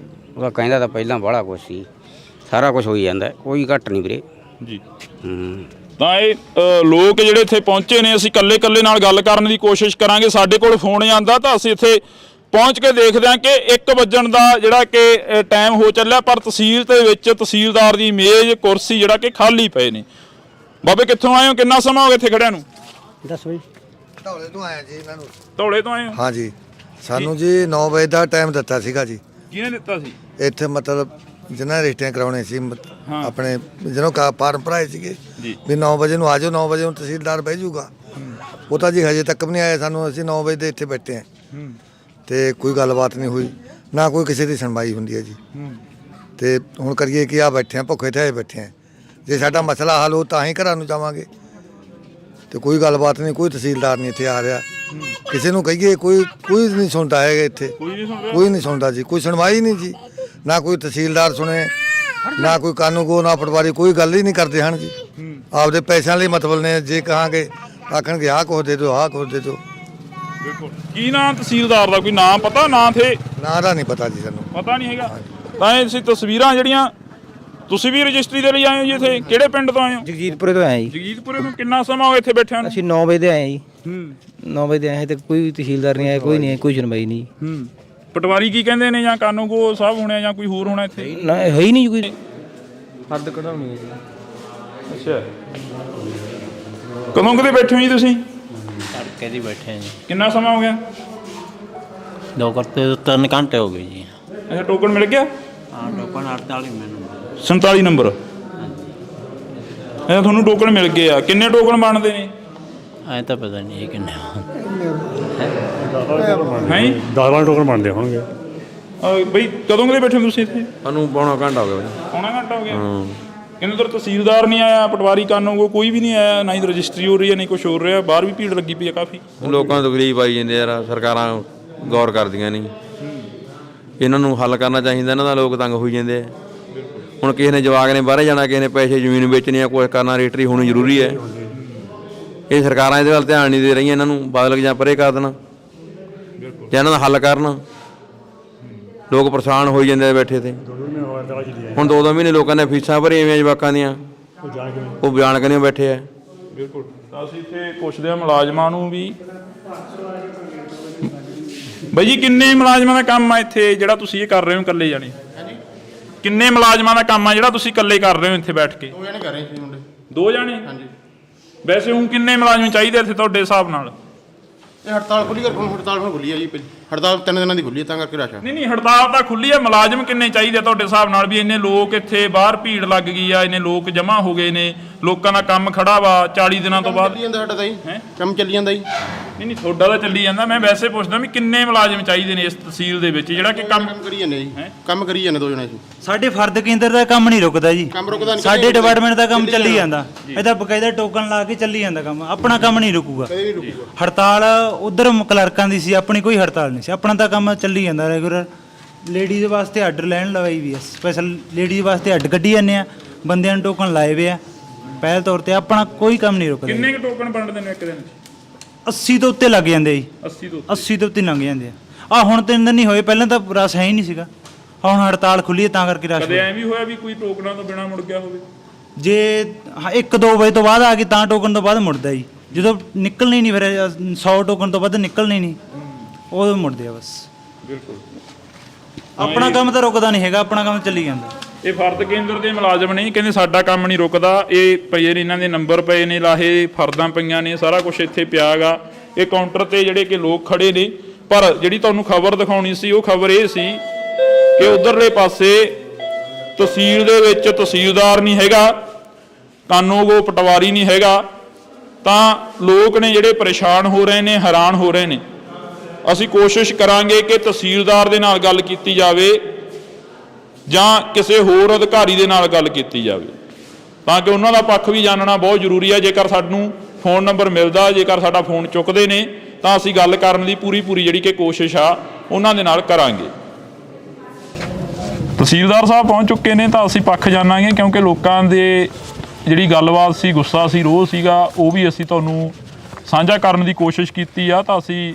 ਉਹ ਤਾਂ ਕਹਿੰਦਾ ਤਾਂ ਪਹਿਲਾਂ ਬੜਾ ਕੁਝ ਸੀ, ਸਾਰਾ ਕੁਝ ਹੋਈ ਜਾਂਦਾ, ਕੋਈ ਘੱਟ ਨਹੀਂ ਵੀਰੇ ਜੀ। ਤਾਂ ਇਹ ਲੋਕ ਜਿਹੜੇ ਇੱਥੇ ਪਹੁੰਚੇ ਨੇ, ਅਸੀਂ ਕੱਲੇ ਨਾਲ ਗੱਲ ਕਰਨ ਦੀ ਕੋਸ਼ਿਸ਼ ਕਰਾਂਗੇ। ਸਾਡੇ ਕੋਲ ਫੋਨ ਆਉਂਦਾ ਤਾਂ ਅਸੀਂ ਇੱਥੇ ਪਹੁੰਚ ਕੇ ਦੇਖਦੇ ਹਾਂ ਕਿ 1 ਵਜਣ ਦਾ ਜਿਹੜਾ ਕਿ ਟਾਈਮ ਹੋ ਚੱਲਿਆ, ਪਰ ਤਹਿਸੀਲ ਦੇ ਵਿੱਚ ਤਹਿਸੀਲਦਾਰ ਦੀ ਮੇਜ਼ ਕੁਰਸੀ ਜਿਹੜਾ ਕਿ ਖਾਲੀ ਪਏ ਨੇ। ਬਾਬੇ ਕਿੱਥੋਂ ਆਏ ਹੋ? ਕਿੰਨਾ ਸਮਾਂ ਹੋ ਗਿਆ ਇੱਥੇ ਖੜਿਆਂ ਨੂੰ? 10 ਵਜੇ ਧੌਲੇ ਤੋਂ ਆਇਆ ਜੀ। ਇਹਨਾਂ ਨੂੰ ਧੌਲੇ ਤੋਂ ਆਏ ਹੋ? ਹਾਂ ਜੀ। ਸਾਨੂੰ ਜੀ 9 ਵਜੇ ਦਾ ਟਾਈਮ ਦਿੱਤਾ ਸੀਗਾ ਜੀ। ਕਿਹਨੇ ਦਿੱਤਾ ਸੀ? ਇੱਥੇ ਮਤਲਬ ਜਿਨ੍ਹਾਂ ਨੇ ਰਜਿਸਟਰੀਆਂ ਕਰਾਉਣੇ ਸੀ ਆਪਣੇ ਜਿਹਨੂੰ ਫਾਰਮ ਭਰਾਏ ਸੀਗੇ ਵੀ 9 ਵਜੇ ਨੂੰ ਆ ਜਾਓ, 9 ਵਜੇ ਨੂੰ ਤਹਿਸੀਲਦਾਰ ਬਹਿ ਜਾਊਗਾ। ਉਹ ਤਾਂ ਜੀ ਹਜੇ ਤੱਕ ਵੀ ਨਹੀਂ ਆਇਆ। ਸਾਨੂੰ ਅਸੀਂ 9 ਵਜੇ ਦੇ ਇੱਥੇ ਬੈਠੇ ਹਾਂ ਤੇ ਕੋਈ ਗੱਲਬਾਤ ਨਹੀਂ ਹੋਈ, ਨਾ ਕੋਈ ਕਿਸੇ ਦੀ ਸੁਣਵਾਈ ਹੁੰਦੀ ਹੈ ਜੀ। ਤੇ ਹੁਣ ਕਰੀਏ ਕਿ ਆ ਬੈਠੇ ਆ, ਭੁੱਖੇ ਤੇ ਬੈਠੇ ਆ। ਜੇ ਸਾਡਾ ਮਸਲਾ ਹੱਲ ਹੋ ਤਾਂ ਹੀ ਘਰਾਂ ਨੂੰ ਜਾਵਾਂਗੇ। ਤੇ ਕੋਈ ਗੱਲਬਾਤ ਨਹੀਂ, ਕੋਈ ਤਹਿਸੀਲਦਾਰ ਨਹੀਂ ਇੱਥੇ ਆ ਰਿਹਾ। ਕਿਸੇ ਨੂੰ ਕਹੀਏ ਕੋਈ ਨਹੀਂ ਸੁਣਦਾ ਹੈਗਾ ਇੱਥੇ, ਕੋਈ ਨਹੀਂ ਸੁਣਦਾ ਜੀ। ਕੋਈ ਸੁਣਵਾਈ ਨਹੀਂ ਜੀ, ਨਾ ਕੋਈ ਤਹਿਸੀਲਦਾਰ ਸੁਣੇ, ਨਾ ਕੋਈ ਕਾਨੂੰਗੋ, ਨਾ ਪਟਵਾਰੀ, ਕੋਈ ਗੱਲ ਹੀ ਨਹੀਂ ਕਰਦੇ ਹਨ ਜੀ। ਆਪਦੇ ਪੈਸਿਆਂ ਲਈ ਮਤਲਬ ਨੇ। ਜੇ ਕਹਾਂਗੇ ਆਖਣਗੇ ਆਹ ਕੁਛ ਦੇ ਦਿਓ, ਆਹ ਕੁਛ ਦੇ ਦਿਓ। ਕੀ ਨਾਮ ਤਹਿਸੀਲਦਾਰ ਦਾ? ਕੋਈ ਨਾਮ ਪਤਾ? ਨਾਂ ਥੇ ਨਾਂ ਦਾ ਨਹੀਂ ਪਤਾ ਜੀ, ਸਾਨੂੰ ਪਤਾ ਨਹੀਂ ਹੈਗਾ। ਤਾਂ ਇਹ ਤਸਵੀਰਾਂ ਜਿਹੜੀਆਂ ਤੁਸੀਂ ਵੀ ਰਜਿਸਟਰੀ ਦੇ ਲਈ ਆਏ ਹੋ ਜੀ? ਇੱਥੇ ਕਿਹੜੇ ਪਿੰਡ ਤੋਂ ਆਏ ਹੋ? ਜਗਜੀਤਪੁਰੇ ਤੋਂ ਆਏ ਜੀ। ਜਗਜੀਤਪੁਰੇ ਤੋਂ ਕਿੰਨਾ ਸਮਾਂ ਹੋ ਇੱਥੇ ਬੈਠਿਆਂ ਨੂੰ? ਅਸੀਂ 9 ਵਜੇ ਦੇ ਆਏ ਜੀ। 9 ਵਜੇ ਦੇ ਆਏ ਤੇ ਕੋਈ ਤਹਿਸੀਲਦਾਰ ਨਹੀਂ ਆਇਆ, ਕੋਈ ਨਹੀਂ ਆਇਆ, ਕੋਈ ਸੁਣਵਾਈ ਨਹੀਂ। ਪਟਵਾਰੀ ਕੀ ਕਹਿੰਦੇ ਨੇ ਜਾਂ ਕਾਨੂੰਗੋ ਸਾਹਿਬ ਹੋਣੇ ਜਾਂ ਕੋਈ ਹੋਰ ਹੋਣਾ ਇੱਥੇ? ਨਾ ਹੈ ਹੀ ਨਹੀਂ ਕੋਈ। ਹੱਦ ਕਢਾਉਣੀ ਹੈ ਜੀ। ਅੱਛਾ, ਕਦੋਂ ਕਦੇ ਬੈਠੇ ਹੋ ਜੀ ਤੁਸੀਂ? ਤੜਕੇ ਦੀ ਬੈਠੇ ਆ ਜੀ। ਕਿੰਨਾ ਸਮਾਂ ਹੋ ਗਿਆ? 3 ਘੰਟੇ ਹੋ ਗਏ ਜੀ। ਅੱਛਾ, ਟੋਕਨ ਮਿਲ ਗਿਆ? ਹਾਂ ਟੋਕਨ 48 ਮੈਨੂੰ 47 ਨੰਬਰ। ਇਹ ਤੁਹਾਨੂੰ ਟੋਕਨ ਮਿਲ ਗਏ ਆ। ਕਿੰਨੇ ਟੋਕਨ ਬਣਦੇ ਨੇ? ਐ ਤਾਂ ਪਤਾ ਨਹੀਂ ਕਿੰਨੇ ਹੈ 10 ਟੋਕਨ ਬਣਦੇ ਹੋਣਗੇ। ਬਈ ਕਦੋਂ ਕਦੇ ਬੈਠੇ ਹੋ ਤੁਸੀਂ ਇੱਥੇ? ਸਾਨੂੰ ਪੌਣਾ ਘੰਟਾ ਹੋ ਗਿਆ ਬਾਈ। ਪੌਣਾ ਘੰਟਾ ਹੋ ਗਿਆ। ਕਹਿੰਦੇ ਉਧਰ ਤਹਿਸੀਲਦਾਰ ਨਹੀਂ ਆਇਆ, ਪਟਵਾਰੀ ਕਾਨੂੰਗੋ ਕੋਈ ਵੀ ਨਹੀਂ ਆਇਆ, ਨਾ ਹੀ ਰਜਿਸਟਰੀ ਹੋ ਰਹੀ ਹੈ, ਨਹੀਂ ਕੁਛ ਹੋ ਰਿਹਾ। ਬਾਹਰ ਵੀ ਭੀੜ ਲੱਗੀ ਪਈ ਹੈ ਕਾਫੀ। ਲੋਕਾਂ ਨੂੰ ਤਕਲੀਫ ਆਈ ਜਾਂਦੀ ਯਾਰ, ਸਰਕਾਰਾਂ ਗੌਰ ਕਰਦੀਆਂ ਨਹੀਂ। ਇਹਨਾਂ ਨੂੰ ਹੱਲ ਕਰਨਾ ਚਾਹੀਦਾ, ਇਹਨਾਂ ਦਾ ਲੋਕ ਤੰਗ ਹੋਈ ਜਾਂਦੇ ਆ। ਹੁਣ ਕਿਸੇ ਨੇ ਜਵਾਕ ਨੇ ਬਾਹਰੇ ਜਾਣਾ, ਕਿਸੇ ਨੇ ਪੈਸੇ ਜ਼ਮੀਨ ਵੇਚਣੀ ਆ, ਕੁਛ ਕਰਨਾ, ਰਜਿਸਟਰੀ ਹੋਣੀ ਜ਼ਰੂਰੀ ਹੈ। ਇਹ ਸਰਕਾਰਾਂ ਇਹਦੇ ਵੱਲ ਧਿਆਨ ਨਹੀਂ ਦੇ ਰਹੀਆਂ, ਇਹਨਾਂ ਨੂੰ ਬਦਲ ਕੇ ਜਾਂ ਪਰੇ ਕਰ ਦੇਣਾ ਜਾਂ ਇਹਨਾਂ ਦਾ ਹੱਲ ਕਰਨ। ਲੋਕ ਪਰੇਸ਼ਾਨ ਹੋਈ ਜਾਂਦੇ ਆ ਬੈਠੇ ਤੇ। ਹੁਣ 2-2 ਮਹੀਨੇ ਲੋਕਾਂ ਨੇ ਫੀਸਾਂ ਭਰੀਆਂ ਜਵਾਕਾਂ ਦੀਆਂ, ਉਹ ਬਿਆਨ ਕਰਨੇ ਬੈਠੇ ਆ। ਬਿਲਕੁਲ। ਤਾਂ ਅਸੀਂ ਇੱਥੇ ਪੁੱਛਦੇ ਹਾਂ ਮੁਲਾਜ਼ਮਾਂ ਨੂੰ ਵੀ, ਬਾਈ ਜੀ ਕਿੰਨੇ ਮੁਲਾਜ਼ਮਾਂ ਦਾ ਕੰਮ ਆ ਇੱਥੇ ਜਿਹੜਾ ਤੁਸੀਂ ਇਹ ਕਰ ਰਹੇ ਹੋ ਇਕੱਲੇ ਜਾਣੇ? ਕਿੰਨੇ ਮੁਲਾਜ਼ਮਾਂ ਦਾ ਕੰਮ ਆ ਜਿਹੜਾ ਤੁਸੀਂ ਇਕੱਲੇ ਕਰ ਰਹੇ ਹੋ ਇੱਥੇ ਬੈਠ ਕੇ? 2 ਜਣੇ ਕਰ ਰਹੇ ਸੀ ਮੁੰਡੇ। 2 ਜਣੇ? ਹਾਂਜੀ। ਵੈਸੇ ਹੁਣ ਕਿੰਨੇ ਮੁਲਾਜ਼ਮ ਚਾਹੀਦੇ ਇੱਥੇ ਤੁਹਾਡੇ ਹਿਸਾਬ ਨਾਲ? ਇਹ ਹੜਤਾਲ ਖੁੱਲੀ ਹੜਤਾਲ ਹੁਣ ਖੁੱਲੀ ਆ ਜੀ। ਹੜਤਾਲ 3 ਦਿਨਾਂ ਦੀ ਖੁੱਲੀ ਹੈ, ਤਾਂ ਕਰਕੇ ਰਸ਼ ਆ। ਨਹੀਂ ਹੜਤਾਲ ਤਾਂ ਖੁੱਲੀ ਹੈ, ਮੁਲਾਜ਼ਮ ਕਿੰਨੇ ਚਾਹੀਦੇ ਤੁਹਾਡੇ ਹਿਸਾਬ ਨਾਲ ਵੀ ਇੰਨੇ ਲੋਕ ਇੱਥੇ ਬਾਹਰ ਭੀੜ ਲੱਗ ਗਈ ਆ, ਇੰਨੇ ਲੋਕ ਜਮ੍ਹਾਂ ਹੋ ਗਏ ਨੇ, ਲੋਕਾਂ ਦਾ ਕੰਮ ਖੜਾ ਵਾ 40 ਦਿਨਾਂ ਤੋਂ ਬਾਅਦ? ਚੱਲੀ ਜਾਂਦਾ ਸਾਡਾ ਤਾਂ ਜੀ, ਕੰਮ ਚੱਲੀ ਜਾਂਦਾ ਜੀ। ਨਹੀਂ ਤੁਹਾਡਾ ਤਾਂ ਚੱਲੀ ਜਾਂਦਾ, ਮੈਂ ਵੈਸੇ ਪੁੱਛਦਾ ਵੀ ਕਿੰਨੇ ਮੁਲਾਜ਼ਮ ਚਾਹੀਦੇ ਨੇ ਇਸ ਤਹਿਸੀਲ ਦੇ ਵਿੱਚ ਜਿਹੜਾ ਕਿ ਕੰਮ ਕਰੀ ਜਾਂਦੇ ਜੀ, ਕੰਮ ਕਰੀ ਜਾਂਦੇ 2 ਜਣੇ ਸੀ। ਸਾਡੇ ਫਰਦ ਕੇਂਦਰ ਦਾ ਕੰਮ ਨਹੀਂ ਰੁਕਦਾ ਜੀ, ਕੰਮ ਰੁਕਦਾ ਨਹੀਂ, ਸਾਡੇ ਡਿਪਾਰਟਮੈਂਟ ਦਾ ਕੰਮ ਚੱਲੀ ਜਾਂਦਾ। ਇਹਦਾ ਬਕਾਇਦਾ ਟੋਕਨ ਲਾ ਕੇ ਚੱਲੀ ਜਾਂਦਾ ਕੰਮ, ਆਪਣਾ ਕੰਮ ਨਹੀਂ ਰੁਕੂਗਾ। ਕਦੇ ਨਹੀਂ ਰੁਕੂਗਾ। ਹੜਤਾਲ ਉਧਰ ਕਲਰਕਾਂ ਦੀ ਸੀ, ਆਪਣੀ ਕੋਈ ਹੜਤਾਲ ਨਹੀਂ ਸੀ, ਆਪਣਾ ਤਾਂ ਕੰਮ ਚੱਲੀ ਜਾਂਦਾ ਰੈਗੂਲਰ। ਲੇਡੀਜ਼ ਵਾਸਤੇ ਆਰਡਰ ਲੈਣ ਲਵਾਈ ਵੀ ਆ, ਸਪੈਸ਼ਲ ਲੇਡੀਜ਼ ਵਾਸਤੇ ਅੱਡ ਕੱਢੀ ਜਾਂਦੇ ਆ, ਬੰਦਿਆਂ ਨੂੰ ਟੋਕਨ ਲਾਏ ਵੇ ਆ ਪਹਿਲ ਤੌਰ ਤੇ। ਆਪਣਾ ਕੋਈ ਕੰਮ ਨਹੀਂ ਰੁਕਦਾ। ਕਿੰਨੇ ਕੁ ਟੋਕਨ ਵੰਡਦੇ ਨੇ ਇੱਕ ਦਿਨ 80 ਤੋਂ ਉੱਤੇ ਲੱਗ ਜਾਂਦੇ ਜੀ, 80 ਤੋਂ ਉੱਤੇ ਲੰਘ ਜਾਂਦੇ ਆ। ਹੁਣ 3 ਦਿਨ ਨਹੀਂ ਹੋਏ, ਪਹਿਲਾਂ ਤਾਂ ਰਸ ਹੈ ਹੀ ਨਹੀਂ ਸੀਗਾ, ਹੁਣ ਹੜਤਾਲ ਖੁੱਲੀ ਹੈ ਤਾਂ ਕਰਕੇ ਰਸ। ਕਦੇ ਐਂ ਵੀ ਹੋਇਆ ਵੀ ਕੋਈ ਟੋਕਨਾਂ ਤੋਂ ਬਿਨਾ ਮੁੜ ਗਿਆ ਹੋਵੇ? ਜੇ 1-2 ਵਜੇ ਤੋਂ ਬਾਅਦ ਆ ਗਈ ਤਾਂ ਟੋਕਨ ਤੋਂ ਬਾਅਦ ਮੁੜਦਾ ਜੀ, ਜਦੋਂ ਨਿਕਲਣੀ ਨਹੀਂ ਫਿਰ 100 ਟੋਕਨ ਤੋਂ ਵੱਧ ਨਿਕਲਣੀ ਨਹੀਂ, ਉਦੋਂ ਮੁੜਦੇ ਆ ਬਸ। ਬਿਲਕੁਲ। ਆਪਣਾ ਕੰਮ ਤਾਂ ਰੁਕਦਾ ਨਹੀਂ ਹੈਗਾ, ਆਪਣਾ ਕੰਮ ਚੱਲੀ ਜਾਂਦਾ। ਇਹ ਫਰਦ ਕੇਂਦਰ ਦੇ ਮੁਲਾਜ਼ਮ ਨਹੀਂ ਕਹਿੰਦੇ ਸਾਡਾ ਕੰਮ ਨਹੀਂ ਰੁਕਦਾ, ਇਹ ਪਏ ਨੇ ਇਹਨਾਂ ਦੇ ਨੰਬਰ ਪਏ ਨੇ ਲਾਹੇ, ਫਰਦਾਂ ਪਈਆਂ ਨੇ, ਸਾਰਾ ਕੁਝ ਇੱਥੇ ਪਿਆ ਗਾ। ਇਹ ਕਾਊਂਟਰ ਤੇ ਜਿਹੜੇ ਕਿ ਲੋਕ ਖੜੇ ਨੇ, ਪਰ ਜਿਹੜੀ ਤੁਹਾਨੂੰ ਖਬਰ ਦਿਖਾਉਣੀ ਸੀ ਉਹ ਖਬਰ ਇਹ ਸੀ ਕਿ ਉਧਰਲੇ ਪਾਸੇ ਤਹਿਸੀਲ ਦੇ ਵਿੱਚ ਤਹਿਸੀਲਦਾਰ ਨਹੀਂ ਹੈਗਾ, ਕਾਨੂੰਗੋ ਪਟਵਾਰੀ ਨਹੀਂ ਹੈਗਾ, ਤਾਂ ਲੋਕ ਨੇ ਜਿਹੜੇ ਪਰੇਸ਼ਾਨ ਹੋ ਰਹੇ ਨੇ, ਹੈਰਾਨ ਹੋ ਰਹੇ ਨੇ। ਅਸੀਂ ਕੋਸ਼ਿਸ਼ ਕਰਾਂਗੇ ਕਿ ਤਹਿਸੀਲਦਾਰ ਦੇ ਨਾਲ ਗੱਲ ਕੀਤੀ ਜਾਵੇ ਜਾਂ ਕਿਸੇ ਹੋਰ ਅਧਿਕਾਰੀ ਦੇ ਨਾਲ ਗੱਲ ਕੀਤੀ ਜਾਵੇ, ਤਾਂ ਕਿ ਉਹਨਾਂ ਦਾ ਪੱਖ ਵੀ ਜਾਣਨਾ ਬਹੁਤ ਜ਼ਰੂਰੀ ਹੈ। ਜੇਕਰ ਸਾਨੂੰ ਫੋਨ ਨੰਬਰ ਮਿਲਦਾ, ਜੇਕਰ ਸਾਡਾ ਫੋਨ ਚੁੱਕਦੇ ਨੇ, ਤਾਂ ਅਸੀਂ ਗੱਲ ਕਰਨ ਦੀ ਪੂਰੀ ਜਿਹੜੀ ਕਿ ਕੋਸ਼ਿਸ਼ ਆ ਉਹਨਾਂ ਦੇ ਨਾਲ ਕਰਾਂਗੇ। ਤਹਿਸੀਲਦਾਰ ਸਾਹਿਬ ਪਹੁੰਚ ਚੁੱਕੇ ਨੇ, ਤਾਂ ਅਸੀਂ ਪੱਖ ਜਾਣਾਂਗੇ, ਕਿਉਂਕਿ ਲੋਕਾਂ ਦੇ ਜਿਹੜੀ ਗੱਲਬਾਤ ਸੀ, ਗੁੱਸਾ ਸੀ, ਰੋਹ ਸੀਗਾ, ਉਹ ਵੀ ਅਸੀਂ ਤੁਹਾਨੂੰ ਸਾਂਝਾ ਕਰਨ ਦੀ ਕੋਸ਼ਿਸ਼ ਕੀਤੀ ਆ। ਤਾਂ ਅਸੀਂ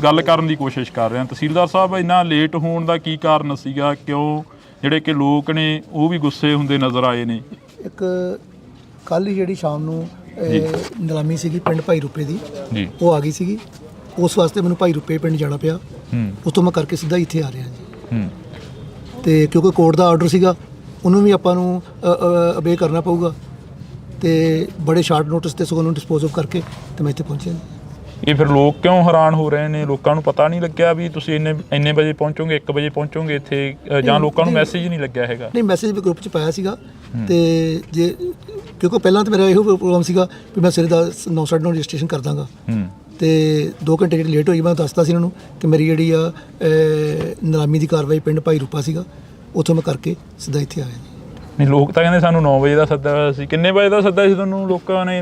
ਗੱਲ ਕਰਨ ਦੀ ਕੋਸ਼ਿਸ਼ ਕਰ ਰਹੇ ਹਾਂ। ਤਹਿਸੀਲਦਾਰ ਸਾਹਿਬ, ਇੰਨਾ ਲੇਟ ਹੋਣ ਦਾ ਕੀ ਕਾਰਨ ਸੀਗਾ? ਕਿਉਂ ਜਿਹੜੇ ਕਿ ਲੋਕ ਨੇ ਉਹ ਵੀ ਗੁੱਸੇ ਹੁੰਦੇ ਨਜ਼ਰ ਆਏ ਨੇ? ਇੱਕ ਕੱਲ੍ਹ ਹੀ ਜਿਹੜੀ ਸ਼ਾਮ ਨੂੰ ਨਿਲਾਮੀ ਸੀਗੀ ਪਿੰਡ ਭਾਈ ਰੂਪੇ ਦੀ, ਜੀ, ਉਹ ਆ ਗਈ ਸੀਗੀ, ਉਸ ਵਾਸਤੇ ਮੈਨੂੰ ਭਾਈ ਰੂਪੇ ਪਿੰਡ ਜਾਣਾ ਪਿਆ। ਉਸ ਤੋਂ ਮੈਂ ਕਰਕੇ ਸਿੱਧਾ ਇੱਥੇ ਆ ਰਿਹਾ ਜੀ। ਤੇ ਕਿਉਂਕਿ ਕੋਰਟ ਦਾ ਆਰਡਰ ਸੀਗਾ, ਉਹਨੂੰ ਵੀ ਆਪਾਂ ਨੂੰ ਅਬੇ ਕਰਨਾ ਪਊਗਾ, ਤੇ ਬੜੇ ਸ਼ਾਰਟ ਨੋਟਿਸ ਤੇ ਸਗੋਂ ਉਹਨੂੰ ਡਿਸਪੋਜ਼ ਆਫ ਕਰਕੇ ਤੇ ਮੈਂ ਇੱਥੇ ਪਹੁੰਚਿਆ। ਇਹ ਫਿਰ ਲੋਕ ਕਿਉਂ ਹੈਰਾਨ ਹੋ ਰਹੇ ਨੇ? ਲੋਕਾਂ ਨੂੰ ਪਤਾ ਨਹੀਂ ਲੱਗਿਆ ਵੀ ਤੁਸੀਂ ਇੰਨੇ ਵਜੇ ਪਹੁੰਚੋਗੇ, 1 ਵਜੇ ਪਹੁੰਚੋਗੇ ਇੱਥੇ, ਜਾਂ ਲੋਕਾਂ ਨੂੰ ਮੈਸੇਜ ਨਹੀਂ ਲੱਗਿਆ ਹੈਗਾ? ਨਹੀਂ, ਮੈਸੇਜ ਵੀ ਗਰੁੱਪ 'ਚ ਪਾਇਆ ਸੀਗਾ। ਤੇ ਜੇ ਕਿਉਂਕਿ ਪਹਿਲਾਂ ਤਾਂ ਮੇਰਾ ਇਹੋ ਪ੍ਰੋਗਰਾਮ ਸੀਗਾ ਵੀ ਮੈਂ ਸਵੇਰੇ 9:30 ਰਜਿਸਟ੍ਰੇਸ਼ਨ ਕਰ ਦਾਂਗਾ, ਤੇ 2 ਘੰਟੇ ਜਿਹੜੀ ਲੇਟ ਹੋਈ ਮੈਂ ਦੱਸਤਾ ਸੀ ਇਹਨਾਂ ਨੂੰ ਕਿ ਮੇਰੀ ਜਿਹੜੀ ਆ ਨਿਲਾਮੀ ਦੀ ਕਾਰਵਾਈ ਪਿੰਡ ਭਾਈ ਰੂਪਾ ਸੀਗਾ, ਉੱਥੋਂ ਮੈਂ ਕਰਕੇ ਸਿੱਧਾ ਇੱਥੇ ਆਇਆ। ਨਹੀਂ, ਲੋਕ ਤਾਂ ਕਹਿੰਦੇ ਸਾਨੂੰ 9 ਵਜੇ ਦਾ ਸੱਦਾ ਹੋਇਆ ਸੀ। ਕਿੰਨੇ ਵਜੇ ਦਾ ਸੱਦਾ ਸੀ ਤੁਹਾਨੂੰ ਲੋਕਾਂ ਨੇ?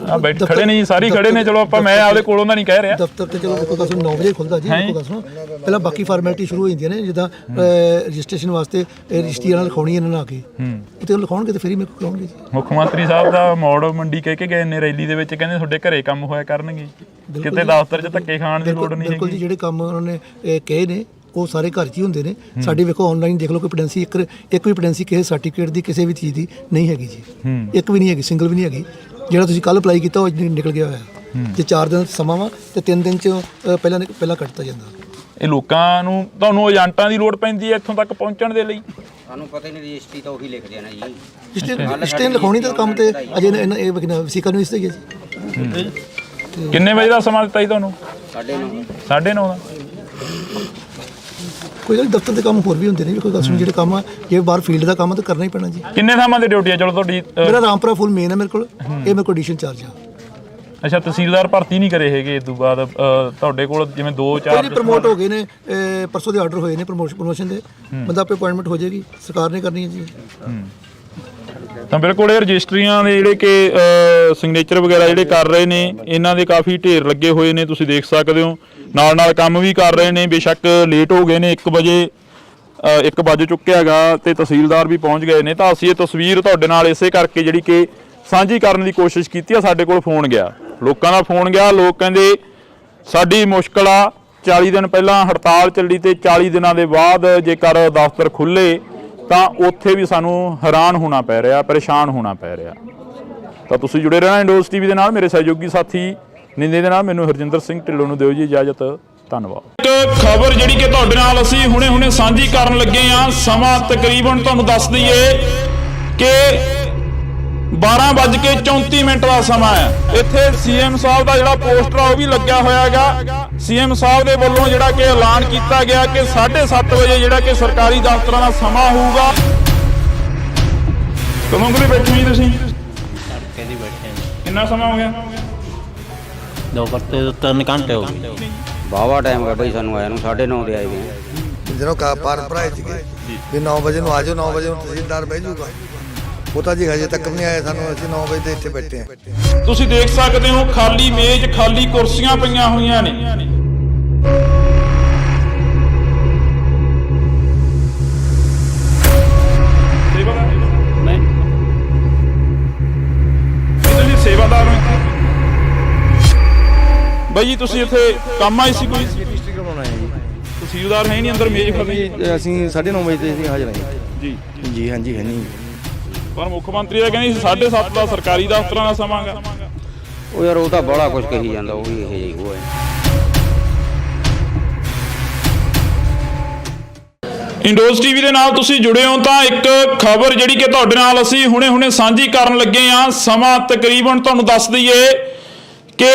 ਆ ਬੈਠ ਖੜੇ ਨਹੀਂ, ਸਾਰੇ ਖੜੇ ਨੇ। ਚਲੋ ਆਪਾਂ, ਮੈਂ ਆਪਦੇ ਕੋਲੋਂ ਦਾ ਨਹੀਂ ਕਹਿ ਰਿਹਾ। ਦਫ਼ਤਰ ਤੇ ਚਲੋ ਦੇਖੋ 9 ਵਜੇ ਖੁੱਲਦਾ ਜੀ। ਦੇਖੋ ਸੁਣੋ, ਪਹਿਲਾਂ ਬਾਕੀ ਫਾਰਮੈਲਿਟੀ ਸ਼ੁਰੂ ਹੋ ਜਾਂਦੀਆਂ ਨੇ, ਜਿੱਦਾਂ ਰਜਿਸਟ੍ਰੇਸ਼ਨ ਵਾਸਤੇ ਰਜਿਸਟਰੀ ਨਾਲ ਲਿਖਾਉਣੀ ਇਹਨਾਂ ਨਾਲ ਆ ਕੇ, ਉੱਥੇ ਲਿਖਾਉਣਗੇ ਤੇ ਫਿਰ ਹੀ ਮੇਰੇ ਕੋਲ ਕਰਾਉਣਗੇ ਜੀ। ਮੁੱਖ ਮੰਤਰੀ ਸਾਹਿਬ ਦਾ ਮੌੜ ਮੰਡੀ ਕਹਿ ਕੇ ਗਏ ਨੇ ਰੈਲੀ ਦੇ ਵਿੱਚ, ਕਹਿੰਦੇ ਤੁਹਾਡੇ ਘਰੇ ਕੰਮ ਹੋਇਆ ਕਰਨਗੇ, ਕਿਤੇ ਦਫ਼ਤਰ 'ਚ ਧੱਕੇ ਖਾਣ ਦੀ ਲੋੜ ਨਹੀਂ। ਬਿਲਕੁਲ ਜੀ, ਜਿਹੜੇ ਕੰਮ ਉਹਨਾਂ ਨੇ ਕਹੇ ਨੇ ਉਹ ਸਾਰੇ ਘਰ 'ਚ ਹੀ ਹੁੰਦੇ ਨੇ। ਸਾਡੀ ਵੇਖੋ ਆਨਲਾਈਨ ਦੇਖ ਲਓ, ਕੋਈ ਪੈਂਡੈਂਸੀ ਇੱਕ ਵੀ ਪੈਂਡੈਂਸੀ ਕਿਸੇ ਸਰਟੀਫਿਕੇਟ ਦੀ, ਕਿਸੇ ਵੀ ਚੀਜ਼ ਦੀ ਨਹੀਂ ਹੈਗੀ ਜੀ। ਇੱਕ ਵੀ ਨਹੀਂ ਹੈਗੀ, ਸਿੰਗਲ ਵੀ ਨਹੀਂ ਹੈਗੀ। ਜਿਹੜਾ ਤੁਸੀਂ ਕੱਲ ਅਪਲਾਈ ਕੀਤਾ ਉਹ ਨਿਕਲ ਗਿਆ ਹੋਇਆ। ਜੇ 4 ਦਿਨ ਸਮਾਂ ਵਾ ਤੇ 3 ਦਿਨ 'ਚ ਪਹਿਲਾਂ ਕੱਟਤਾ ਜਾਂਦਾ। ਇਹ ਲੋਕਾਂ ਨੂੰ, ਤੁਹਾਨੂੰ ਏਜੰਟਾਂ ਦੀ ਲੋੜ ਪੈਂਦੀ ਹੈ ਇੱਥੋਂ ਤੱਕ ਪਹੁੰਚਣ ਦੇ ਲਈ? ਸਾਨੂੰ ਪਤਾ ਹੀ ਨਹੀਂ, ਰਜਿਸਟਰੀ ਤਾਂ ਉਹੀ ਲਿਖਦੇ ਆ ਨਾ ਜੀ। ਰਜਿਸਟਰੀ ਲਿਖਾਉਣੀ ਤਾਂ ਕੰਮ ਤੇ ਅਜੇ ਇਹ ਵਸੀਕਾ ਨੂੰ ਇਸ ਤੇ ਹੀ ਹੈ ਜੀ। ਕਿੰਨੇ ਵਜੇ ਦਾ ਸਮਾਂ ਦਿੱਤਾ ਜੀ ਤੁਹਾਨੂੰ? 9:30। 9:30 ਦਾ? ਕੋਈ ਗੱਲ, ਦਫ਼ਤਰ ਦੇ ਕੰਮ ਹੋਰ ਵੀ ਹੁੰਦੇ ਨੇ। ਕੋਈ ਗੱਲ ਸੁਣ, ਜਿਹੜੇ ਕੰਮ ਆ, ਜੇ ਬਾਹਰ ਫੀਲਡ ਦਾ ਕੰਮ ਤਾਂ ਕਰਨਾ ਹੀ ਪੈਣਾ ਜੀ। ਕਿੰਨੇ ਥਾਵਾਂ ਤੇ ਡਿਊਟੀ ਆ? ਚਲੋ ਤੁਹਾਡੀ ਮੇਰਾ ਰਾਮਪੁਰਾ ਫੁੱਲ ਮੇਨ ਹੈ ਮੇਰੇ ਕੋਲ, ਇਹ ਮੇਰੇ ਕੋਲ ਐਡੀਸ਼ਨ ਚਾਰਜ ਆ। ਅੱਛਾ, ਤਹਿਸੀਲਦਾਰ ਭਰਤੀ ਨਹੀਂ ਕਰੇ ਹੈਗੇ ਇਸ ਤੋਂ ਬਾਅਦ? ਤੁਹਾਡੇ ਕੋਲ ਜਿਵੇਂ 2-4 ਪ੍ਰਮੋਟ ਹੋ ਗਏ ਨੇ, ਪਰਸੋਂ ਦੇ ਆਰਡਰ ਹੋਏ ਨੇ ਪ੍ਰਮੋਸ਼ਨ ਦੇ, ਬੰਦਾ ਆਪੇ ਅਪਾਇੰਟਮੈਂਟ ਹੋ ਜਾਏਗੀ, ਸਰਕਾਰ ਨੇ ਕਰਨੀ ਹੈ ਜੀ। ਤਾਂ ਬਿਲਕੁਲ, ਇਹ ਰਜਿਸਟਰੀਆਂ ਦੇ ਜਿਹੜੇ ਕਿ ਸਿਗਨੇਚਰ ਵਗੈਰਾ ਜਿਹੜੇ ਕਰ ਰਹੇ ਨੇ, ਇਹਨਾਂ ਦੇ ਕਾਫੀ ਢੇਰ ਲੱਗੇ ਹੋਏ ਨੇ, ਤੁਸੀਂ ਦੇਖ ਸਕਦੇ ਹੋ। ਨਾਲ ਕੰਮ ਵੀ ਕਰ ਰਹੇ ਨੇ। ਬੇਸ਼ੱਕ ਲੇਟ ਹੋ ਗਏ ਨੇ, 1 ਵਜ ਚੁੱਕਿਆ ਹੈਗਾ ਤੇ ਤਹਿਸੀਲਦਾਰ ਵੀ ਪਹੁੰਚ ਗਏ ਨੇ। ਤਾਂ ਅਸੀਂ ਇਹ ਤਸਵੀਰ ਤੁਹਾਡੇ ਨਾਲ ਇਸੇ ਕਰਕੇ ਜਿਹੜੀ ਕਿ ਸਾਂਝੀ ਕਰਨ ਦੀ ਕੋਸ਼ਿਸ਼ ਕੀਤੀ ਆ। ਸਾਡੇ ਕੋਲ ਫੋਨ ਗਿਆ, ਲੋਕਾਂ ਦਾ ਫੋਨ ਗਿਆ। ਲੋਕ ਕਹਿੰਦੇ ਸਾਡੀ ਮੁਸ਼ਕਲ ਆ, 40 ਦਿਨ ਪਹਿਲਾਂ ਹੜਤਾਲ ਚੱਲੀ ਤੇ 40 ਦਿਨਾਂ ਦੇ ਬਾਅਦ ਜੇਕਰ ਦਫ਼ਤਰ ਖੁੱਲੇ ਤਾਂ ਉੱਥੇ ਵੀ ਸਾਨੂੰ ਹੈਰਾਨ ਹੋਣਾ ਪੈ ਰਿਹਾ, ਪਰੇਸ਼ਾਨ ਹੋਣਾ ਪੈ ਰਿਹਾ। ਤਾਂ ਤੁਸੀਂ ਜੁੜੇ ਰਹਿਣਾ ਇੰਡੋਜ਼ ਟੀਵੀ ਦੇ ਨਾਲ। ਮੇਰੇ ਸਹਿਯੋਗੀ ਸਾਥੀ ਨਿੰਦੇ ਦੇ ਨਾਲ ਮੈਨੂੰ ਹਰਜਿੰਦਰ ਸਿੰਘ ਢਿੱਲੋਂ ਨੂੰ ਦਿਓ ਜੀ ਇਜਾਜ਼ਤ। ਧੰਨਵਾਦ। ਇੱਕ ਖਬਰ ਜਿਹੜੀ ਕਿ ਤੁਹਾਡੇ ਨਾਲ ਅਸੀਂ ਹੁਣੇ ਸਾਂਝੀ ਕਰਨ ਲੱਗੇ ਆ। ਸਮਾਂ ਤਕਰੀਬਨ ਤੁਹਾਨੂੰ ਦੱਸ ਦਈਏ ਕਿ 12:34 ਦਾ ਸਮਾਂ ਹੈ। ਇੱਥੇ ਸੀਐਮ ਸਾਹਿਬ ਦਾ ਜਿਹੜਾ ਪੋਸਟਰ ਆ ਉਹ ਵੀ ਲੱਗਿਆ ਹੋਇਆ ਹੈਗਾ। ਸੀਐਮ ਸਾਹਿਬ ਦੇ ਵੱਲੋਂ ਜਿਹੜਾ ਕਿ ਐਲਾਨ ਕੀਤਾ ਗਿਆ ਕਿ 7:30 ਵਜੇ ਜਿਹੜਾ ਕਿ ਸਰਕਾਰੀ ਦਫ਼ਤਰਾਂ ਦਾ ਸਮਾਂ ਹੋਊਗਾ। ਕਦੋਂ ਕੋਲੇ ਬੈਠੇ ਜੀ ਤੁਸੀਂ? ਤੜਕੇ ਦੀ ਬੈਠੇ ਹਾਂ ਜੀ। ਕਿੰਨਾ ਸਮਾਂ ਹੋ ਗਿਆ? 2 ਘੰਟੇ 3 ਘੰਟੇ ਹੋ ਗਏ। ਵਾਹਵਾ ਟਾਈਮ ਹੈ ਬਈ ਸਾਨੂੰ ਆਇਆ ਨੂੰ 9:30 ਦੇ ਆਏ ਵੇ ਆ। ਜਦੋਂ ਫਾਰਮ ਭਰਾਏ ਸੀਗੇ ਵੀ 9 ਵਜੇ ਨੂੰ ਆ ਜਾਓ, 9 ਵਜੇ ਨੂੰ ਤਹਿਸੀਲਦਾਰ ਬਹਿ ਜਾਊਗਾ। ਉਹ ਤਾਂ ਜੀ ਹਜੇ ਤੱਕ ਵੀ ਨਹੀਂ ਆਏ ਸਾਨੂੰ। ਅਸੀਂ 9 ਵਜੇ ਦੇ ਇੱਥੇ ਬੈਠੇ ਹਾਂ। ਤੁਸੀਂ ਦੇਖ ਸਕਦੇ ਹੋ ਖਾਲੀ ਮੇਜ਼, ਖਾਲੀ ਕੁਰਸੀਆਂ ਪਈਆਂ ਹੋਈਆਂ ਨੇ। ਮੈਂ ਤੁਸੀਂ ਸੇਵਾਦਾਰ ਹੋ ਇੱਥੇ? ਬਾਈ ਜੀ ਤੁਸੀਂ ਇੱਥੇ ਕੰਮ ਆਏ ਸੀ ਕੋਈ? ਰਜਿਸਟਰੀ ਕਰਵਾਉਣਾ ਹੈ ਜੀ। ਤਹਿਸੀਲਦਾਰ ਹੈ ਨਹੀਂ ਅੰਦਰ, ਮੇਜ਼ ਖਾਲੀ? ਅਸੀਂ 9:30 ਵਜੇ ਤੇ ਅਸੀਂ ਹਾਜ਼ਰ ਹਾਂ ਜੀ ਜੀ। ਹਾਂਜੀ ਹੈ ਨਹੀਂ। ਪਰ ਮੁੱਖ ਮੰਤਰੀ ਦਾ ਕਹਿੰਦੇ 7:30 ਦਾ ਸਰਕਾਰੀ ਦਫ਼ਤਰਾਂ ਦਾ ਸਮਾਂ ਗਾ। ਉਹ ਯਾਰ ਉਹ ਤਾਂ ਬੜਾ ਕੁਝ ਕਹੀ ਜਾਂਦਾ, ਉਹ ਵੀ ਇਹ ਜਿਹੀ ਉਹ ਹੈ। ਇੰਡੋਜ਼ ਟੀਵੀ ਦੇ ਨਾਲ ਤੁਸੀਂ ਜੁੜੇ ਹੋ ਤਾਂ ਇੱਕ ਖਬਰ ਜਿਹੜੀ ਕਿ ਤੁਹਾਡੇ ਨਾਲ ਅਸੀਂ ਹੁਣੇ ਸਾਂਝੀ ਕਰਨ ਲੱਗੇ ਆ। ਸਮਾਂ ਤਕਰੀਬਨ ਤੁਹਾਨੂੰ ਦੱਸ ਦਈਏ ਕਿ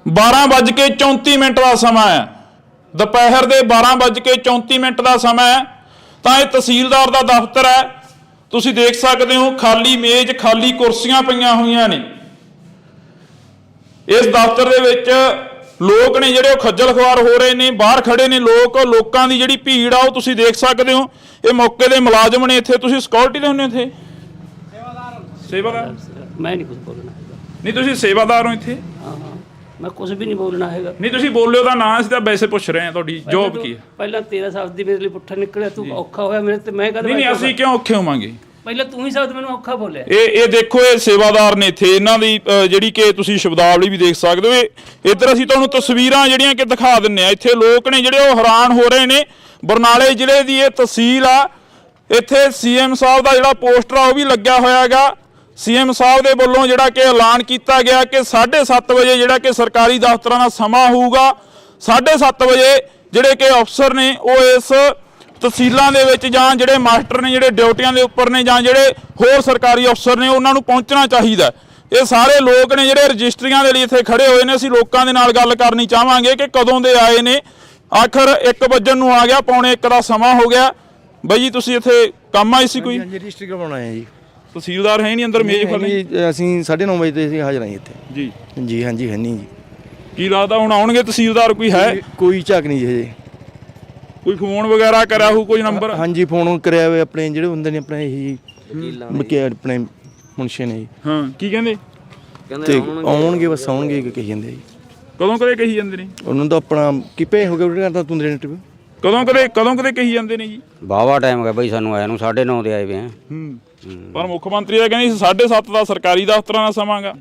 12:34 ਦਾ ਸਮਾਂ ਹੈ। ਦੁਪਹਿਰ ਦੇ 12:34 ਦਾ ਸਮਾਂ ਹੈ। ਤਾਂ ਇਹ ਤਹਿਸੀਲਦਾਰ ਦਾ ਦਫ਼ਤਰ ਹੈ। ਤੁਸੀਂ ਦੇਖ ਸਕਦੇ ਹੋ ਖਾਲੀ ਮੇਜ਼, ਖਾਲੀ ਕੁਰਸੀਆਂ ਪਈਆਂ ਹੋਈਆਂ ਨੇ। ਇਸ ਦਫ਼ਤਰ ਦੇ ਵਿੱਚ ਲੋਕ ਨੇ ਜਿਹੜੇ ਉਹ ਖੱਜਲ ਖੁਆਰ ਹੋ ਰਹੇ ਨੇ। ਬਾਹਰ ਖੜੇ ਨੇ ਲੋਕਾਂ ਦੀ ਜਿਹੜੀ ਭੀੜ ਆ ਉਹ ਤੁਸੀਂ ਦੇਖ ਸਕਦੇ ਹੋ। ਇਹ ਮੌਕੇ ਦੇ ਮੁਲਾਜ਼ਮ ਨੇ। ਇੱਥੇ ਤੁਸੀਂ ਸਿਕਿਉਰਿਟੀ ਦੇ ਹੁੰਦੇ ਹੋ? ਇੱਥੇ ਸੇਵਾਦਾਰ? ਮੈਂ ਨਹੀਂ ਕੁਝ ਬੋਲਣਾ ਹੈਗਾ। ਨਹੀਂ ਤੁਸੀਂ ਸੇਵਾਦਾਰ ਹੋ ਇੱਥੇ? ਹਾਂ ਮੈਂ ਕੁਝ ਵੀ ਨਹੀਂ ਬੋਲਣਾ ਹੈਗਾ। ਨਹੀਂ ਤੁਸੀਂ ਬੋਲਿਓ ਤਾਂ ਨਾ, ਅਸੀਂ ਤਾਂ ਵੈਸੇ ਪੁੱਛ ਰਹੇ ਹਾਂ ਤੁਹਾਡੀ ਜੌਬ ਕੀ ਹੈ। ਪਹਿਲਾਂ ਤੇਰਾ ਸ਼ਬਦ ਹੀ ਮੇਰੇ ਲਈ ਪੁੱਠਾ ਨਿਕਲਿਆ, ਤੂੰ ਔਖਾ ਹੋਇਆ ਮੇਰੇ ਤੇ। ਮੈਂ ਕਦ ਨਹੀਂ ਅਸੀਂ ਕਿਉਂ ਔਖੇ ਹੋਵਾਂਗੇ? ਪਹਿਲਾਂ ਤੂੰ ਹੀ ਸ਼ਬਦ ਮੈਨੂੰ ਔਖਾ ਬੋਲਿਆ। ਇਹ ਦੇਖੋ, ਇਹ ਸੇਵਾਦਾਰ ਨੇ ਇੱਥੇ। ਇਹਨਾਂ ਦੀ ਜਿਹੜੀ ਕਿ ਤੁਸੀਂ ਸ਼ਬਦਾਵਲੀ ਵੀ ਦੇਖ ਸਕਦੇ ਹੋ। ਇੱਧਰ ਅਸੀਂ ਤੁਹਾਨੂੰ ਤਸਵੀਰਾਂ ਜਿਹੜੀਆਂ ਕਿ ਦਿਖਾ ਦਿੰਨੇ ਆ। ਇੱਥੇ ਲੋਕ ਨੇ ਜਿਹੜੇ ਉਹ ਹੈਰਾਨ ਹੋ ਰਹੇ ਨੇ। ਬਰਨਾਲੇ ਜ਼ਿਲ੍ਹੇ ਦੀ ਇਹ ਤਹਿਸੀਲ ਆ। ਇੱਥੇ ਸੀਐਮ ਸਾਹਿਬ ਦਾ ਜਿਹੜਾ ਪੋਸਟਰ ਆ ਉਹ ਵੀ ਲੱਗਿਆ ਹੋਇਆ ਹੈਗਾ। ਸੀਐਮ ਸਾਹਿਬ ਦੇ ਵੱਲੋਂ ਜਿਹੜਾ ਕਿ ਐਲਾਨ ਕੀਤਾ ਗਿਆ ਕਿ 7:30 ਵਜੇ ਜਿਹੜਾ ਕਿ ਸਰਕਾਰੀ ਦਫ਼ਤਰਾਂ ਦਾ ਸਮਾਂ ਹੋਊਗਾ। 7:30 ਵਜੇ ਜਿਹੜੇ ਕਿ ਅਫਸਰ ਨੇ ਉਹ ਇਸ ਤਹਿਸੀਲਾਂ ਦੇ ਵਿੱਚ ਜਾਂ ਜਿਹੜੇ ਮਾਸਟਰ ਨੇ ਜਿਹੜੇ ਡਿਊਟੀਆਂ ਦੇ ਉੱਪਰ ਨੇ ਜਾਂ ਜਿਹੜੇ ਹੋਰ ਸਰਕਾਰੀ ਅਫਸਰ ਨੇ ਉਹਨਾਂ ਨੂੰ ਪਹੁੰਚਣਾ ਚਾਹੀਦਾ। ਇਹ ਸਾਰੇ ਲੋਕ ਨੇ ਜਿਹੜੇ ਰਜਿਸਟਰੀਆਂ ਦੇ ਲਈ ਇੱਥੇ ਖੜੇ ਹੋਏ ਨੇ। ਅਸੀਂ ਲੋਕਾਂ ਦੇ ਨਾਲ ਗੱਲ ਕਰਨੀ ਚਾਹਾਂਗੇ ਕਿ ਕਦੋਂ ਦੇ ਆਏ ਨੇ। ਆਖਰ 1 ਵਜਣ ਨੂੰ ਆ ਗਿਆ, 1:45 ਦਾ ਸਮਾਂ ਹੋ ਗਿਆ। ਬਾਈ ਜੀ ਤੁਸੀਂ ਇੱਥੇ ਕੰਮ ਆਏ ਸੀ ਕੋਈ? ਰਜਿਸਟਰੀ ਕਰਵਾਉਣਾ ਹੈ ਜੀ। ਤਹਿਸੀਲਦਾਰ ਹੈ ਨਹੀਂ ਅੰਦਰ, ਮੇਜ਼ ਖਾਲੀ? ਅਸੀਂ 9:30 ਵਜੇ ਤੇ ਅਸੀਂ ਹਾਜ਼ਰ ਹਾਂ ਇੱਥੇ ਜੀ ਜੀ। ਹਾਂਜੀ ਹੈ ਨਹੀਂ ਜੀ। ਕੀ ਲੱਗਦਾ ਹੁਣ ਆਉਣਗੇ ਤਹਿਸੀਲਦਾਰ? ਕੋਈ ਹੈ? ਕੋਈ ਝਾਕ ਨਹੀਂ ਜੀ ਹਜੇ। ਕੋਈ ਫੋਨ ਵਗੈਰਾ ਕਰਿਆ ਹੋਊ, ਕੋਈ ਨੰਬਰ? ਹਾਂਜੀ ਫੋਨ ਕਰਿਆ ਹੋਇਆ ਆਪਣੇ ਜਿਹੜੇ ਹੁੰਦੇ ਨੇ ਆਪਣੇ ਇਹ ਆਪਣੇ ਮੁਨਸ਼ੀ ਨੇ ਜੀ। ਹਾਂ ਕੀ ਕਹਿੰਦੇ? ਤੇ ਆਉਣਗੇ, ਬਸ ਆਉਣਗੇ ਕਹੀ ਜਾਂਦੇ ਜੀ। ਕਦੋਂ ਕਦੇ ਕਹੀ ਜਾਂਦੇ ਨੇ? ਉਹਨਾਂ ਦਾ ਆਪਣਾ ਕਿਪੇ ਹੋ ਗਿਆ ਉਹਦੇ ਕਰਦਾ ਤੂੰ ਇੰਟਰਵਿਊ। ਕਦੋਂ ਕਦੇ ਕਹੀ ਜਾਂਦੇ ਨੇ ਜੀ? ਵਾਹਵਾ ਟਾਈਮ ਹੈ ਬਈ ਸਾਨੂੰ ਆਇਆ ਨੂੰ 9:30 ਦੇ ਆਏ ਵੇ ਆ। ਪਰ ਮੁੱਖ ਮੰਤਰੀ ਦਾ ਕਹਿੰਦੇ 7:30 ਦਾ ਸਰਕਾਰੀ ਦਫ਼ਤਰਾਂ ਦਾ ਸਮਾਂ ਗਾ।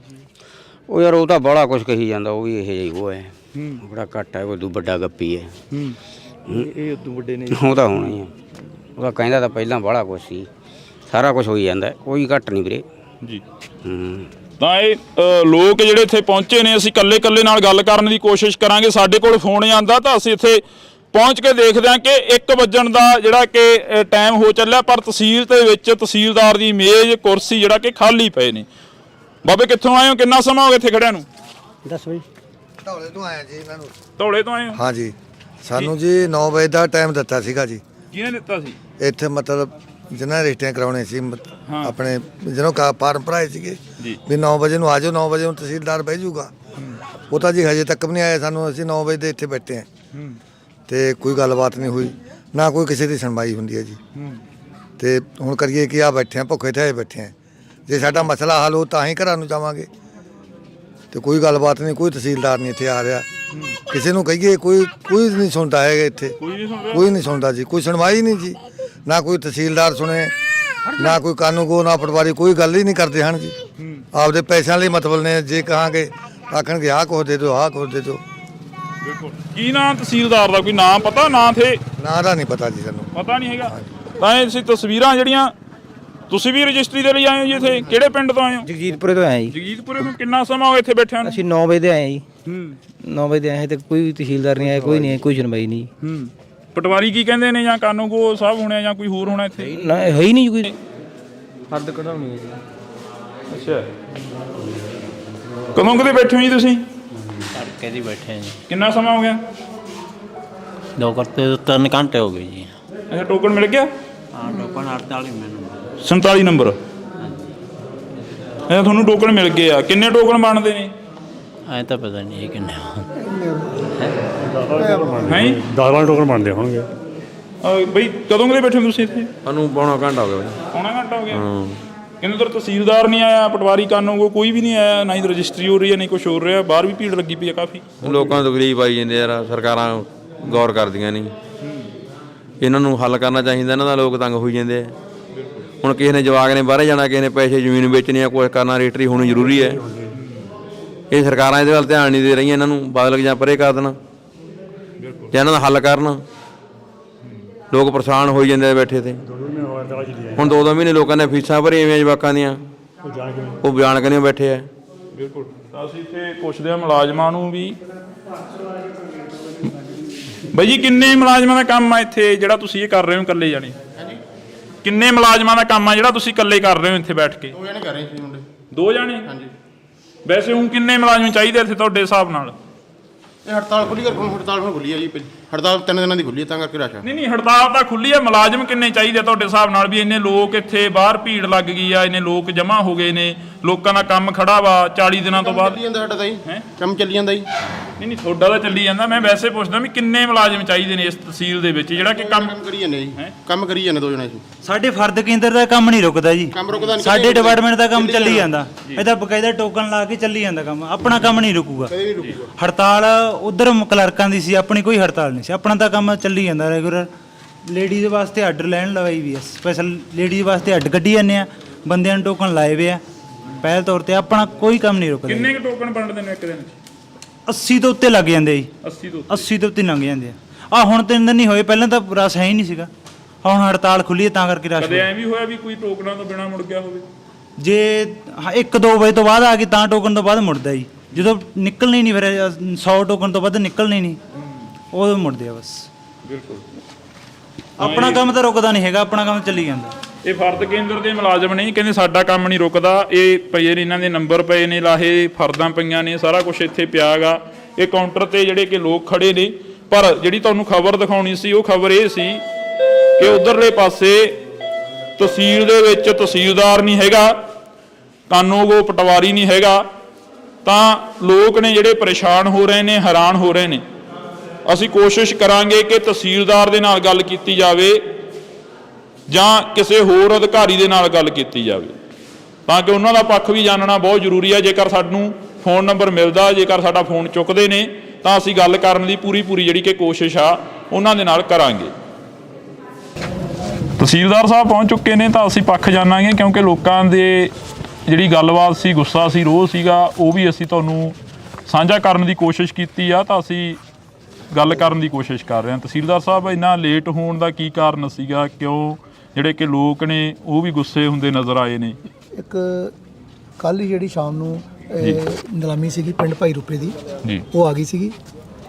ਉਹ ਯਾਰ ਉਹ ਤਾਂ ਬੜਾ ਕੁਝ ਕਹੀ ਜਾਂਦਾ, ਉਹ ਵੀ ਇਹ ਜਿਹੀ ਉਹ ਹੈ। ਬੜਾ ਘੱਟ ਹੈ, ਕੋਈ ਦੂ ਵੱਡਾ ਗੱਪੀ ਹੈ। ਇਹ ਉਦੋਂ ਵੱਡੇ ਨੇ। ਉਹ ਤਾਂ ਹੋਣਾ ਹੀ ਆ। ਉਹ ਤਾਂ ਕਹਿੰਦਾ ਤਾਂ ਪਹਿਲਾਂ ਬੜਾ ਕੁਝ ਸੀ। ਸਾਰਾ ਕੁਝ ਹੋਈ ਜਾਂਦਾ, ਕੋਈ ਘੱਟ ਨਹੀਂ ਵੀਰੇ ਜੀ। ਤਾਂ ਇਹ ਲੋਕ ਜਿਹੜੇ ਇੱਥੇ ਪਹੁੰਚੇ ਨੇ, ਅਸੀਂ ਕੱਲੇ ਨਾਲ ਗੱਲ ਕਰਨ ਦੀ ਕੋਸ਼ਿਸ਼ ਕਰਾਂਗੇ। ਸਾਡੇ ਕੋਲ ਫੋਨ ਆਉਂਦਾ ਤਾਂ ਅਸੀਂ ਇੱਥੇ ਪਹੁੰਚ ਕੇ ਦੇਖਦੇ ਹਾਂ ਕਿ 1 ਵਜਣ ਦਾ ਜਿਹੜਾ ਕਿ ਟਾਈਮ ਹੋ ਚੱਲਿਆ। ਪਰ ਤਹਿਸੀਲ ਦੇ ਵਿੱਚ ਤਹਿਸੀਲਦਾਰ ਦੀ ਮੇਜ਼, ਕੁਰਸੀ ਜਿਹੜਾ ਕਿ ਖਾਲੀ ਪਏ ਨੇ। ਬਾਬੇ ਕਿੱਥੋਂ ਆਏ ਹੋ? ਕਿੰਨਾ ਸਮਾਂ ਹੋ ਗਿਆ ਇੱਥੇ ਖੜਿਆਂ ਨੂੰ? 10 ਵਜੇ। ਧੌਲੇ ਤੋਂ ਆਏ ਜੀ। ਇਹਨਾਂ ਨੂੰ ਧੌਲੇ ਤੋਂ ਆਏ ਹੋ? ਹਾਂ ਜੀ। ਸਾਨੂੰ ਜੀ 9 ਵਜੇ ਦਾ ਟਾਈਮ ਦਿੱਤਾ ਸੀਗਾ ਜੀ। ਕਿਹਨੇ ਦਿੱਤਾ ਸੀ? ਇੱਥੇ ਮਤਲਬ ਜਿਨ੍ਹਾਂ ਰਜਿਸਟਰੀਆਂ ਕਰਾਉਣੇ ਸੀ ਆਪਣੇ ਜਦੋਂ ਫਾਰਮ ਭਰਾਏ ਸੀਗੇ ਵੀ 9 ਵਜੇ ਨੂੰ ਆ ਜਾਓ, 9 ਵਜੇ ਨੂੰ ਤਹਿਸੀਲਦਾਰ ਬਹਿ ਜਾਊਗਾ। ਉਹ ਤਾਂ ਜੀ ਹਜੇ ਤੱਕ ਵੀ ਨਹੀਂ ਆਏ ਸਾਨੂੰ। ਅਸੀਂ 9 ਵਜੇ ਦੇ ਇੱਥੇ ਬੈਠੇ ਹਾਂ ਤੇ ਕੋਈ ਗੱਲਬਾਤ ਨਹੀਂ ਹੋਈ, ਨਾ ਕੋਈ ਕਿਸੇ ਦੀ ਸੁਣਵਾਈ ਹੁੰਦੀ ਹੈ ਜੀ। ਤੇ ਹੁਣ ਕਰੀਏ ਕਿ ਆ ਬੈਠੇ ਆ, ਭੁੱਖੇ ਠਾਏ ਬੈਠੇ ਆ। ਜੇ ਸਾਡਾ ਮਸਲਾ ਹੱਲ ਹੋ ਤਾਂ ਹੀ ਘਰਾਂ ਨੂੰ ਜਾਵਾਂਗੇ। ਤੇ ਕੋਈ ਗੱਲਬਾਤ ਨਹੀਂ, ਕੋਈ ਤਹਿਸੀਲਦਾਰ ਨਹੀਂ ਇੱਥੇ ਆ ਰਿਹਾ। ਕਿਸੇ ਨੂੰ ਕਹੀਏ ਕੋਈ ਨਹੀਂ ਸੁਣਦਾ ਹੈਗਾ ਇੱਥੇ। ਕੋਈ ਨਹੀਂ ਸੁਣਦਾ ਜੀ, ਕੋਈ ਸੁਣਵਾਈ ਨਹੀਂ ਜੀ। ਨਾ ਕੋਈ ਤਹਿਸੀਲਦਾਰ ਸੁਣੇ, ਨਾ ਕੋਈ ਕਾਨੂੰਨ ਕੋ ਨਾ ਪਟਵਾਰੀ ਕੋਈ ਗੱਲ ਹੀ ਨਹੀਂ ਕਰਦੇ ਹਨ ਜੀ। ਆਪਦੇ ਪੈਸਿਆਂ ਲਈ ਮਤਲਬ ਨੇ, ਜੇ ਕਹਾਂਗੇ ਆਖਣਗੇ ਆਹ ਕੁਛ ਦੇ ਦਿਓ ਆਹ ਕੁਛ ਦੇ ਦਿਓ। ਬਿਲਕੁਲ। ਕੀ ਨਾਂ ਤਹਿਸੀਲਦਾਰ ਦਾ ਕੋਈ ਨਾਮ ਪਤਾ? ਨਾਂ ਥੇ ਨਾਂ ਦਾ ਨਹੀਂ ਪਤਾ ਜੀ ਸਾਨੂੰ। ਪਤਾ ਨਹੀਂ ਹੈਗਾ। ਤਾਂ ਇਹ ਤੁਸੀਂ ਤਸਵੀਰਾਂ ਜਿਹੜੀਆਂ ਤੁਸੀਂ ਵੀ ਰਜਿਸਟਰੀ ਦੇ ਲਈ ਆਏ ਹੋ ਜੀ ਇੱਥੇ? ਕਿਹੜੇ ਪਿੰਡ ਤੋਂ ਆਏ ਹੋ? ਜਗਜੀਤਪੁਰੇ ਤੋਂ ਆਏ ਜੀ। ਜਗਜੀਤਪੁਰੇ ਤੋਂ ਕਿੰਨਾ ਸਮਾਂ ਹੋ ਇੱਥੇ ਬੈਠਿਆਂ ਨੂੰ? ਅਸੀਂ 9 ਵਜੇ ਦੇ ਆਏ ਜੀ। 9 ਵਜੇ ਦੇ ਆਏ ਤੇ ਕੋਈ ਤਹਿਸੀਲਦਾਰ ਨਹੀਂ ਆਇਆ, ਕੋਈ ਨਹੀਂ ਆਇਆ, ਕੋਈ ਸੁਣਵਾਈ ਨਹੀਂ। ਪਟਵਾਰੀ ਕੀ ਕਹਿੰਦੇ ਨੇ ਜਾਂ ਕਾਨੂੰਗੋ ਸਾਹਿਬ ਹੋਣੇ ਜਾਂ ਕੋਈ ਹੋਰ ਹੋਣਾ ਇੱਥੇ? ਨਾ ਹੈ ਹੀ ਨਹੀਂ ਕੋਈ। ਹੱਦ ਕਢਾਉਣੀ ਹੈ ਜੀ। ਅੱਛਾ। ਕਦੋਂ ਕਦੇ ਬੈਠੇ ਹੋ ਜੀ ਤੁਸੀਂ? ਤੜਕੇ ਦੀ ਬੈਠੇ ਜੀ। ਕਿੰਨਾ ਸਮਾਂ ਹੋ ਗਿਆ? 3 ਘੰਟੇ ਹੋ ਗਏ ਜੀ। ਅੱਛਾ, ਟੋਕਨ ਮਿਲ ਗਿਆ? ਹਾਂ, ਟੋਕਨ 48 ਮੈਨੂੰ 47 ਨੰਬਰ। ਅੱਛਾ, ਤੁਹਾਨੂੰ ਟੋਕਨ ਮਿਲ ਗਏ ਆ। ਕਿੰਨੇ ਟੋਕਨ ਬਣਦੇ ਨੇ? ਐ ਤਾਂ ਪਤਾ ਨਹੀਂ ਕਿੰਨੇ। ਹੈ 10 ਟੋਕਨ ਬਣਦੇ ਹੋਣਗੇ। ਬਈ ਕਦੋਂ ਕਦੇ ਬੈਠੇ ਹੋ ਤੁਸੀਂ ਇੱਥੇ? ਸਾਨੂੰ ਪੌਣਾ ਘੰਟਾ ਹੋ ਗਿਆ ਬਾਈ। ਪੌਣਾ ਘੰਟਾ ਹੋ ਗਿਆ। ਕਹਿੰਦੇ ਉਧਰ ਤਹਿਸੀਲਦਾਰ ਨਹੀਂ ਆਇਆ, ਪਟਵਾਰੀ ਕਾਨੂੰਗੋ ਕੋਈ ਵੀ ਨਹੀਂ ਆਇਆ, ਨਾ ਹੀ ਰਜਿਸਟਰੀ ਹੋ ਰਹੀ ਹੈ, ਨਹੀਂ ਕੁਛ ਹੋ ਰਿਹਾ। ਬਾਹਰ ਵੀ ਭੀੜ ਲੱਗੀ ਪਈ ਹੈ ਕਾਫੀ। ਲੋਕਾਂ ਨੂੰ ਤਕਲੀਫ ਆਈ ਜਾਂਦੀ ਯਾਰ, ਸਰਕਾਰਾਂ ਗੌਰ ਕਰਦੀਆਂ ਨਹੀਂ। ਇਹਨਾਂ ਨੂੰ ਹੱਲ ਕਰਨਾ ਚਾਹੀਦਾ, ਇਹਨਾਂ ਦਾ ਲੋਕ ਤੰਗ ਹੋਈ ਜਾਂਦੇ ਆ। ਹੁਣ ਕਿਸੇ ਨੇ ਜਵਾਕ ਨੇ ਬਾਹਰੇ ਜਾਣਾ, ਕਿਸੇ ਨੇ ਪੈਸੇ ਜ਼ਮੀਨ ਵੇਚਣੀ ਆ, ਕੁਛ ਕਰਨਾ, ਰਜਿਸਟਰੀ ਹੋਣੀ ਜ਼ਰੂਰੀ ਹੈ। ਇਹ ਸਰਕਾਰਾਂ ਇਹਦੇ ਵੱਲ ਧਿਆਨ ਨਹੀਂ ਦੇ ਰਹੀਆਂ। ਇਹਨਾਂ ਨੂੰ ਬਦਲ ਜਾਂ ਪਰੇ ਕਰ ਦੇਣਾ ਤੇ ਇਹਨਾਂ ਦਾ ਹੱਲ ਕਰਨ। ਲੋਕ ਪਰੇਸ਼ਾਨ ਹੋਈ ਜਾਂਦੇ ਆ ਬੈਠੇ ਤੇ। ਹੁਣ 2-2 ਮਹੀਨੇ ਲੋਕਾਂ ਨੇ ਫੀਸਾਂ ਭਰੀਆਂ ਜਵਾਕਾਂ ਦੀਆਂ, ਉਹ ਜਾਣ ਕੇ ਨਹੀਂ ਬੈਠੇ ਆ। ਬਿਲਕੁਲ। ਤਾਂ ਅਸੀਂ ਇੱਥੇ ਪੁੱਛਦੇ ਹਾਂ ਮੁਲਾਜ਼ਮਾਂ ਨੂੰ ਵੀ। ਬਾਈ ਜੀ, ਕਿੰਨੇ ਮੁਲਾਜ਼ਮਾਂ ਦਾ ਕੰਮ ਆ ਇੱਥੇ ਜਿਹੜਾ ਤੁਸੀਂ ਇਹ ਕਰ ਰਹੇ ਹੋ ਇਕੱਲੇ ਜਾਣੇ? ਕਿੰਨੇ ਮੁਲਾਜ਼ਮਾਂ ਦਾ ਕੰਮ ਆ ਜਿਹੜਾ ਤੁਸੀਂ ਇਕੱਲੇ ਕਰ ਰਹੇ ਹੋ ਇੱਥੇ ਬੈਠ ਕੇ? 2 ਜਣੇ ਕਰ ਰਹੇ ਸੀ ਮੁੰਡੇ। 2 ਜਾਣੇ? ਹਾਂਜੀ। ਵੈਸੇ ਹੁਣ ਕਿੰਨੇ ਮੁਲਾਜ਼ਮ ਚਾਹੀਦੇ ਇੱਥੇ ਤੁਹਾਡੇ ਹਿਸਾਬ ਨਾਲ? ਇਹ ਹੜਤਾਲ ਖੁੱਲੀ ਹੜਤਾਲ ਹੁਣ ਖੁੱਲੀ ਆ ਜੀ। ਹੜਤਾਲ 3 ਦਿਨਾਂ ਦੀ ਖੁੱਲੀ ਹੈ, ਤਾਂ ਕਰਕੇ ਰਸ਼ ਆ। ਨਹੀਂ, ਹੜਤਾਲ ਤਾਂ ਖੁੱਲੀ ਹੈ। ਮੁਲਾਜ਼ਮ ਕਿੰਨੇ ਚਾਹੀਦੇ ਤੁਹਾਡੇ ਹਿਸਾਬ ਨਾਲ ਵੀ ਇੰਨੇ ਲੋਕ ਇੱਥੇ ਬਾਹਰ ਭੀੜ ਲੱਗ ਗਈ ਆ, ਇੰਨੇ ਲੋਕ ਜਮ੍ਹਾਂ ਹੋ ਗਏ ਨੇ, ਲੋਕਾਂ ਦਾ ਕੰਮ ਖੜਾ ਵਾ 40 ਦਿਨਾਂ ਤੋਂ ਬਾਅਦ? ਚੱਲੀ ਜਾਂਦਾ ਸਾਡਾ ਤਾਂ ਜੀ। ਕੰਮ ਚੱਲੀ ਜਾਂਦਾ ਜੀ। ਨਹੀਂ, ਤੁਹਾਡਾ ਤਾਂ ਚੱਲੀ ਜਾਂਦਾ। ਮੈਂ ਵੈਸੇ ਪੁੱਛਦਾ ਵੀ ਕਿੰਨੇ ਮੁਲਾਜ਼ਮ ਚਾਹੀਦੇ ਨੇ ਇਸ ਤਹਿਸੀਲ ਦੇ ਵਿੱਚ ਜਿਹੜਾ ਕਿ ਕੰਮ ਕਰੀ ਜਾਂਦੇ ਜੀ। ਕੰਮ ਕਰੀ ਜਾਂਦੇ 2 ਜਣੇ ਸੀ। ਸਾਡੇ ਫਰਦ ਕੇਂਦਰ ਦਾ ਕੰਮ ਨਹੀਂ ਰੁਕਦਾ ਜੀ। ਕੰਮ ਰੁਕਦਾ ਨਹੀਂ। ਸਾਡੇ ਡਿਪਾਰਟਮੈਂਟ ਦਾ ਕੰਮ ਚੱਲੀ ਜਾਂਦਾ। ਇਹਦਾ ਬਕਾਇਦਾ ਟੋਕਨ ਲਾ ਕੇ ਚੱਲੀ ਜਾਂਦਾ ਕੰਮ। ਆਪਣਾ ਕੰਮ ਨਹੀਂ ਰੁਕੂਗਾ। ਕਦੇ ਨਹੀਂ ਰੁਕੂਗਾ। ਹੜਤਾਲ ਉਧਰ ਕਲਰਕਾਂ ਦੀ ਸੀ, ਆਪਣੀ ਕੋਈ ਹੜਤਾਲ ਨਹੀਂ ਸੀ। ਆਪਣਾ ਤਾਂ ਕੰਮ ਚੱਲੀ ਜਾਂਦਾ ਰੈਗੂਲਰ। ਲੇਡੀਜ਼ ਵਾਸਤੇ ਆਰਡਰ ਲੈਣ ਲਵਾਈ ਵੀ ਆ, ਸਪੈਸ਼ਲ ਲੇਡੀਜ਼ ਵਾਸਤੇ ਅੱਡ ਕੱਢੀ ਜਾਂਦੇ ਆ, ਬੰਦਿਆਂ ਨੂੰ ਟੋਕਨ ਲਾਏ ਵੇ ਆ ਪਹਿਲ ਤੌਰ ਤੇ। ਆਪਣਾ ਕੋਈ ਕੰਮ ਨਹੀਂ ਰੁਕਦਾ। ਕਿੰਨੇ ਕੁ ਟੋਕਨ ਵੰਡਦੇ ਨੇ ਇੱਕ ਦਿਨ 80 ਤੋਂ ਉੱਤੇ ਲੱਗ ਜਾਂਦੇ ਜੀ। 80 ਤੋਂ ਉੱਤੇ ਲੰਘ ਜਾਂਦੇ ਆ। ਹੁਣ 3 ਦਿਨ ਨਹੀਂ ਹੋਏ, ਪਹਿਲਾਂ ਤਾਂ ਰਸ ਹੈ ਹੀ ਨਹੀਂ ਸੀਗਾ। ਹੁਣ ਹੜਤਾਲ ਖੁੱਲੀ ਹੈ ਤਾਂ ਕਰਕੇ ਰਸ਼। ਕਦੇ ਐਂ ਵੀ ਹੋਇਆ ਵੀ ਕੋਈ ਟੋਕਨਾਂ ਤੋਂ ਬਿਨਾ ਮੁੜ ਗਿਆ ਹੋਵੇ? ਜੇ 1-2 ਵਜੇ ਤੋਂ ਬਾਅਦ ਆ ਗਈ ਤਾਂ ਟੋਕਨ ਤੋਂ ਬਾਅਦ ਮੁੜਦਾ ਜੀ। ਜਦੋਂ ਨਿਕਲਣੀ ਨਹੀਂ, ਫਿਰ 100 ਟੋਕਨ ਤੋਂ ਵੱਧ ਨਿਕਲਣੀ ਨਹੀਂ, ਉਦੋਂ ਮੁੜਦੇ ਆ ਬਸ। ਬਿਲਕੁਲ। ਆਪਣਾ ਕੰਮ ਤਾਂ ਰੁਕਦਾ ਨਹੀਂ ਹੈਗਾ, ਆਪਣਾ ਕੰਮ ਚੱਲੀ ਜਾਂਦਾ। ਇਹ ਫਰਦ ਕੇਂਦਰ ਦੇ ਮੁਲਾਜ਼ਮ ਨਹੀਂ ਕਹਿੰਦੇ ਸਾਡਾ ਕੰਮ ਨਹੀਂ ਰੁਕਦਾ। ਇਹ ਪਏ ਨੇ, ਇਹਨਾਂ ਦੇ ਨੰਬਰ ਪਏ ਨੇ ਲਾਹੇ, ਫਰਦਾਂ ਪਈਆਂ ਨੇ, ਸਾਰਾ ਕੁਝ ਇੱਥੇ ਪਿਆ ਗਾ। ਇਹ ਕਾਊਂਟਰ ਤੇ ਜਿਹੜੇ ਕਿ ਲੋਕ ਖੜੇ ਨੇ। ਪਰ ਜਿਹੜੀ ਤੁਹਾਨੂੰ ਖਬਰ ਦਿਖਾਉਣੀ ਸੀ, ਉਹ ਖਬਰ ਇਹ ਸੀ ਕਿ ਉਧਰਲੇ ਪਾਸੇ ਤਹਿਸੀਲ ਦੇ ਵਿੱਚ ਤਹਿਸੀਲਦਾਰ ਨਹੀਂ ਹੈਗਾ, ਕਾਨੂੰਗੋ ਪਟਵਾਰੀ ਨਹੀਂ ਹੈਗਾ, ਤਾਂ ਲੋਕ ਨੇ ਜਿਹੜੇ ਪਰੇਸ਼ਾਨ ਹੋ ਰਹੇ ਨੇ, ਹੈਰਾਨ ਹੋ ਰਹੇ ਨੇ। ਅਸੀਂ ਕੋਸ਼ਿਸ਼ ਕਰਾਂਗੇ ਕਿ ਤਹਿਸੀਲਦਾਰ ਦੇ ਨਾਲ ਗੱਲ ਕੀਤੀ ਜਾਵੇ ਜਾਂ ਕਿਸੇ ਹੋਰ ਅਧਿਕਾਰੀ ਦੇ ਨਾਲ ਗੱਲ ਕੀਤੀ ਜਾਵੇ, ਤਾਂ ਕਿ ਉਹਨਾਂ ਦਾ ਪੱਖ ਵੀ ਜਾਣਨਾ ਬਹੁਤ ਜ਼ਰੂਰੀ ਹੈ। ਜੇਕਰ ਸਾਨੂੰ ਫੋਨ ਨੰਬਰ ਮਿਲਦਾ, ਜੇਕਰ ਸਾਡਾ ਫੋਨ ਚੁੱਕਦੇ ਨੇ, ਤਾਂ ਅਸੀਂ ਗੱਲ ਕਰਨ ਦੀ ਪੂਰੀ ਜਿਹੜੀ ਕਿ ਕੋਸ਼ਿਸ਼ ਆ ਉਹਨਾਂ ਦੇ ਨਾਲ ਕਰਾਂਗੇ। ਤਹਿਸੀਲਦਾਰ ਸਾਹਿਬ ਪਹੁੰਚ ਚੁੱਕੇ ਨੇ, ਤਾਂ ਅਸੀਂ ਪੱਖ ਜਾਣਾਂਗੇ, ਕਿਉਂਕਿ ਲੋਕਾਂ ਦੇ ਜਿਹੜੀ ਗੱਲਬਾਤ ਸੀ, ਗੁੱਸਾ ਸੀ, ਰੋਹ ਸੀਗਾ, ਉਹ ਵੀ ਅਸੀਂ ਤੁਹਾਨੂੰ ਸਾਂਝਾ ਕਰਨ ਦੀ ਕੋਸ਼ਿਸ਼ ਕੀਤੀ ਆ। ਤਾਂ ਅਸੀਂ ਗੱਲ ਕਰਨ ਦੀ ਕੋਸ਼ਿਸ਼ ਕਰ ਰਹੇ ਹਾਂ। ਤਹਿਸੀਲਦਾਰ ਸਾਹਿਬ, ਇੰਨਾ ਲੇਟ ਹੋਣ ਦਾ ਕੀ ਕਾਰਨ ਸੀਗਾ? ਕਿਉਂ ਜਿਹੜੇ ਕਿ ਲੋਕ ਨੇ ਉਹ ਵੀ ਗੁੱਸੇ ਹੁੰਦੇ ਨਜ਼ਰ ਆਏ ਨੇ? ਇੱਕ ਕੱਲ੍ਹ ਹੀ ਜਿਹੜੀ ਸ਼ਾਮ ਨੂੰ ਨਿਲਾਮੀ ਸੀਗੀ ਪਿੰਡ ਭਾਈ ਰੂਪੇ ਦੀ, ਜੀ, ਉਹ ਆ ਗਈ ਸੀਗੀ।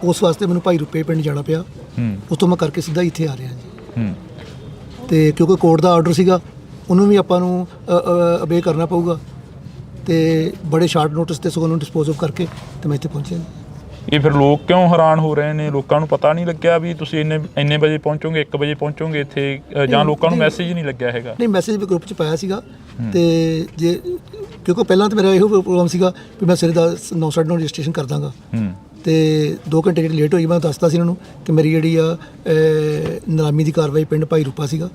ਉਸ ਵਾਸਤੇ ਮੈਨੂੰ ਭਾਈ ਰੂਪੇ ਪਿੰਡ ਜਾਣਾ ਪਿਆ। ਉਸ ਤੋਂ ਮੈਂ ਕਰਕੇ ਸਿੱਧਾ ਇੱਥੇ ਆ ਰਿਹਾ ਜੀ। ਤੇ ਕਿਉਂਕਿ ਕੋਰਟ ਦਾ ਆਰਡਰ ਸੀਗਾ, ਉਹਨੂੰ ਵੀ ਆਪਾਂ ਨੂੰ ਅਬੇ ਕਰਨਾ ਪਊਗਾ। ਤੇ ਬੜੇ ਸ਼ਾਰਟ ਨੋਟਿਸ ਤੇ ਸਗੋਂ ਉਹਨੂੰ ਡਿਸਪੋਜ਼ ਆਫ ਕਰਕੇ ਤੇ ਮੈਂ ਇੱਥੇ ਪਹੁੰਚਿਆ। ਇਹ ਫਿਰ ਲੋਕ ਕਿਉਂ ਹੈਰਾਨ ਹੋ ਰਹੇ ਨੇ? ਲੋਕਾਂ ਨੂੰ ਪਤਾ ਨਹੀਂ ਲੱਗਿਆ ਵੀ ਤੁਸੀਂ ਇੰਨੇ ਵਜੇ ਪਹੁੰਚੋਗੇ, 1 ਵਜੇ ਪਹੁੰਚੋਗੇ ਇੱਥੇ, ਜਾਂ ਲੋਕਾਂ ਨੂੰ ਮੈਸੇਜ ਨਹੀਂ ਲੱਗਿਆ ਹੈਗਾ? ਨਹੀਂ, ਮੈਸੇਜ ਵੀ ਗਰੁੱਪ 'ਚ ਪਾਇਆ ਸੀਗਾ। ਤੇ ਜੇ ਕਿਉਂਕਿ ਪਹਿਲਾਂ ਤਾਂ ਮੇਰਾ ਇਹੋ ਪ੍ਰੋਗਰਾਮ ਸੀਗਾ ਵੀ ਮੈਂ ਸਵੇਰੇ 9:30 ਰਜਿਸਟ੍ਰੇਸ਼ਨ ਕਰ ਦਾਂਗਾ। ਤੇ 2 ਘੰਟੇ ਜਿਹੜੀ ਲੇਟ ਹੋਈ, ਮੈਂ ਦੱਸਤਾ ਸੀ ਇਹਨਾਂ ਨੂੰ ਕਿ ਮੇਰੀ ਜਿਹੜੀ ਆ ਨਿਲਾਮੀ ਦੀ ਕਾਰਵਾਈ ਪਿੰਡ ਭਾਈ ਰੂਪਾ ਸੀਗਾ,